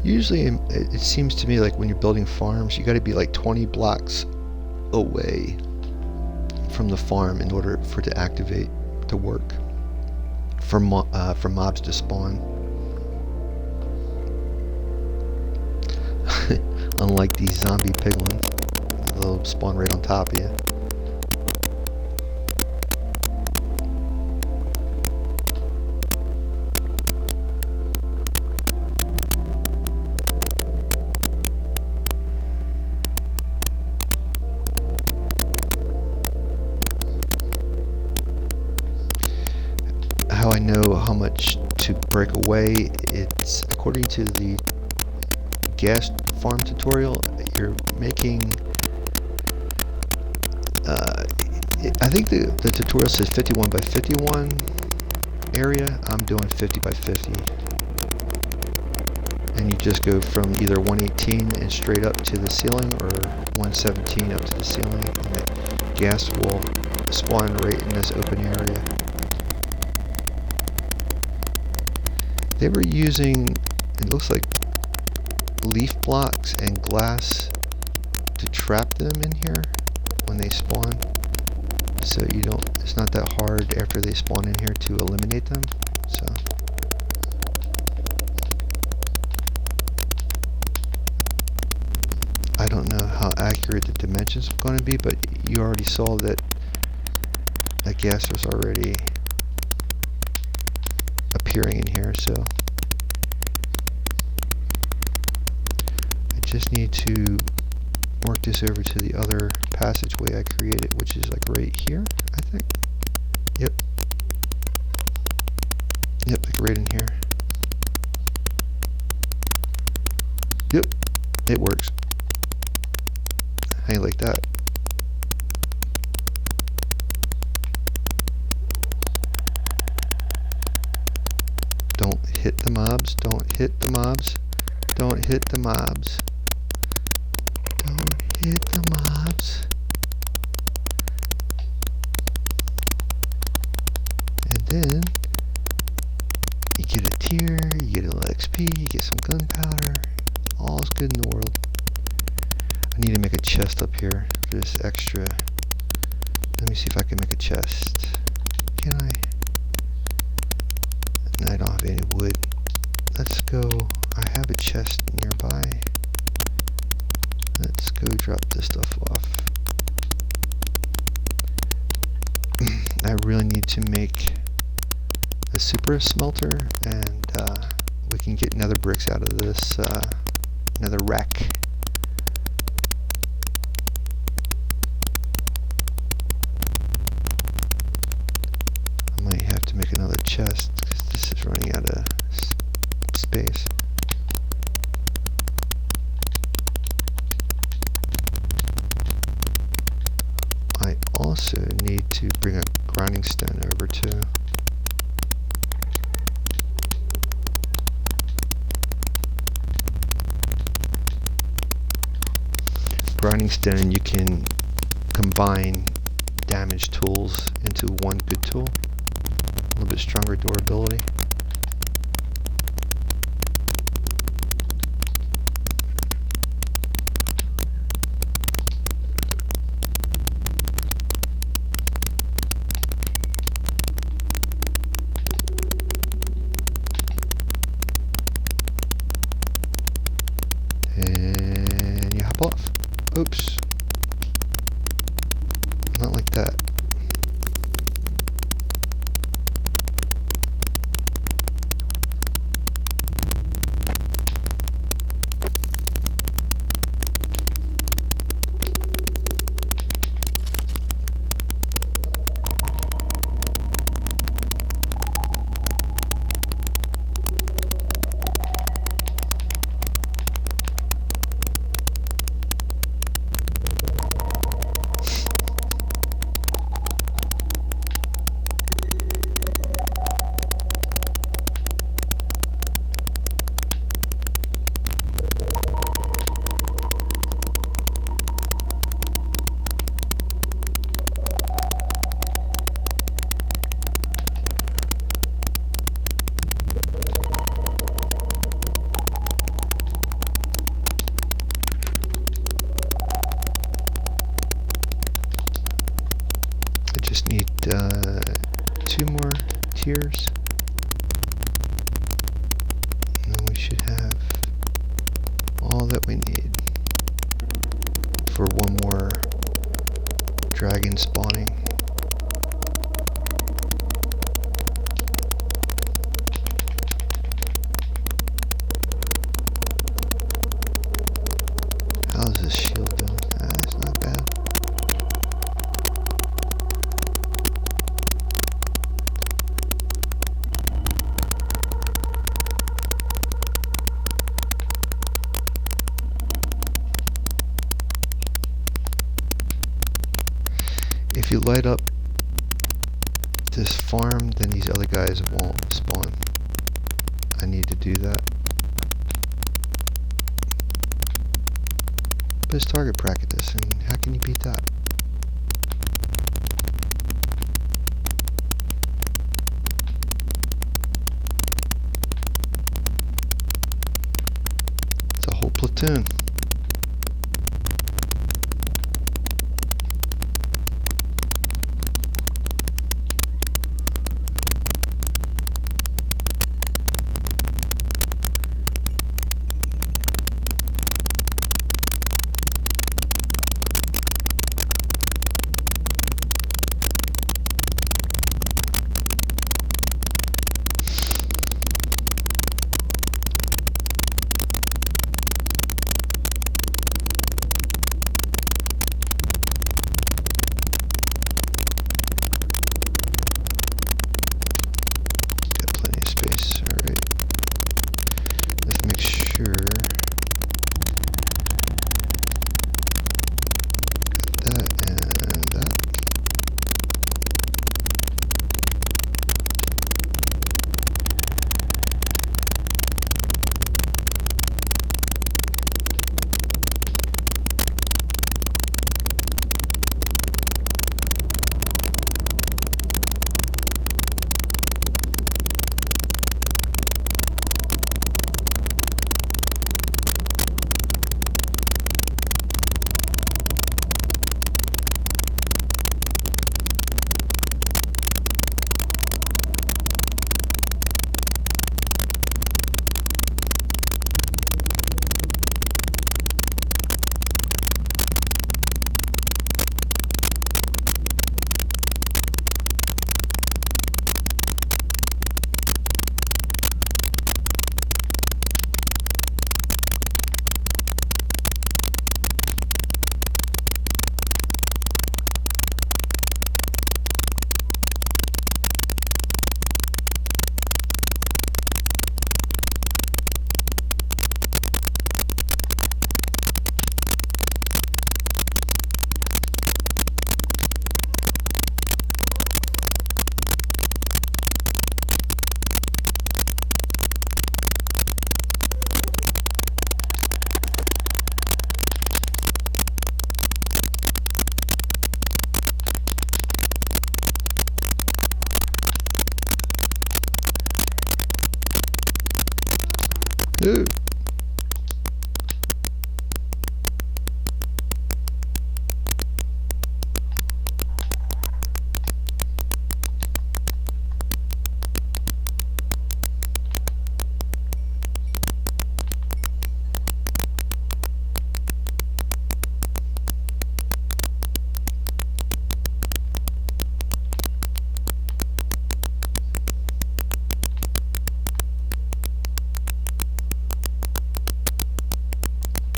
Usually, it seems to me like when you're building farms, you got to be like 20 blocks away from the farm in order for it to activate to work, for mobs to spawn. Unlike these zombie piglins, they'll spawn right on top of you. How I know how much to break away, it's according to the gas farm tutorial. You're making I think the tutorial says 51 by 51 area. I'm doing 50 by 50, and you just go from either 118 and straight up to the ceiling, or 117 up to the ceiling, and the gas will spawn right in this open area. They were using, it looks like, leaf blocks and glass to trap them in here when they spawn. So you don't, it's not that hard after they spawn in here to eliminate them. So I don't know how accurate the dimensions are going to be, but you already saw that that gas was already appearing in here, so I just need to work this over to the other passageway I created, which is like right here, I think. Yep, like right in here. Yep, it works. How you like that? Don't hit the mobs, don't hit the mobs, don't hit the mobs, don't hit the mobs. And then you get a tier, you get a little XP, you get some gunpowder, all's good in the world. I need to make a chest up here for this extra. Let me see if I can make a chest. Can I? No, I don't have any wood. Let's go. I have a chest nearby. Let's go drop this stuff off. I really need to make a super smelter, and we can get nether bricks out of this nether rack. I might have to make another chest because this is running out of space. I also need to bring a grinding stone over too. Grinding stone, you can combine damage tools into one good tool. A little bit stronger durability. And you hop off. Oops. Not like that. Just need 2 more tiers, and then we should have all that we need for one more dragon spawning. How's this shield doing? It's not bad. If you light up this farm, then these other guys won't spawn. I need to do that. But it's target practice, and how can you beat that? It's a whole platoon. No.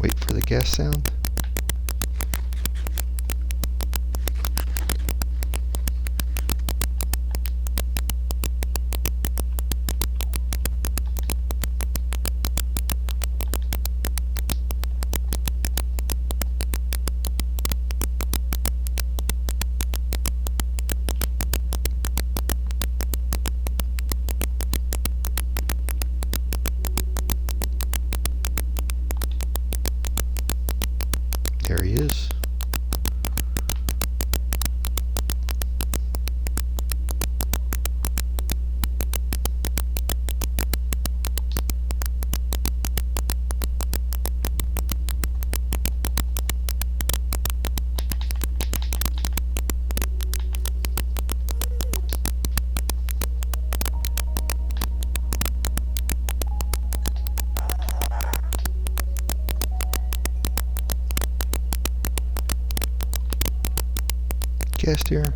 Wait for the gas sound. There he is. Gas here.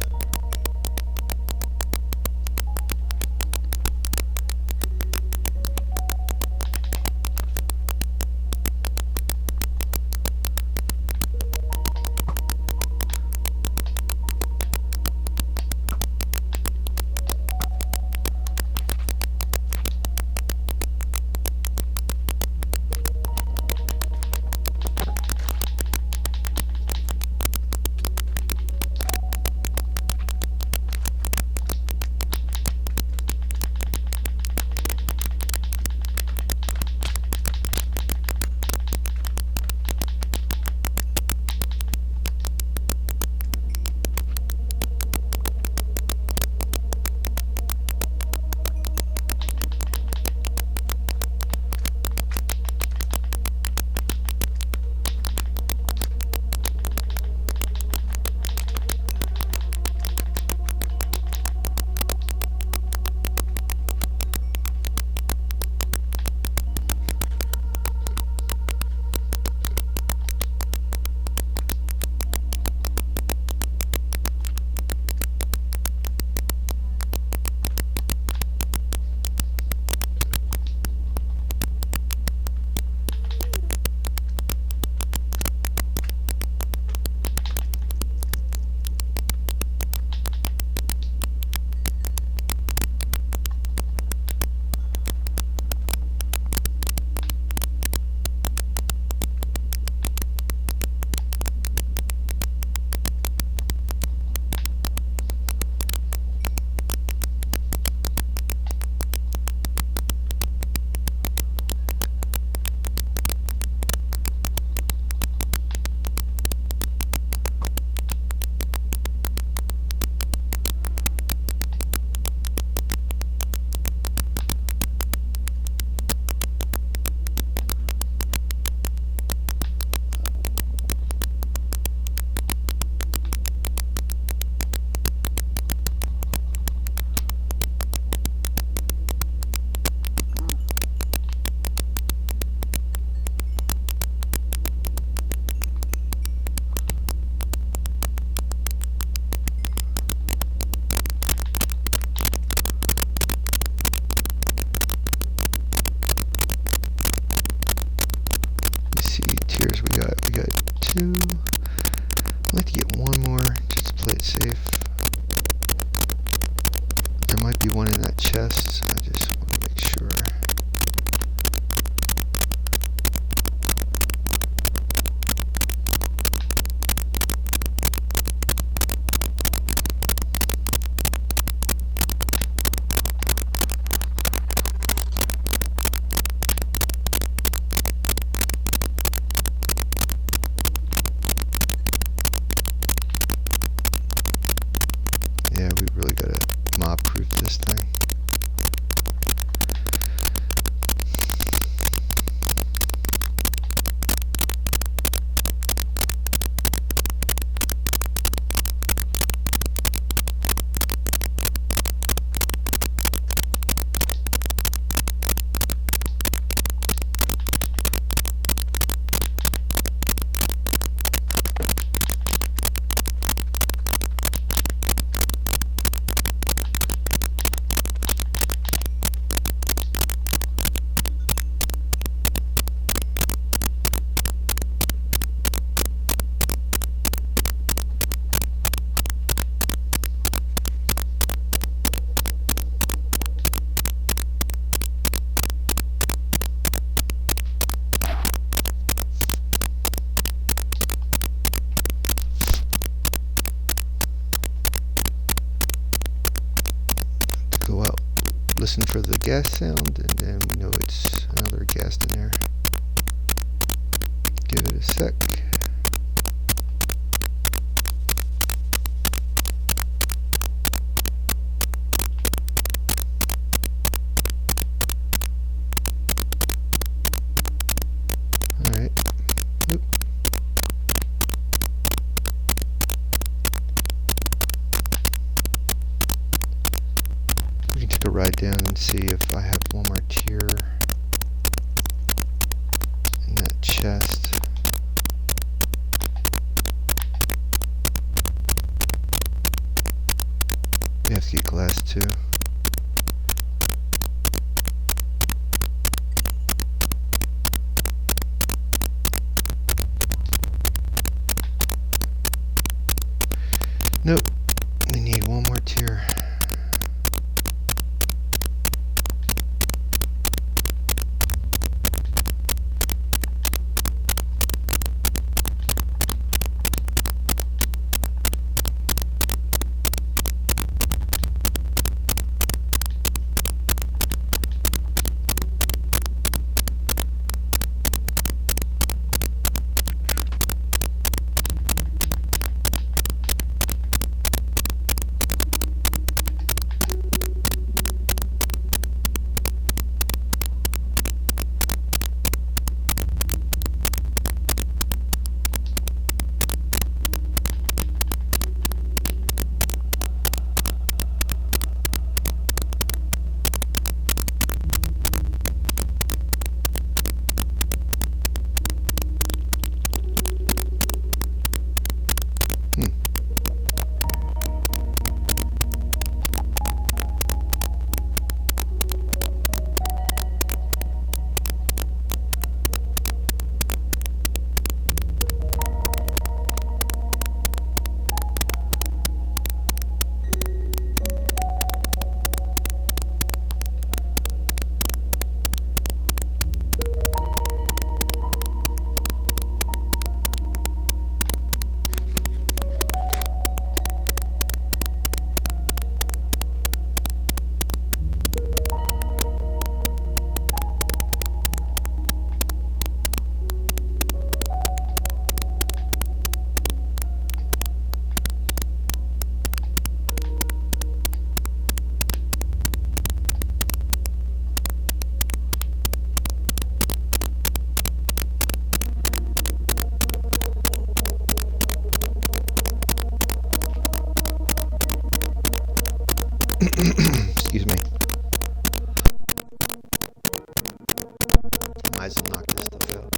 two. I'd like to get one more, just to play it safe. There might be one in that chest, so I just want to make sure. Yeah, we really gotta mob-proof this thing. listen for the gas sound, and then we know it's another gas in there. Give it a sec. Alright. Nope. We can take a ride down and see if I have one more tier in that chest. We have to get glass too. Nope. We need one more tier. Excuse me. Might as well knock this stuff out.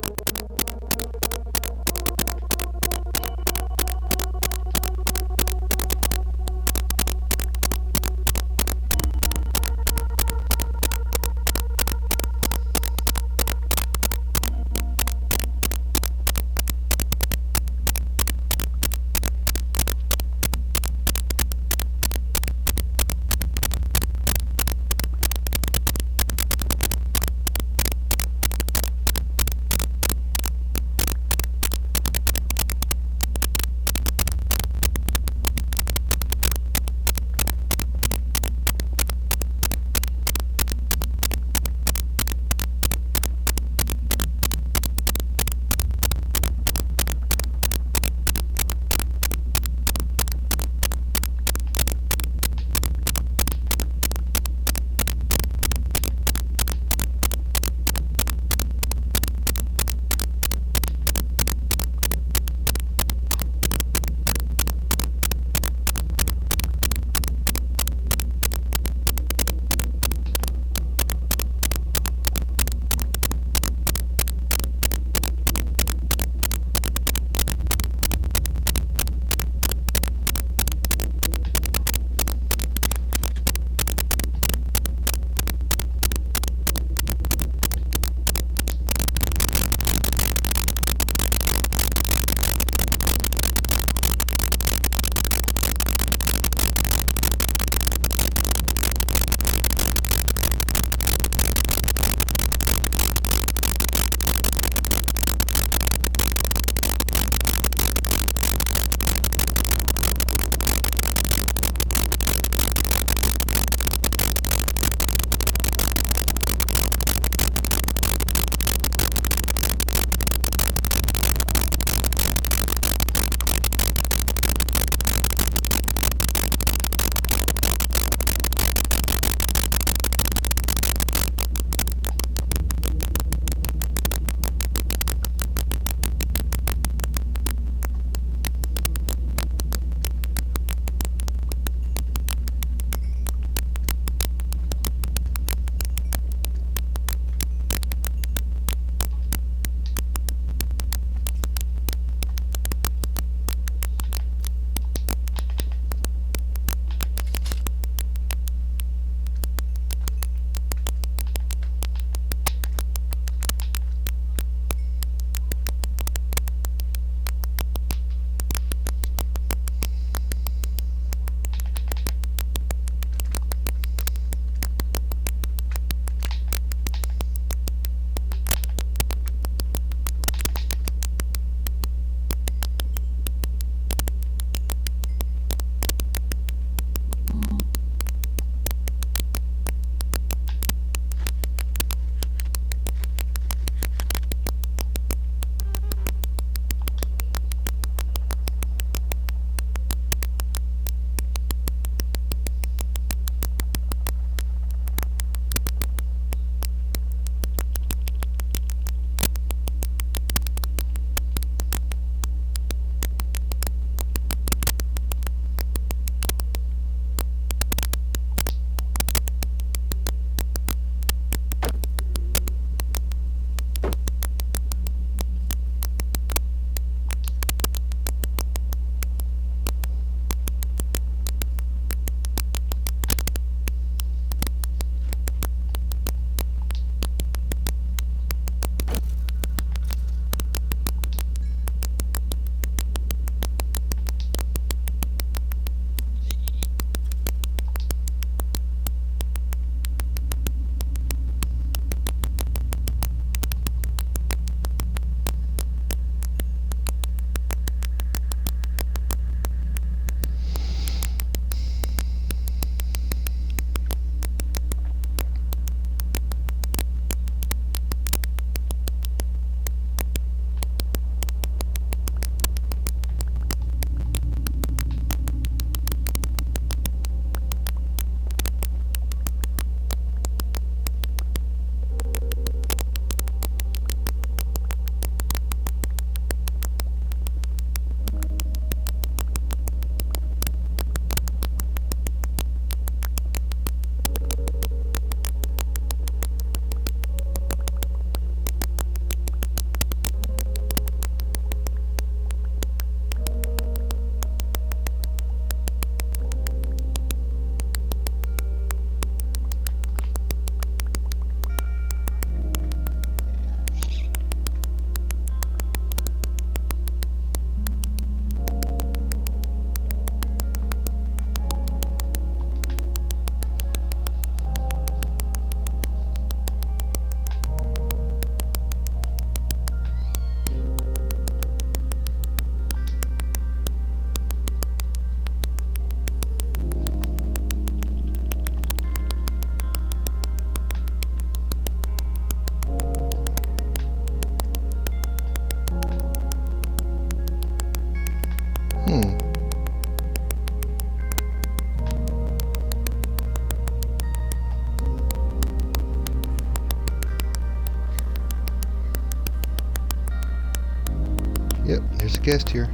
There's a guest here.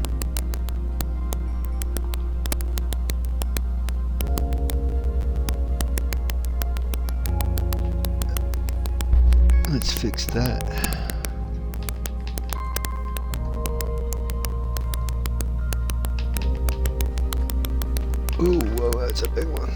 Let's fix that. Ooh, whoa, that's a big one.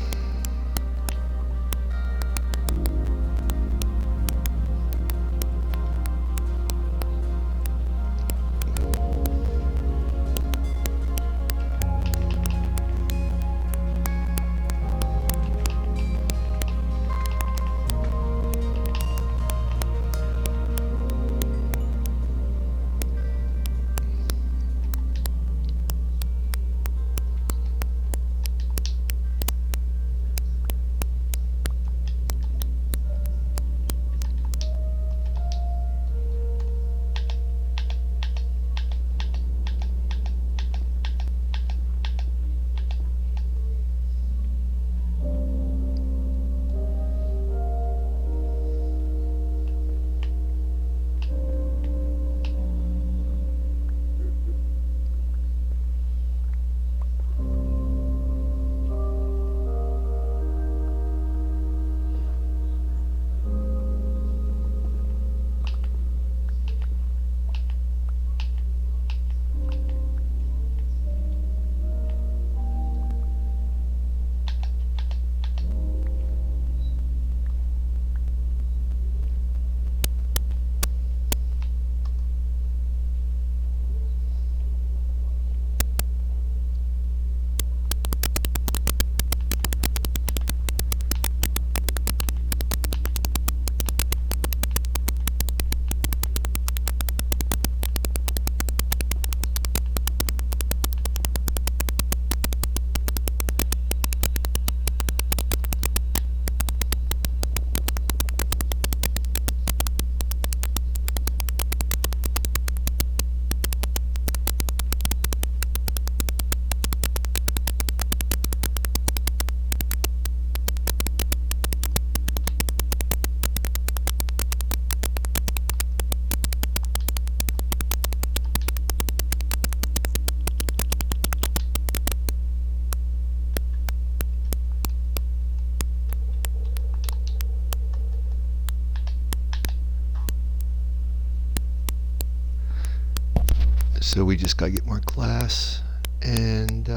So we just gotta get more glass, and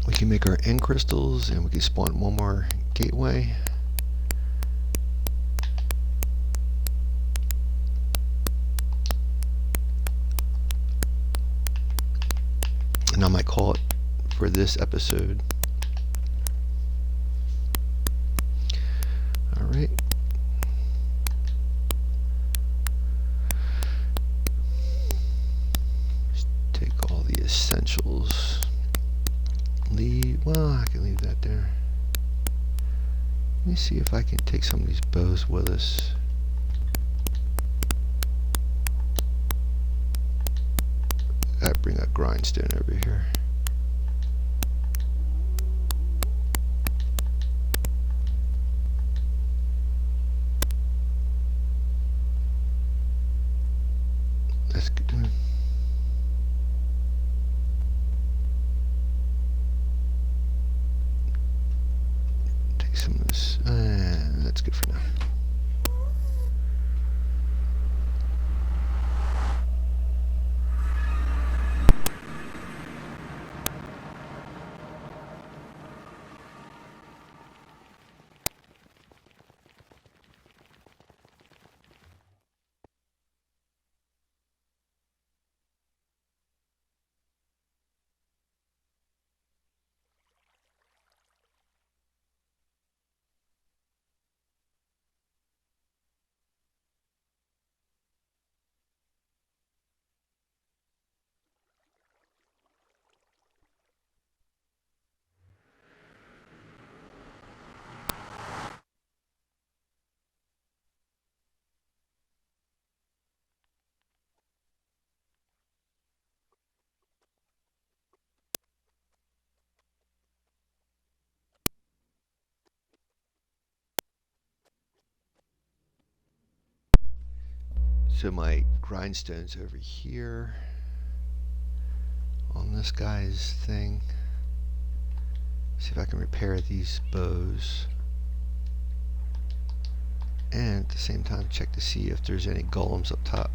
we can make our end crystals, and we can spawn one more gateway. And I might call it for this episode. Alright. Just take all the essentials. Well, I can leave that there. Let me see if I can take some of these bows with us. I bring a grindstone over here. That's good. Take some of this. That's good for now. So my grindstone's over here on this guy's thing. See if I can repair these bows. And at the same time check to see if there's any golems up top.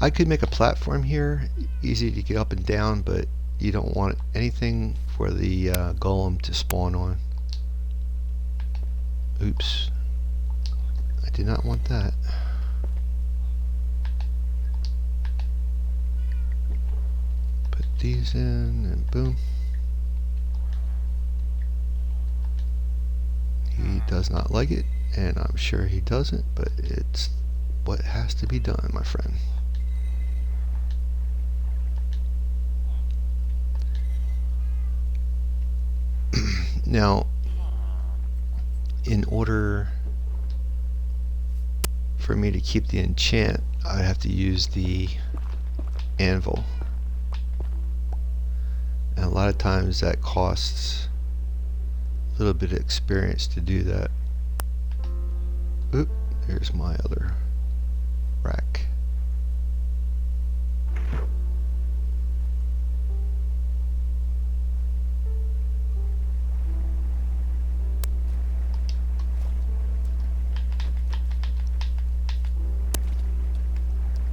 I could make a platform here, easy to get up and down, but you don't want anything for the golem to spawn on. Oops. I did not want that. Put these in and boom. He does not like it, and I'm sure he doesn't, but it's what has to be done, my friend. Now, in order for me to keep the enchant, I'd have to use the anvil. And a lot of times that costs a little bit of experience to do that. Oop, there's my other rack.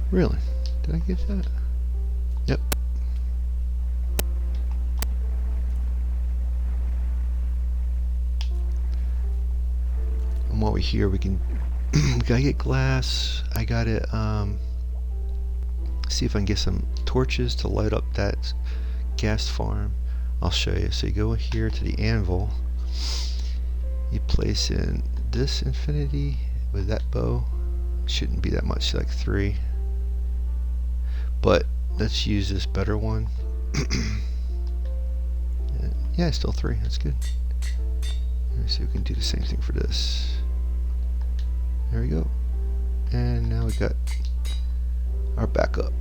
Really? Did I get that? Yep. And while we're here, we can gotta get glass. I gotta see if I can get some torches to light up that gas farm. I'll show you. So you go here to the anvil. You place in this infinity with that bow. Shouldn't be that much, like 3. But let's use this better one. Yeah, still 3. That's good. Let's see if we can do the same thing for this. There we go. And now we got our backup.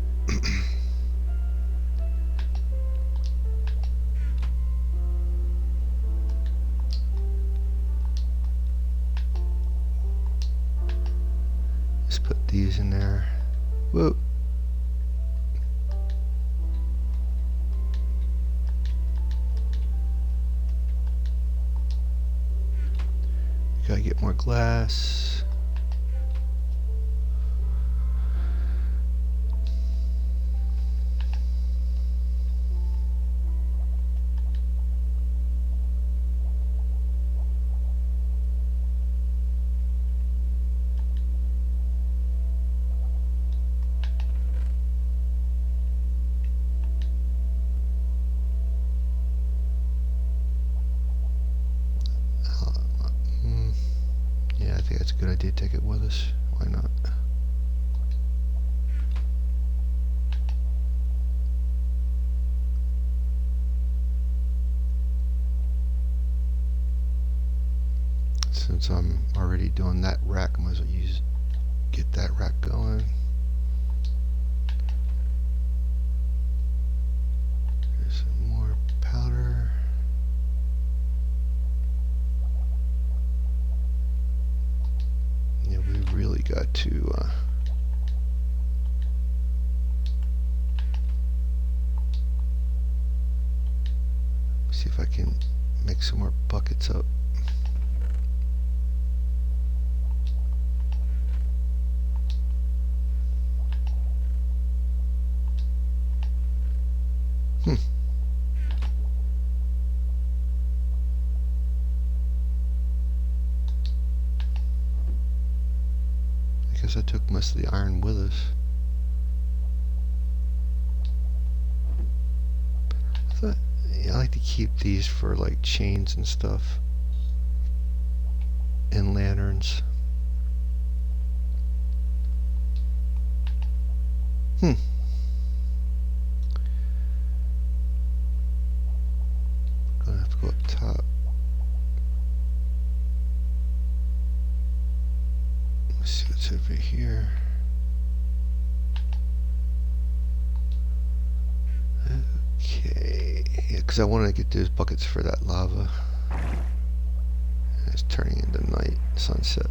Let's put these in there. Whoa. Gotta get more glass. Yeah, I think that's a good idea. Take it with us. Why not? Since I'm already doing that rack, I might as well get that rack going. There's some more powder. Yeah, we really got to see if I can make some more buckets up. I guess I took most of the iron with us. I like to keep these for like chains and stuff. And lanterns. Gonna have to go up top. Let's see what's over here. Okay, yeah, because I wanted to get those buckets for that lava. It's turning into night, sunset.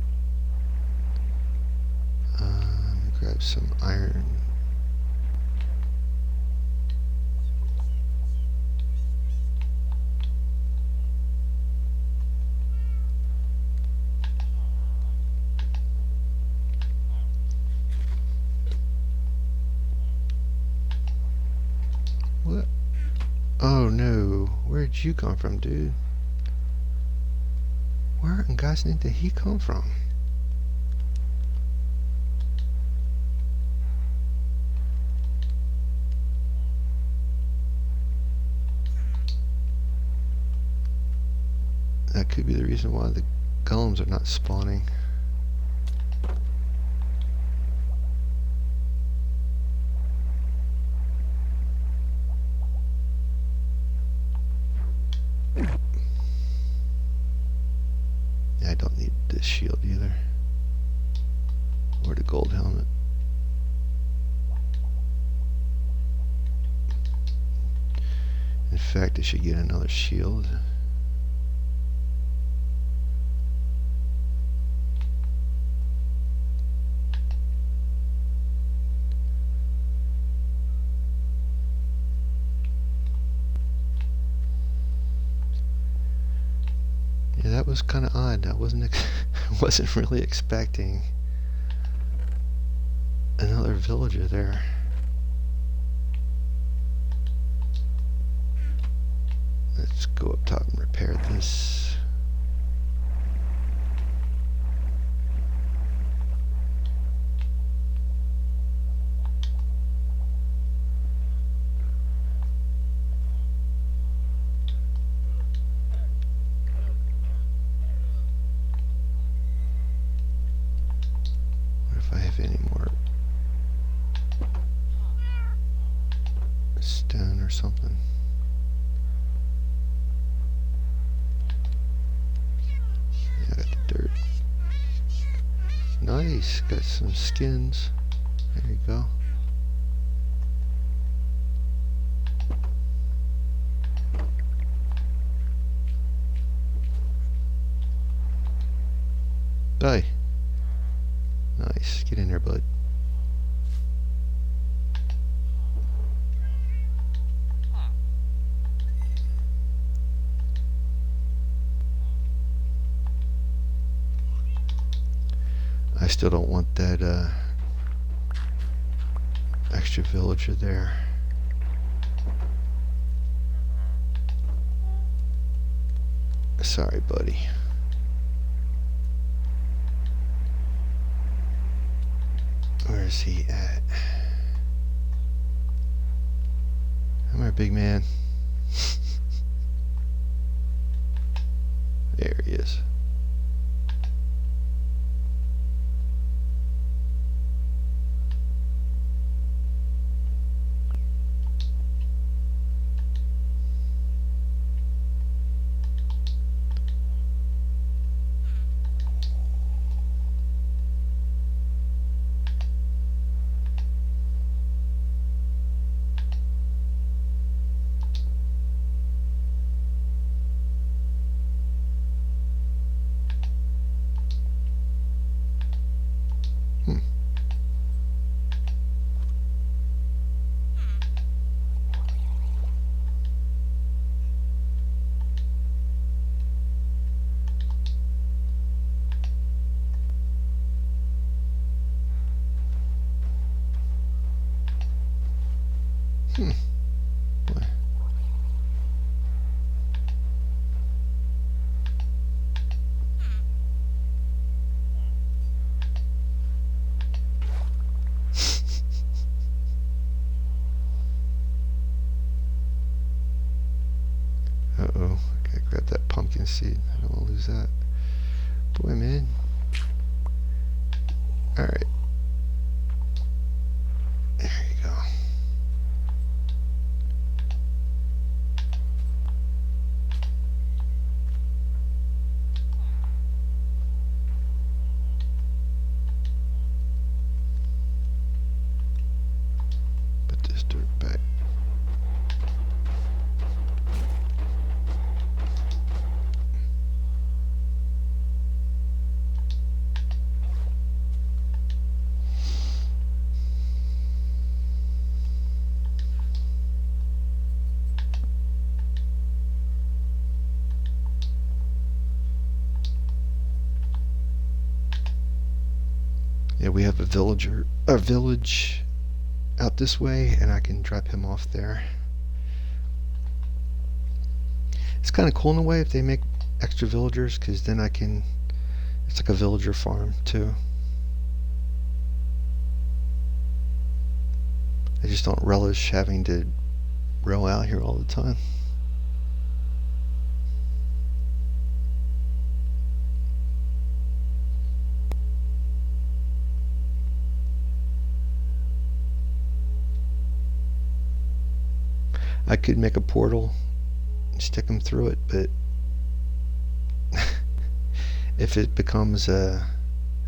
grab some iron. What? Oh no, where'd you come from, dude? Where in God's name did he come from? That could be the reason why the golems are not spawning. Yeah, I don't need this shield either. Or the gold helmet. In fact, I should get another shield. Yeah, that was kind of odd. I wasn't wasn't really expecting another villager there. Let's go up top and repair this. What if I have any more stone or something? I got the dirt. Nice, got some skins. There you go. Die. Nice, get in there, bud. I still don't want that extra villager there. Sorry, buddy. Where is he at? Come here, big man. There he is. Boy. Uh-oh, gotta grab that pumpkin seed. I don't want to lose that. Boy, man. Alright. There you go. Put this dirt back. Yeah, we have a village out this way, and I can drop him off there. It's kind of cool in a way if they make extra villagers, because then I can, it's like a villager farm too. I just don't relish having to row out here all the time. I could make a portal, stick them through it, but if it becomes a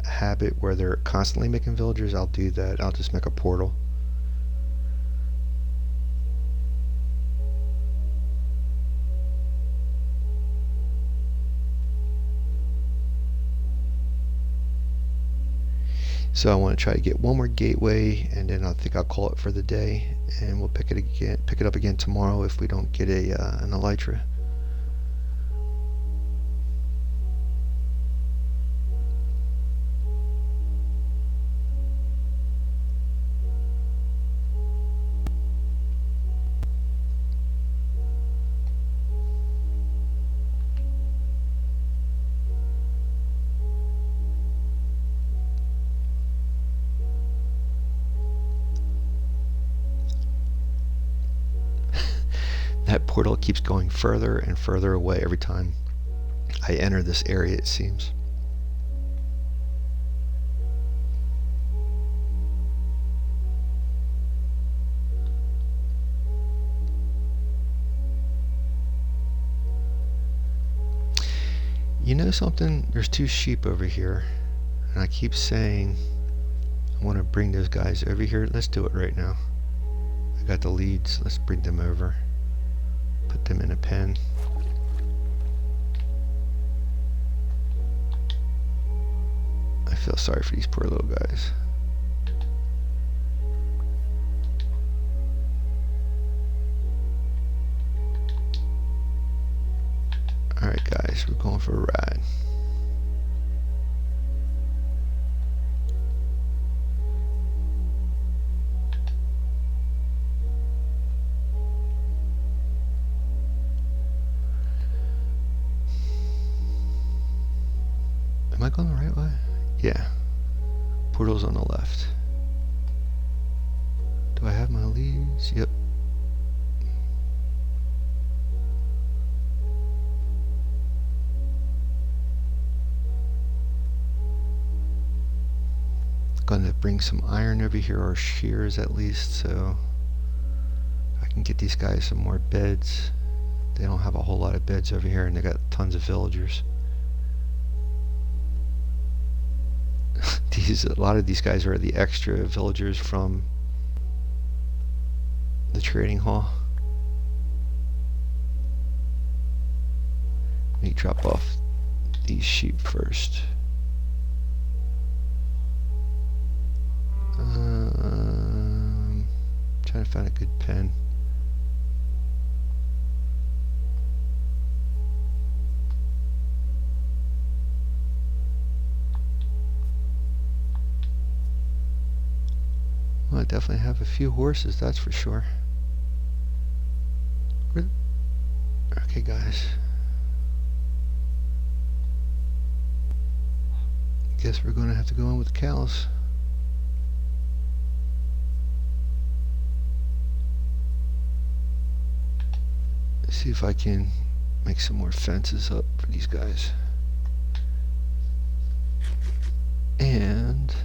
habit where they're constantly making villagers, I'll do that. I'll just make a portal. So I want to try to get one more gateway, and then I think I'll call it for the day, and we'll pick it up again tomorrow if we don't get an elytra. That portal keeps going further and further away every time I enter this area, it seems. You know something? There's 2 sheep over here, and I keep saying I want to bring those guys over here. Let's do it right now. I got the leads. Let's bring them over. Put them in a pen. I feel sorry for these poor little guys. Alright guys, we're going for a ride. Am I going the right way? Yeah. Portal's on the left. Do I have my leads? Yep. Gonna bring some iron over here, or shears at least, so I can get these guys some more beds. They don't have a whole lot of beds over here, and they got tons of villagers. A lot of these guys are the extra villagers from the trading hall. Let me drop off these sheep first. Trying to find a good pen. Well, I definitely have a few horses, that's for sure. Okay, guys. Guess we're going to have to go in with cows. See if I can make some more fences up for these guys. And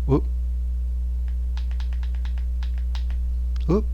whoop. Whoop.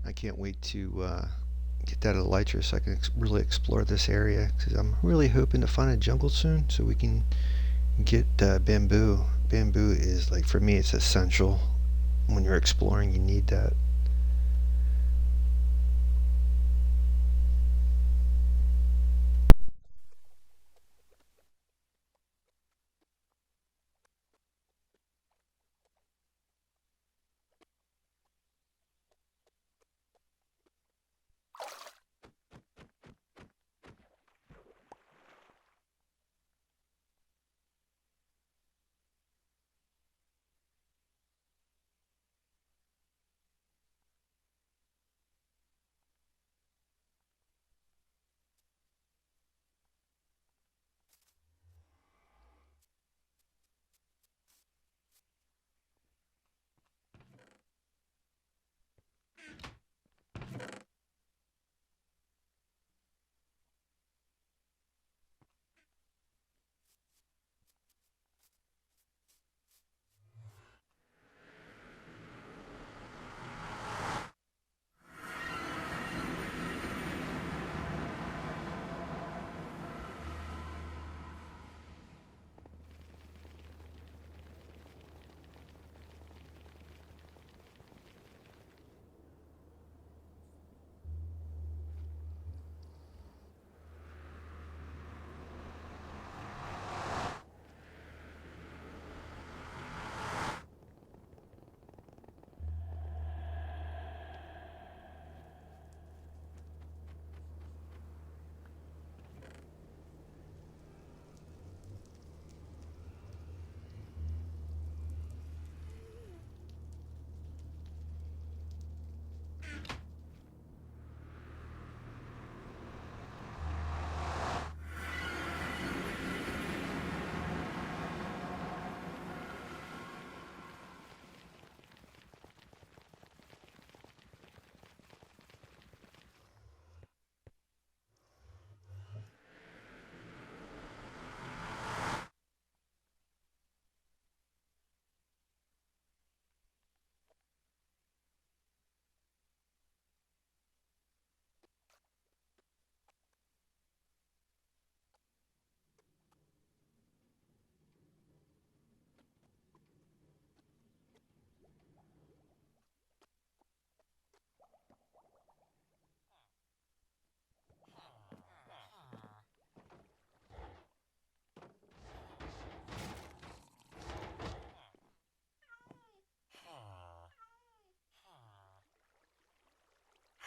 I can't wait to get that elytra so I can really explore this area because I'm really hoping to find a jungle soon so we can get bamboo. Bamboo is like, for me, it's essential when you're exploring. You need that.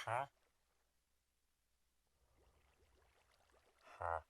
Huh? Huh?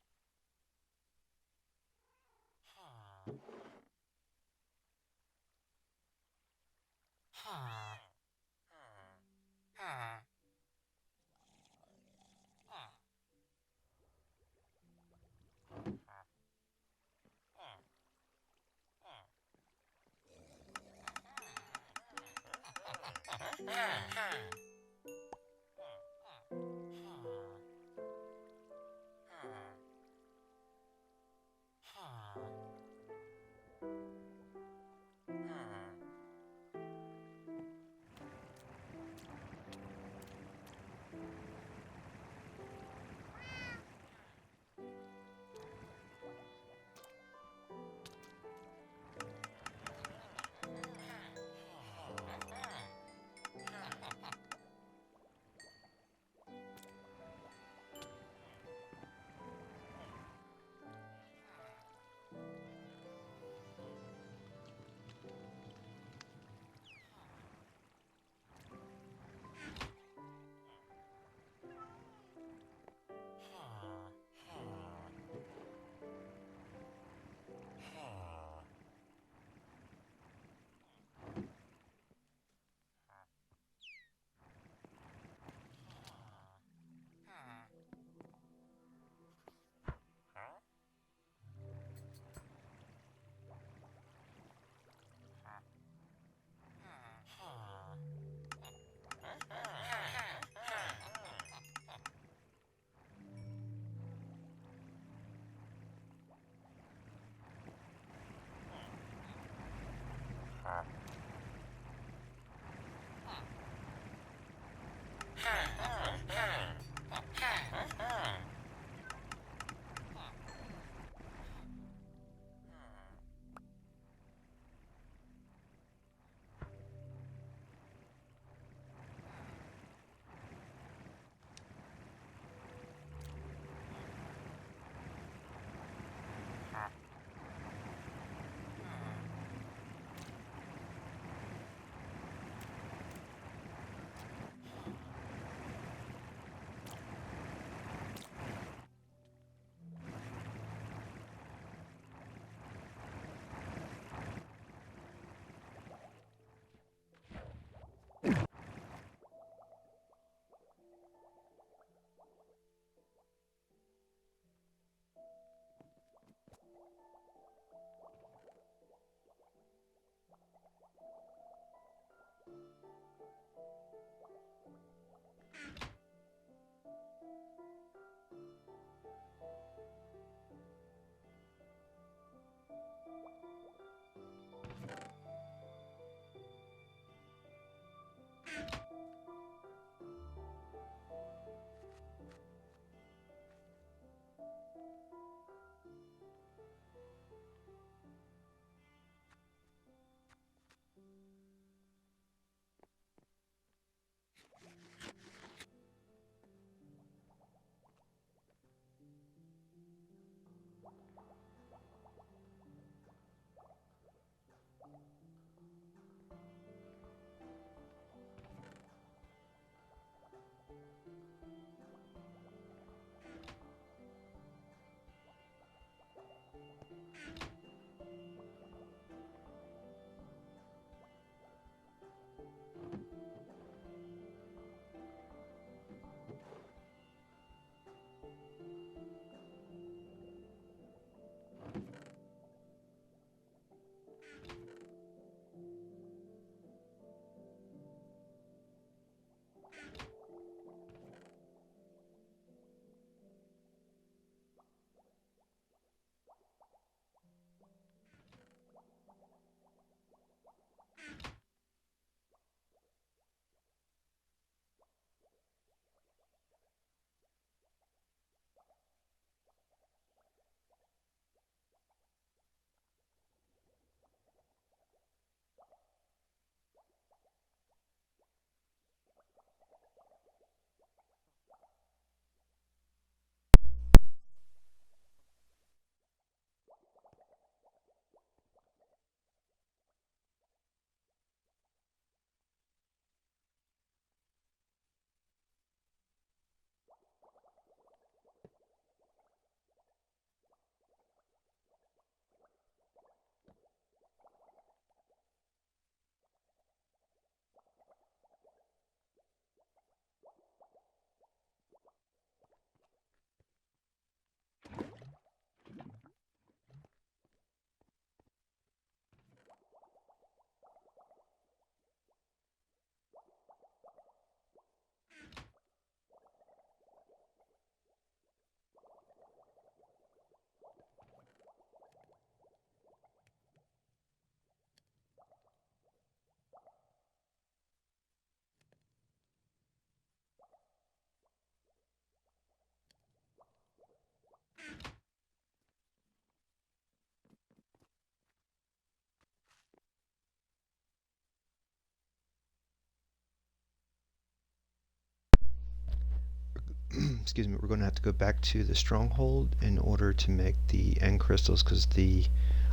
Excuse me, we're going to have to go back to the stronghold in order to make the end crystals, because the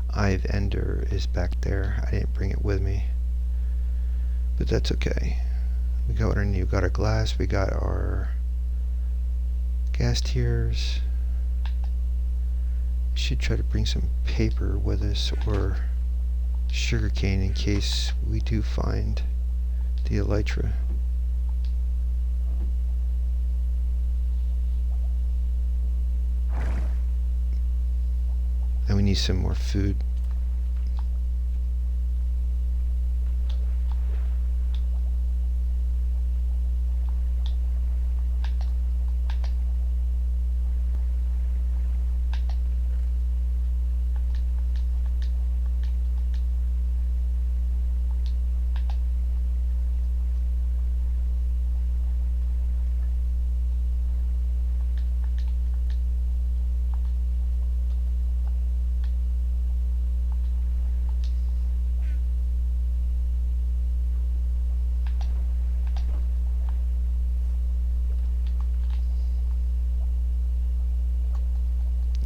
Eye of Ender is back there. I didn't bring it with me, but that's okay. We got our glass, we got our gas tiers. We should try to bring some paper with us, or sugarcane, in case we do find the elytra. And we need some more food.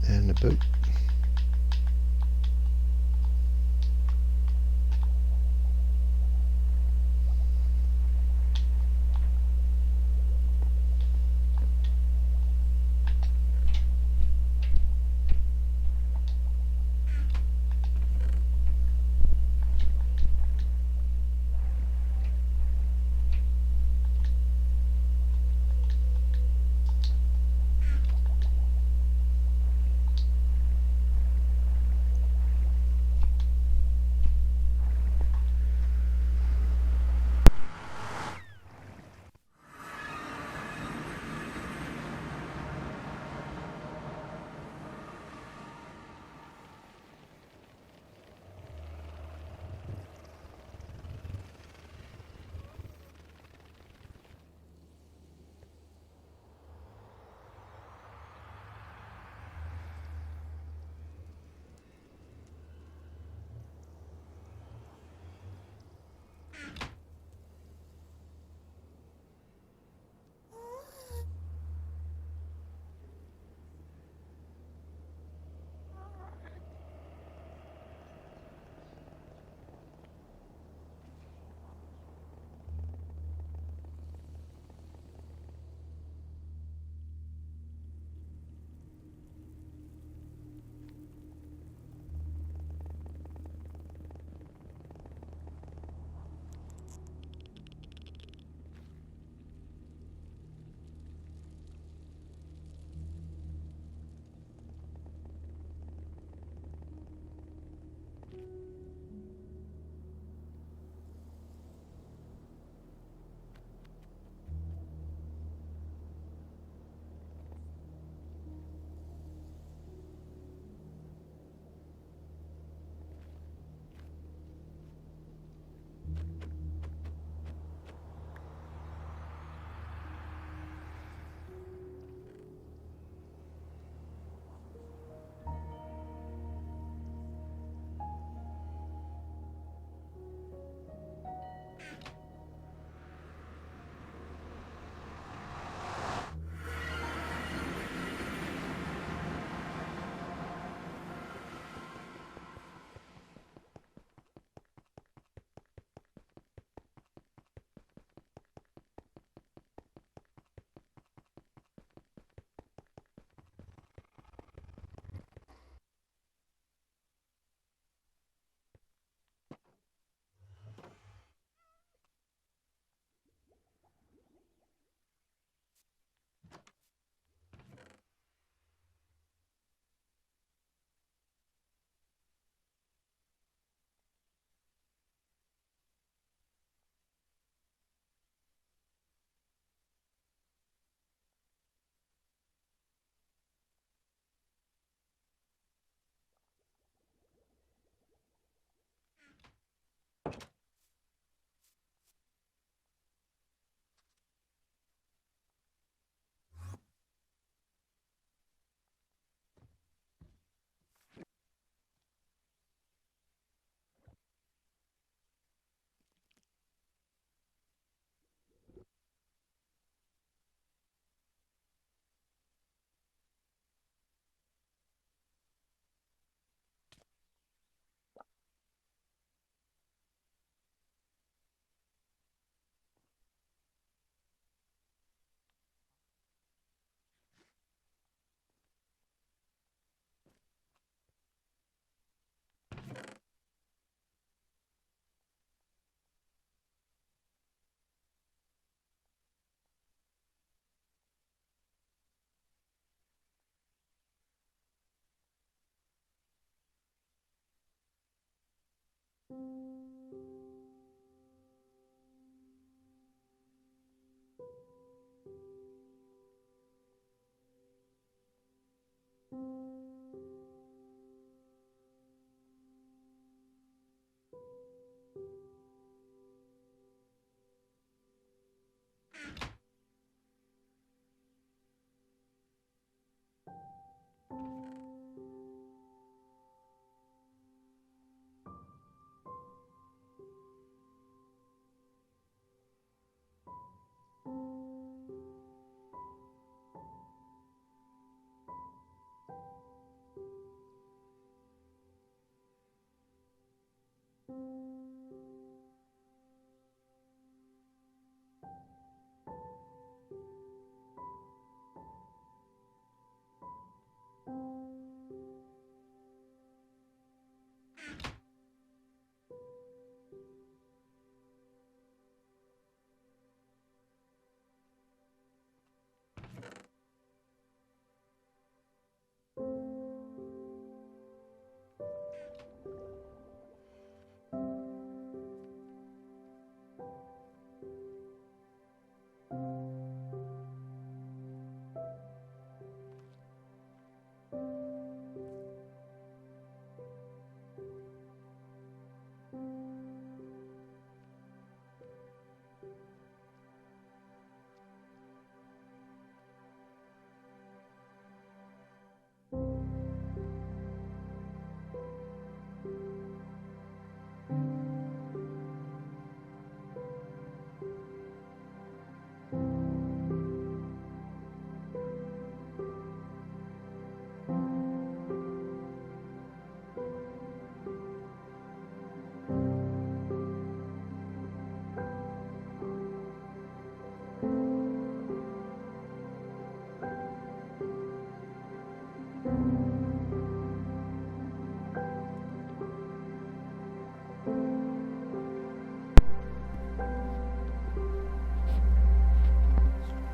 And a boat.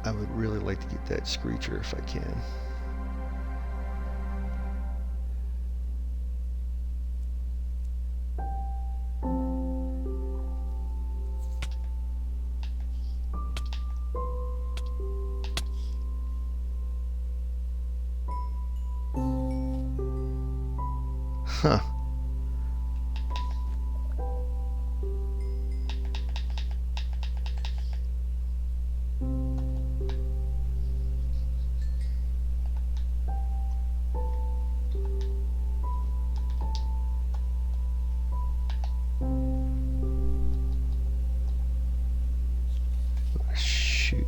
I would really like to get that screecher if I can. Huh. Shoot.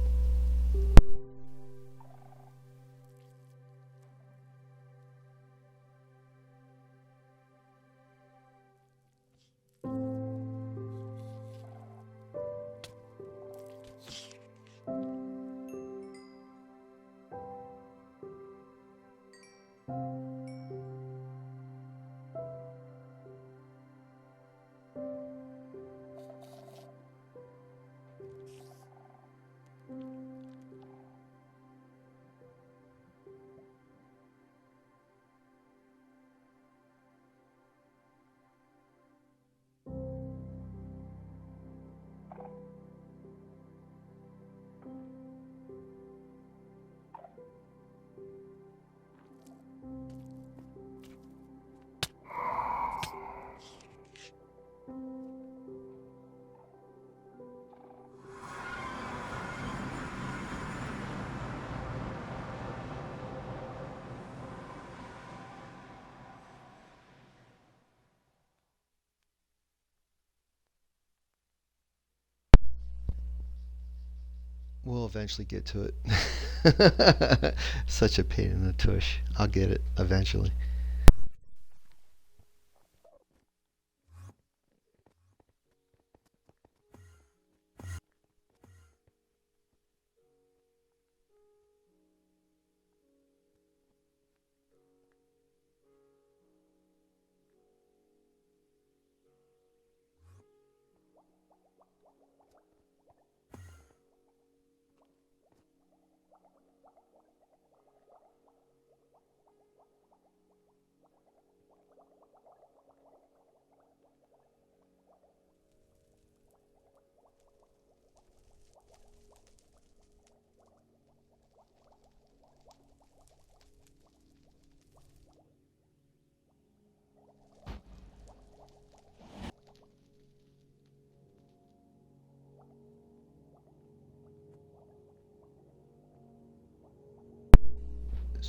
We'll eventually get to it. Such a pain in the tush. I'll get it eventually.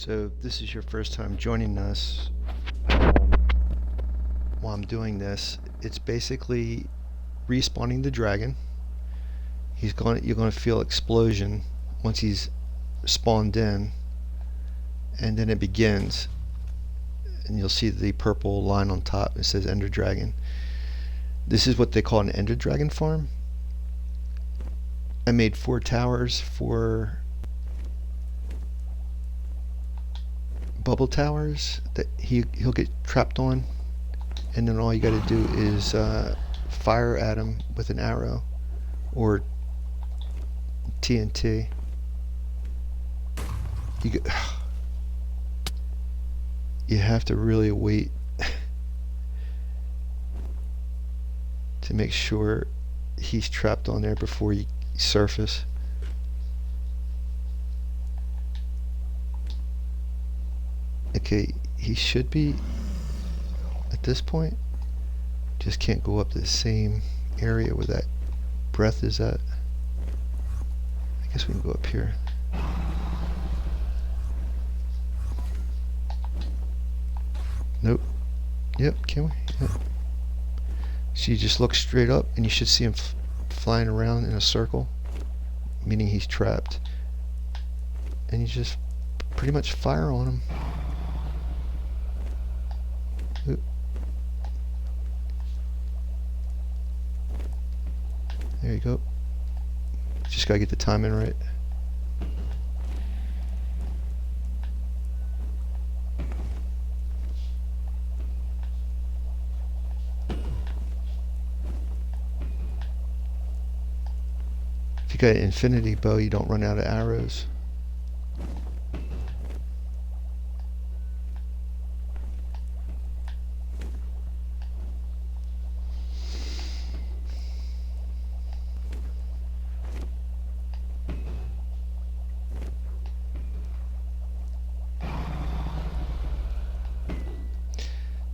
So this is your first time joining us. While I'm doing this, it's basically respawning the dragon. You're going to feel explosion once he's spawned in, and then it begins. And you'll see the purple line on top. It says Ender Dragon. This is what they call an Ender Dragon farm. I made 4 towers, 4 bubble towers that he'll get trapped on, and then all you got to do is fire at him with an arrow or TNT. You have to really wait to make sure he's trapped on there before you surface. Okay, he should be at this point. Just can't go up to the same area where that breath is at. I guess we can go up here. Nope. Yep, can we? Yep. So you just look straight up and you should see him flying around in a circle, meaning he's trapped. And you just pretty much fire on him. Oop. There you go. Just gotta get the timing right. If you got an infinity bow, you don't run out of arrows.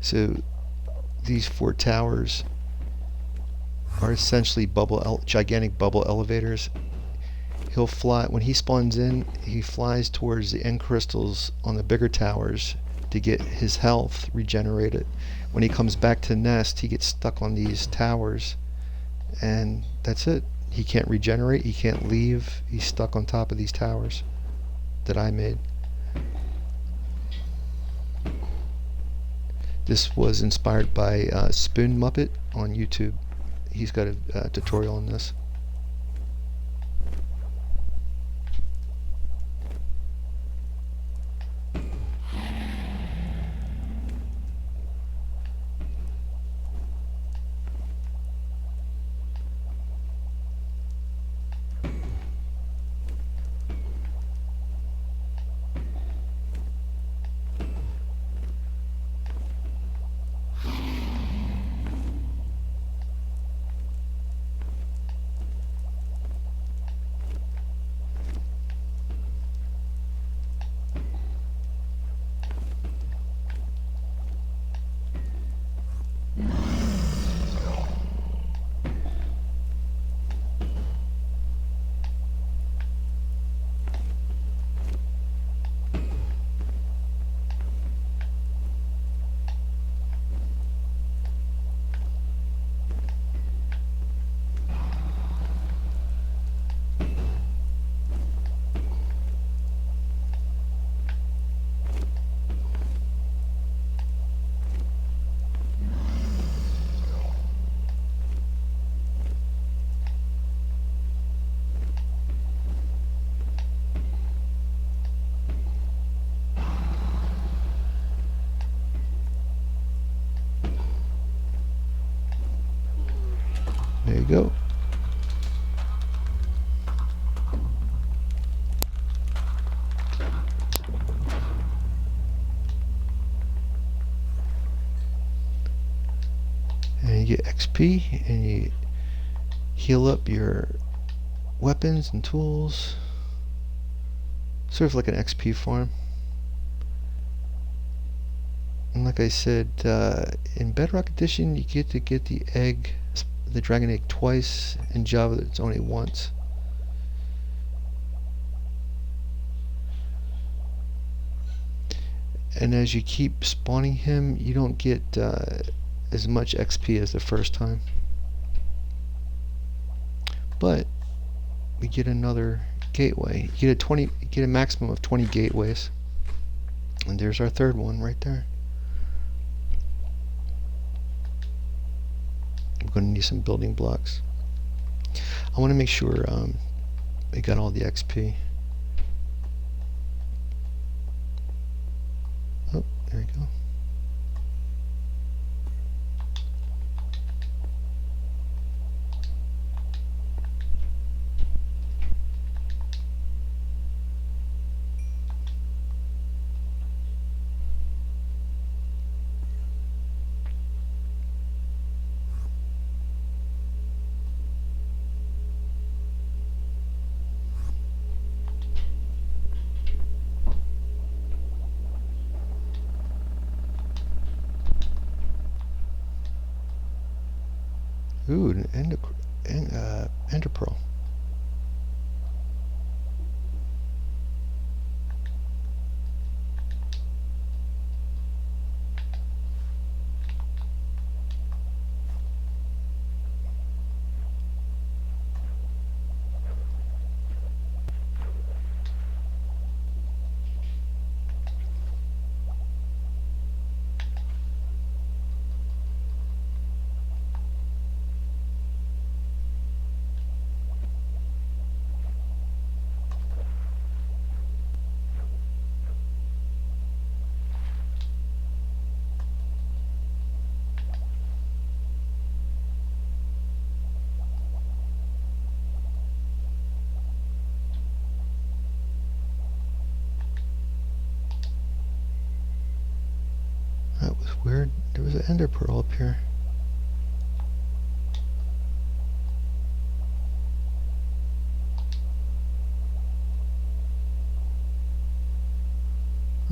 So these 4 towers are essentially gigantic bubble elevators. He'll fly when he spawns in. He flies towards the end crystals on the bigger towers to get his health regenerated. When he comes back to nest, he gets stuck on these towers, and that's it. He can't regenerate. He can't leave. He's stuck on top of these towers that I made. This was inspired by Spoon Muppet on YouTube. He's got a tutorial on this. There you go. And you get XP and you heal up your weapons and tools. Sort of like an XP farm. And like I said, in Bedrock Edition you get to get the egg, the dragon egg, twice. In Java it's only once. And as you keep spawning him, you don't get as much XP as the first time. But we get another gateway. You get a maximum of 20 gateways. And there's our third one right there. I'm going to need some building blocks. I want to make sure we got all the XP. Oh, there we go. Ooh, an ender pearl. That was weird. There was an ender pearl up here.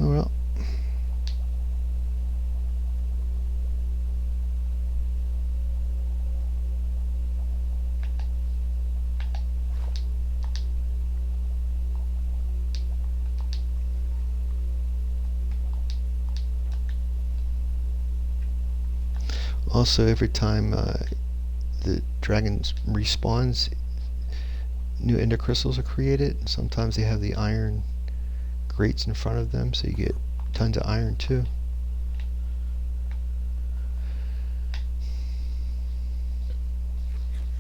Oh well. Also, every time the dragon respawns, new ender crystals are created. Sometimes they have the iron grates in front of them, so you get tons of iron too.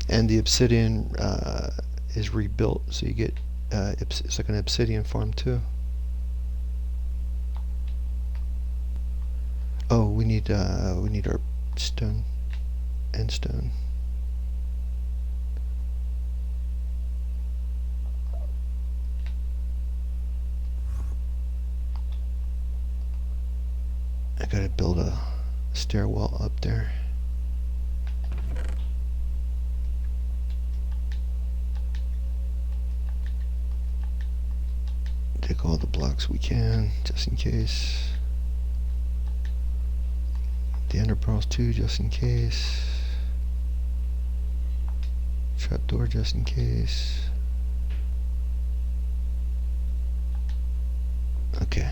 And the obsidian is rebuilt, so you get it's like an obsidian farm too. Oh, we need our stone, end stone. I gotta build a stairwell up there. Take all the blocks we can, just in case. The ender pearls too, just in case. Trapdoor, just in case. Okay.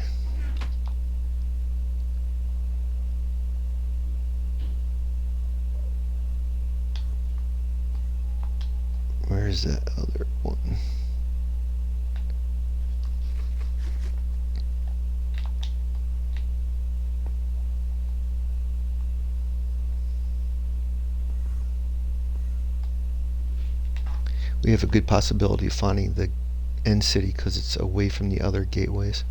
Where is that other one? We have a good possibility of finding the end city because it's away from the other gateways.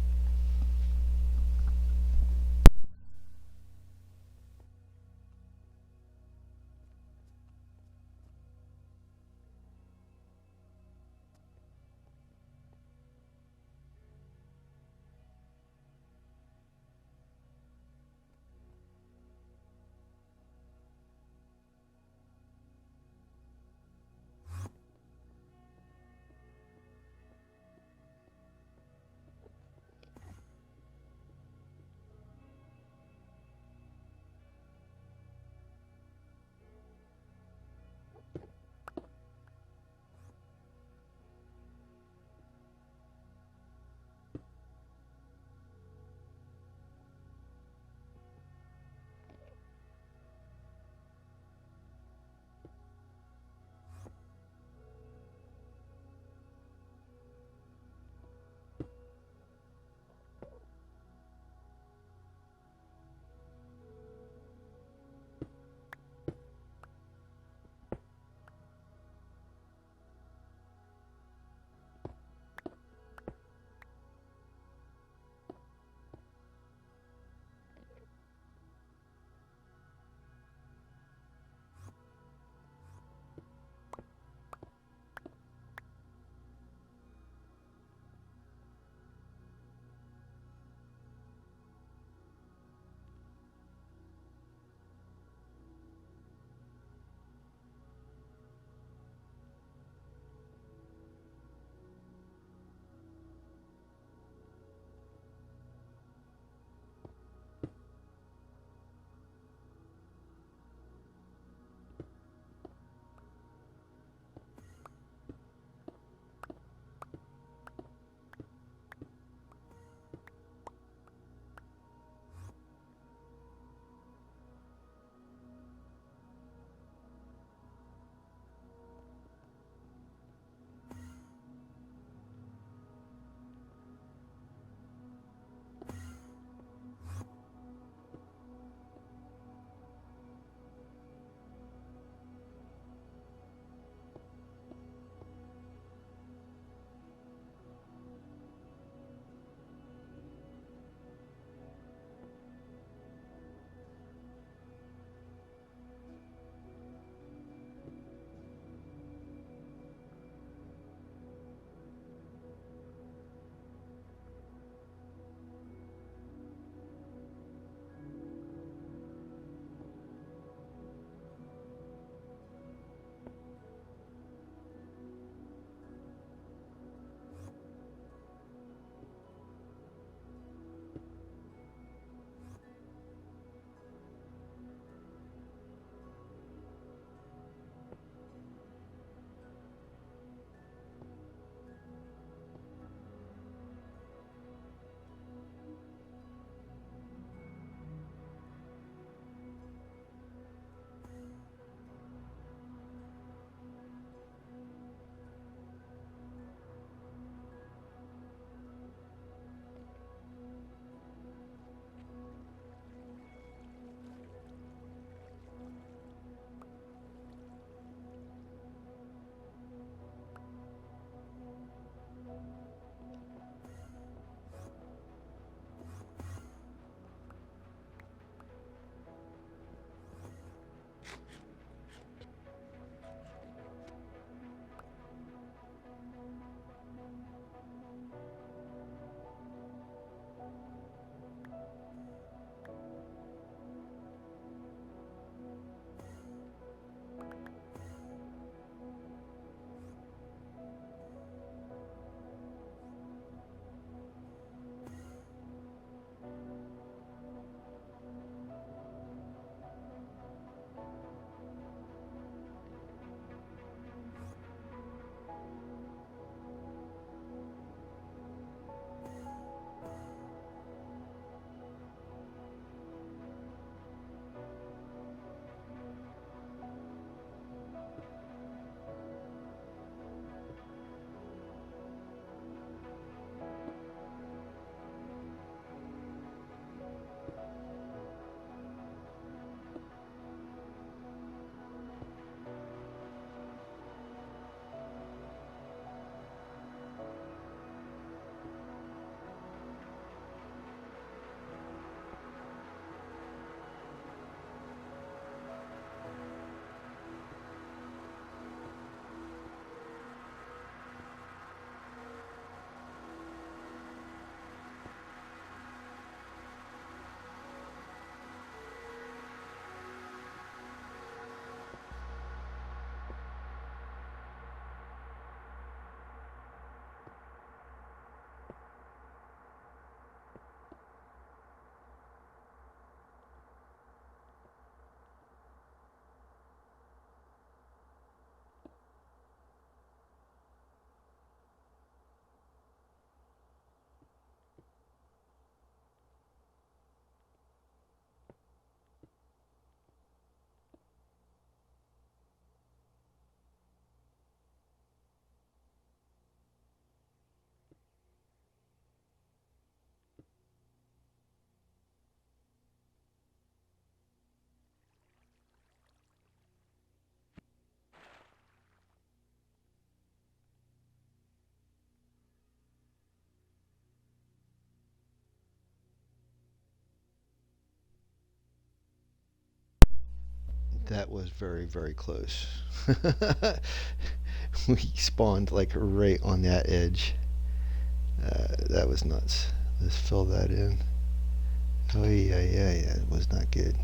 That was very, very close. We spawned like right on that edge. That was nuts. Let's fill that in. Oh yeah, it was not good.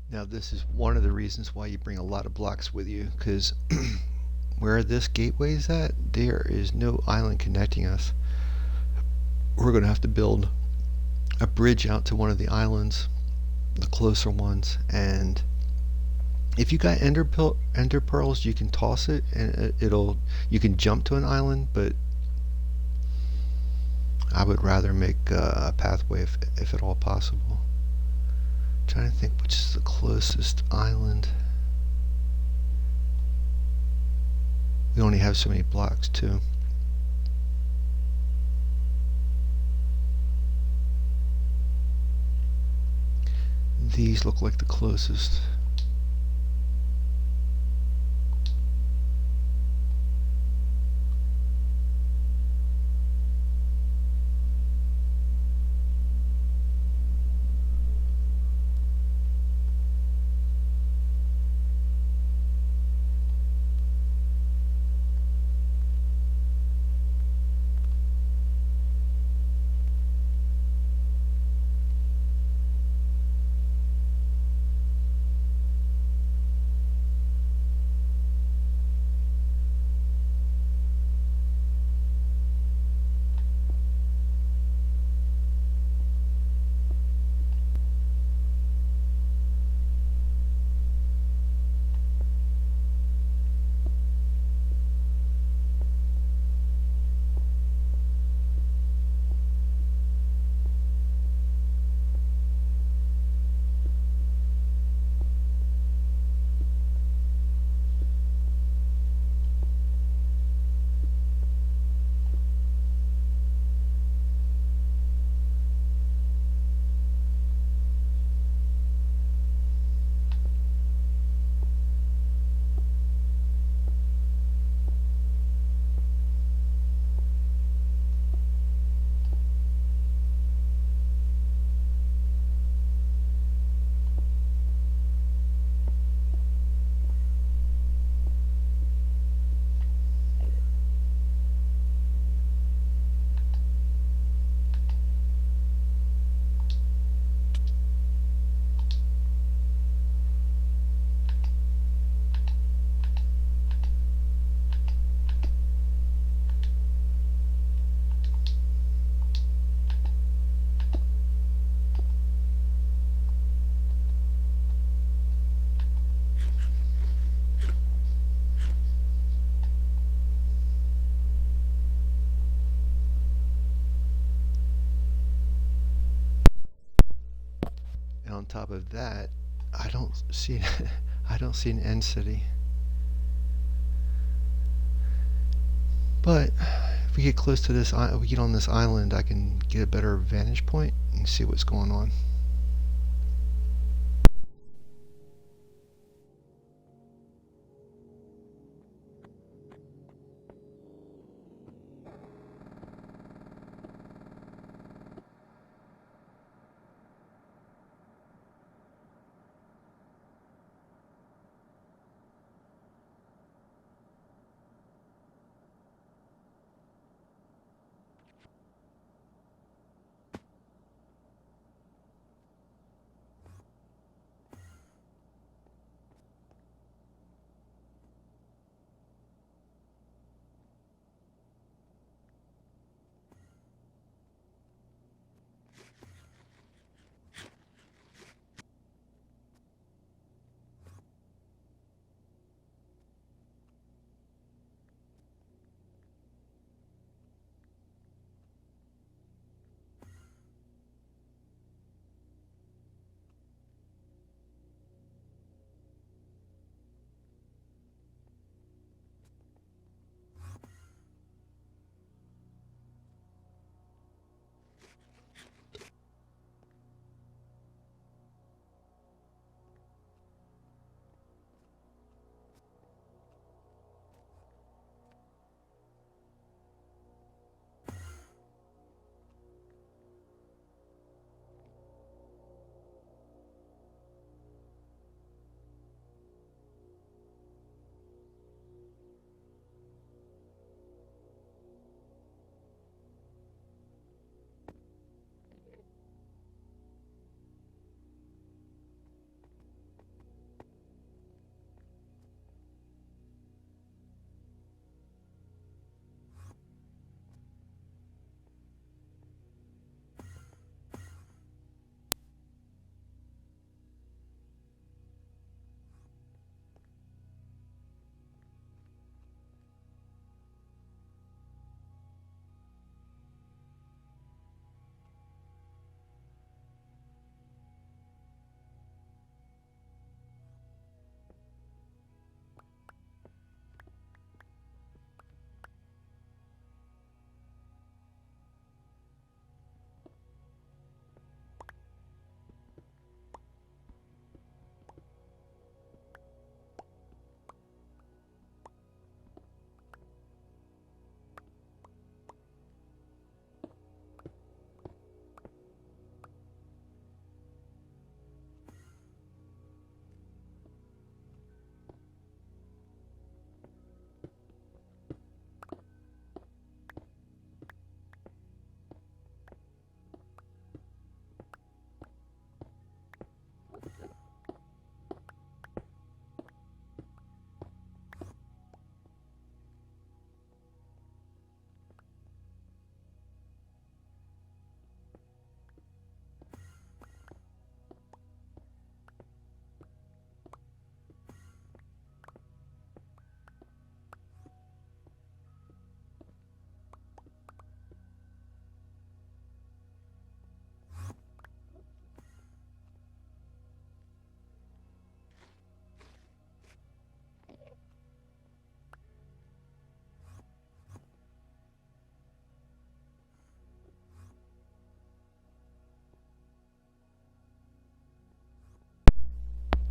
Now this is one of the reasons why you bring a lot of blocks with you, because where this gateway is at, there is no island connecting us. We're going to have to build a bridge out to one of the islands, the closer ones, and if you got ender pearls, you can toss it and you can jump to an island, but I would rather make a pathway if at all possible. Trying to think which is the closest island. We only have so many blocks too. These look like the closest. top of that, I don't see I don't see an end city. But if we get close to this, we get on this island, I can get a better vantage point and see what's going on.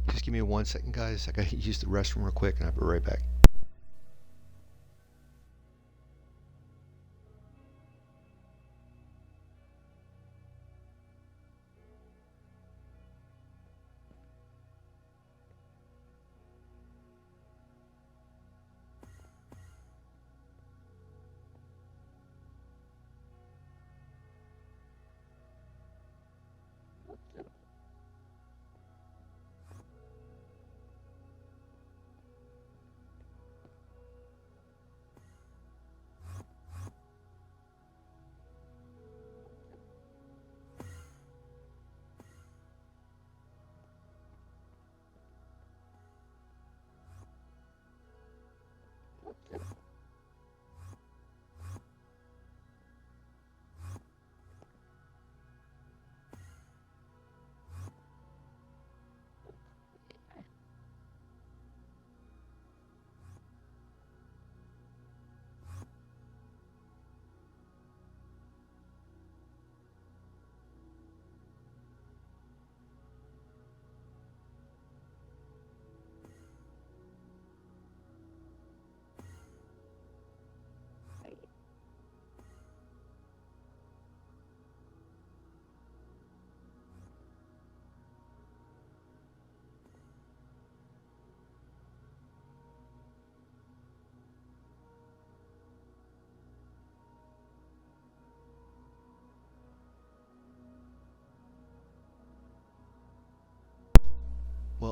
Just give me 1 second, guys. I gotta use the restroom real quick, and I'll be right back.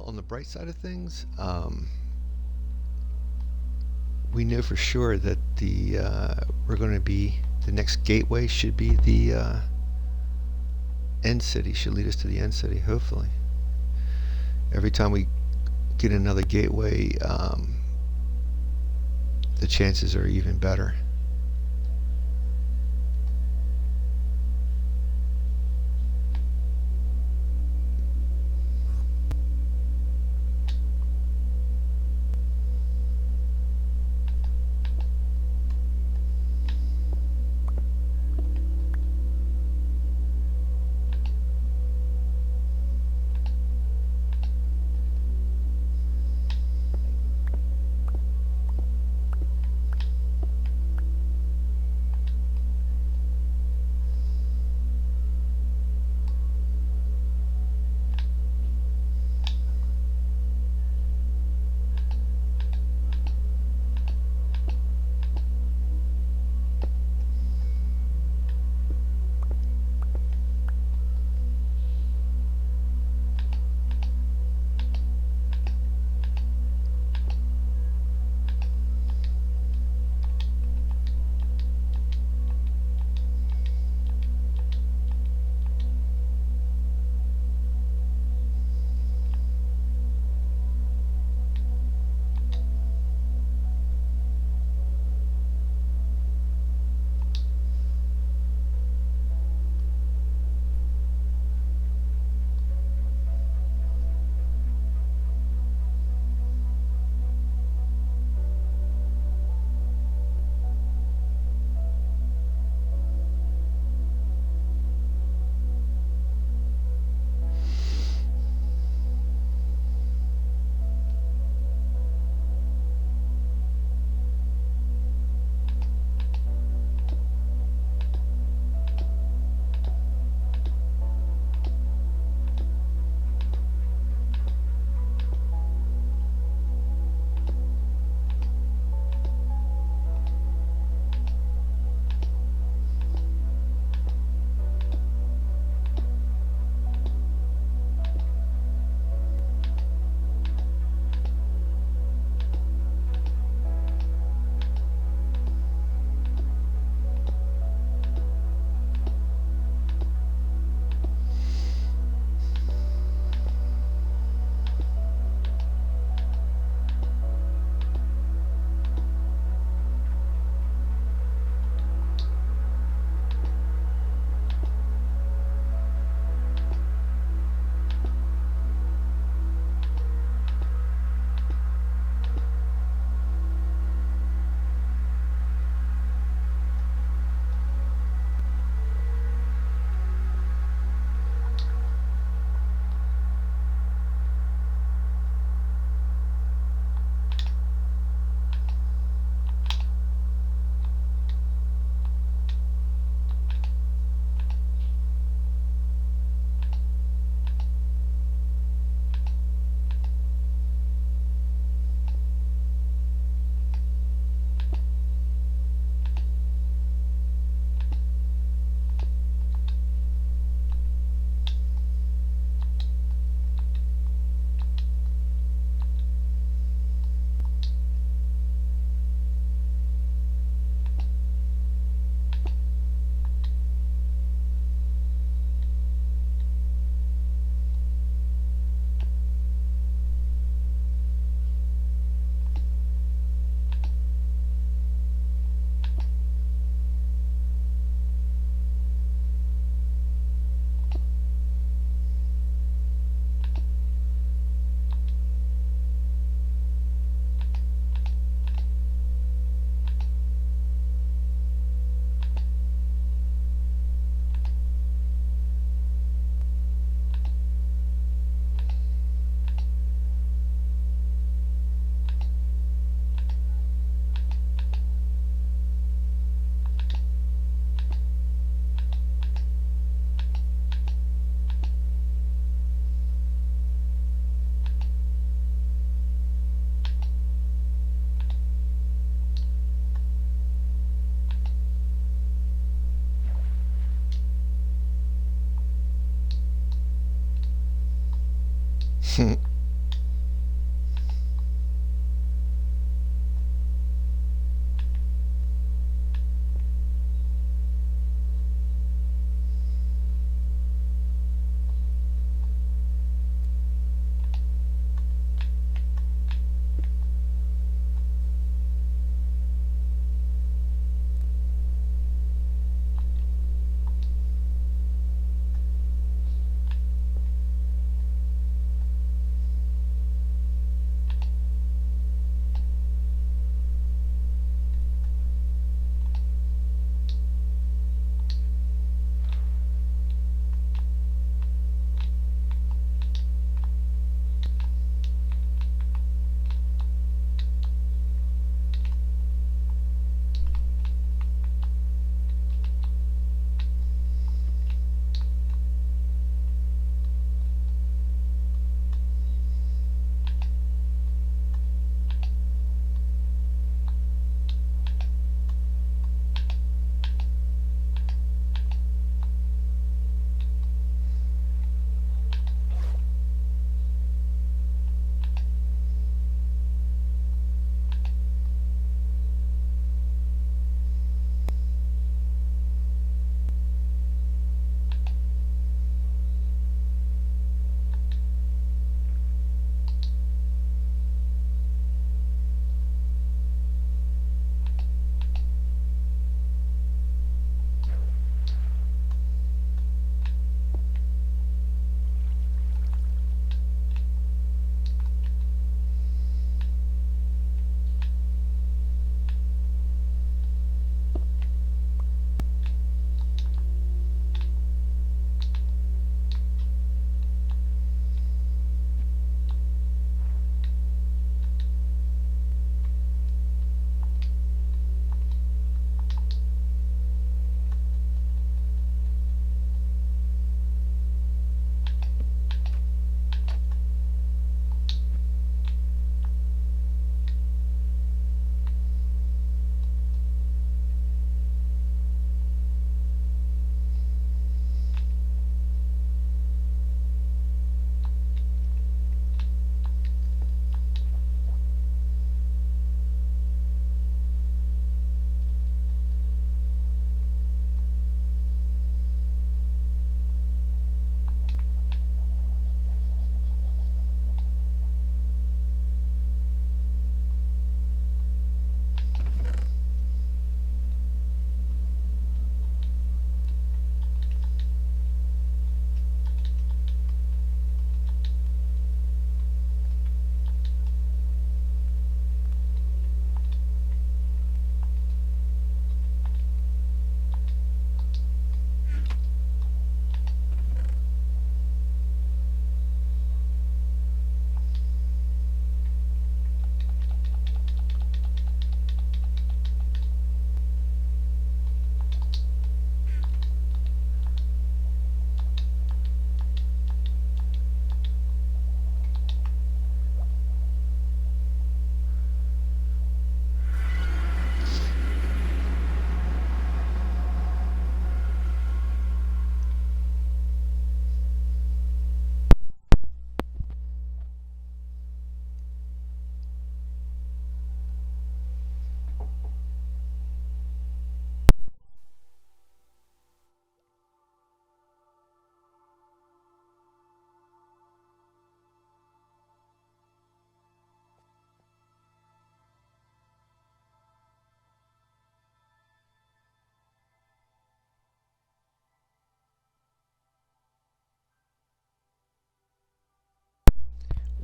on the bright side of things, we know for sure that we're going to be the next gateway should be the end city. Should lead us to the end city. Hopefully, every time we get another gateway, the chances are even better.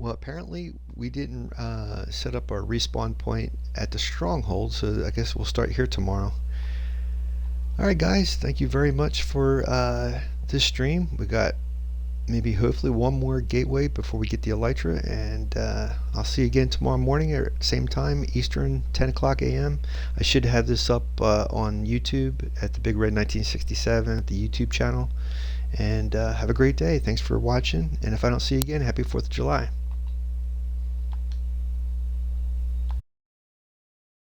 Well, apparently we didn't set up our respawn point at the stronghold, so I guess we'll start here tomorrow. Alright guys, thank you very much for this stream. We got maybe hopefully one more gateway before we get the Elytra, and I'll see you again tomorrow morning at the same time, Eastern, 10 o'clock a.m. I should have this up on YouTube at the Big Red 1967 at the YouTube channel. And have a great day. Thanks for watching, and if I don't see you again, happy 4th of July.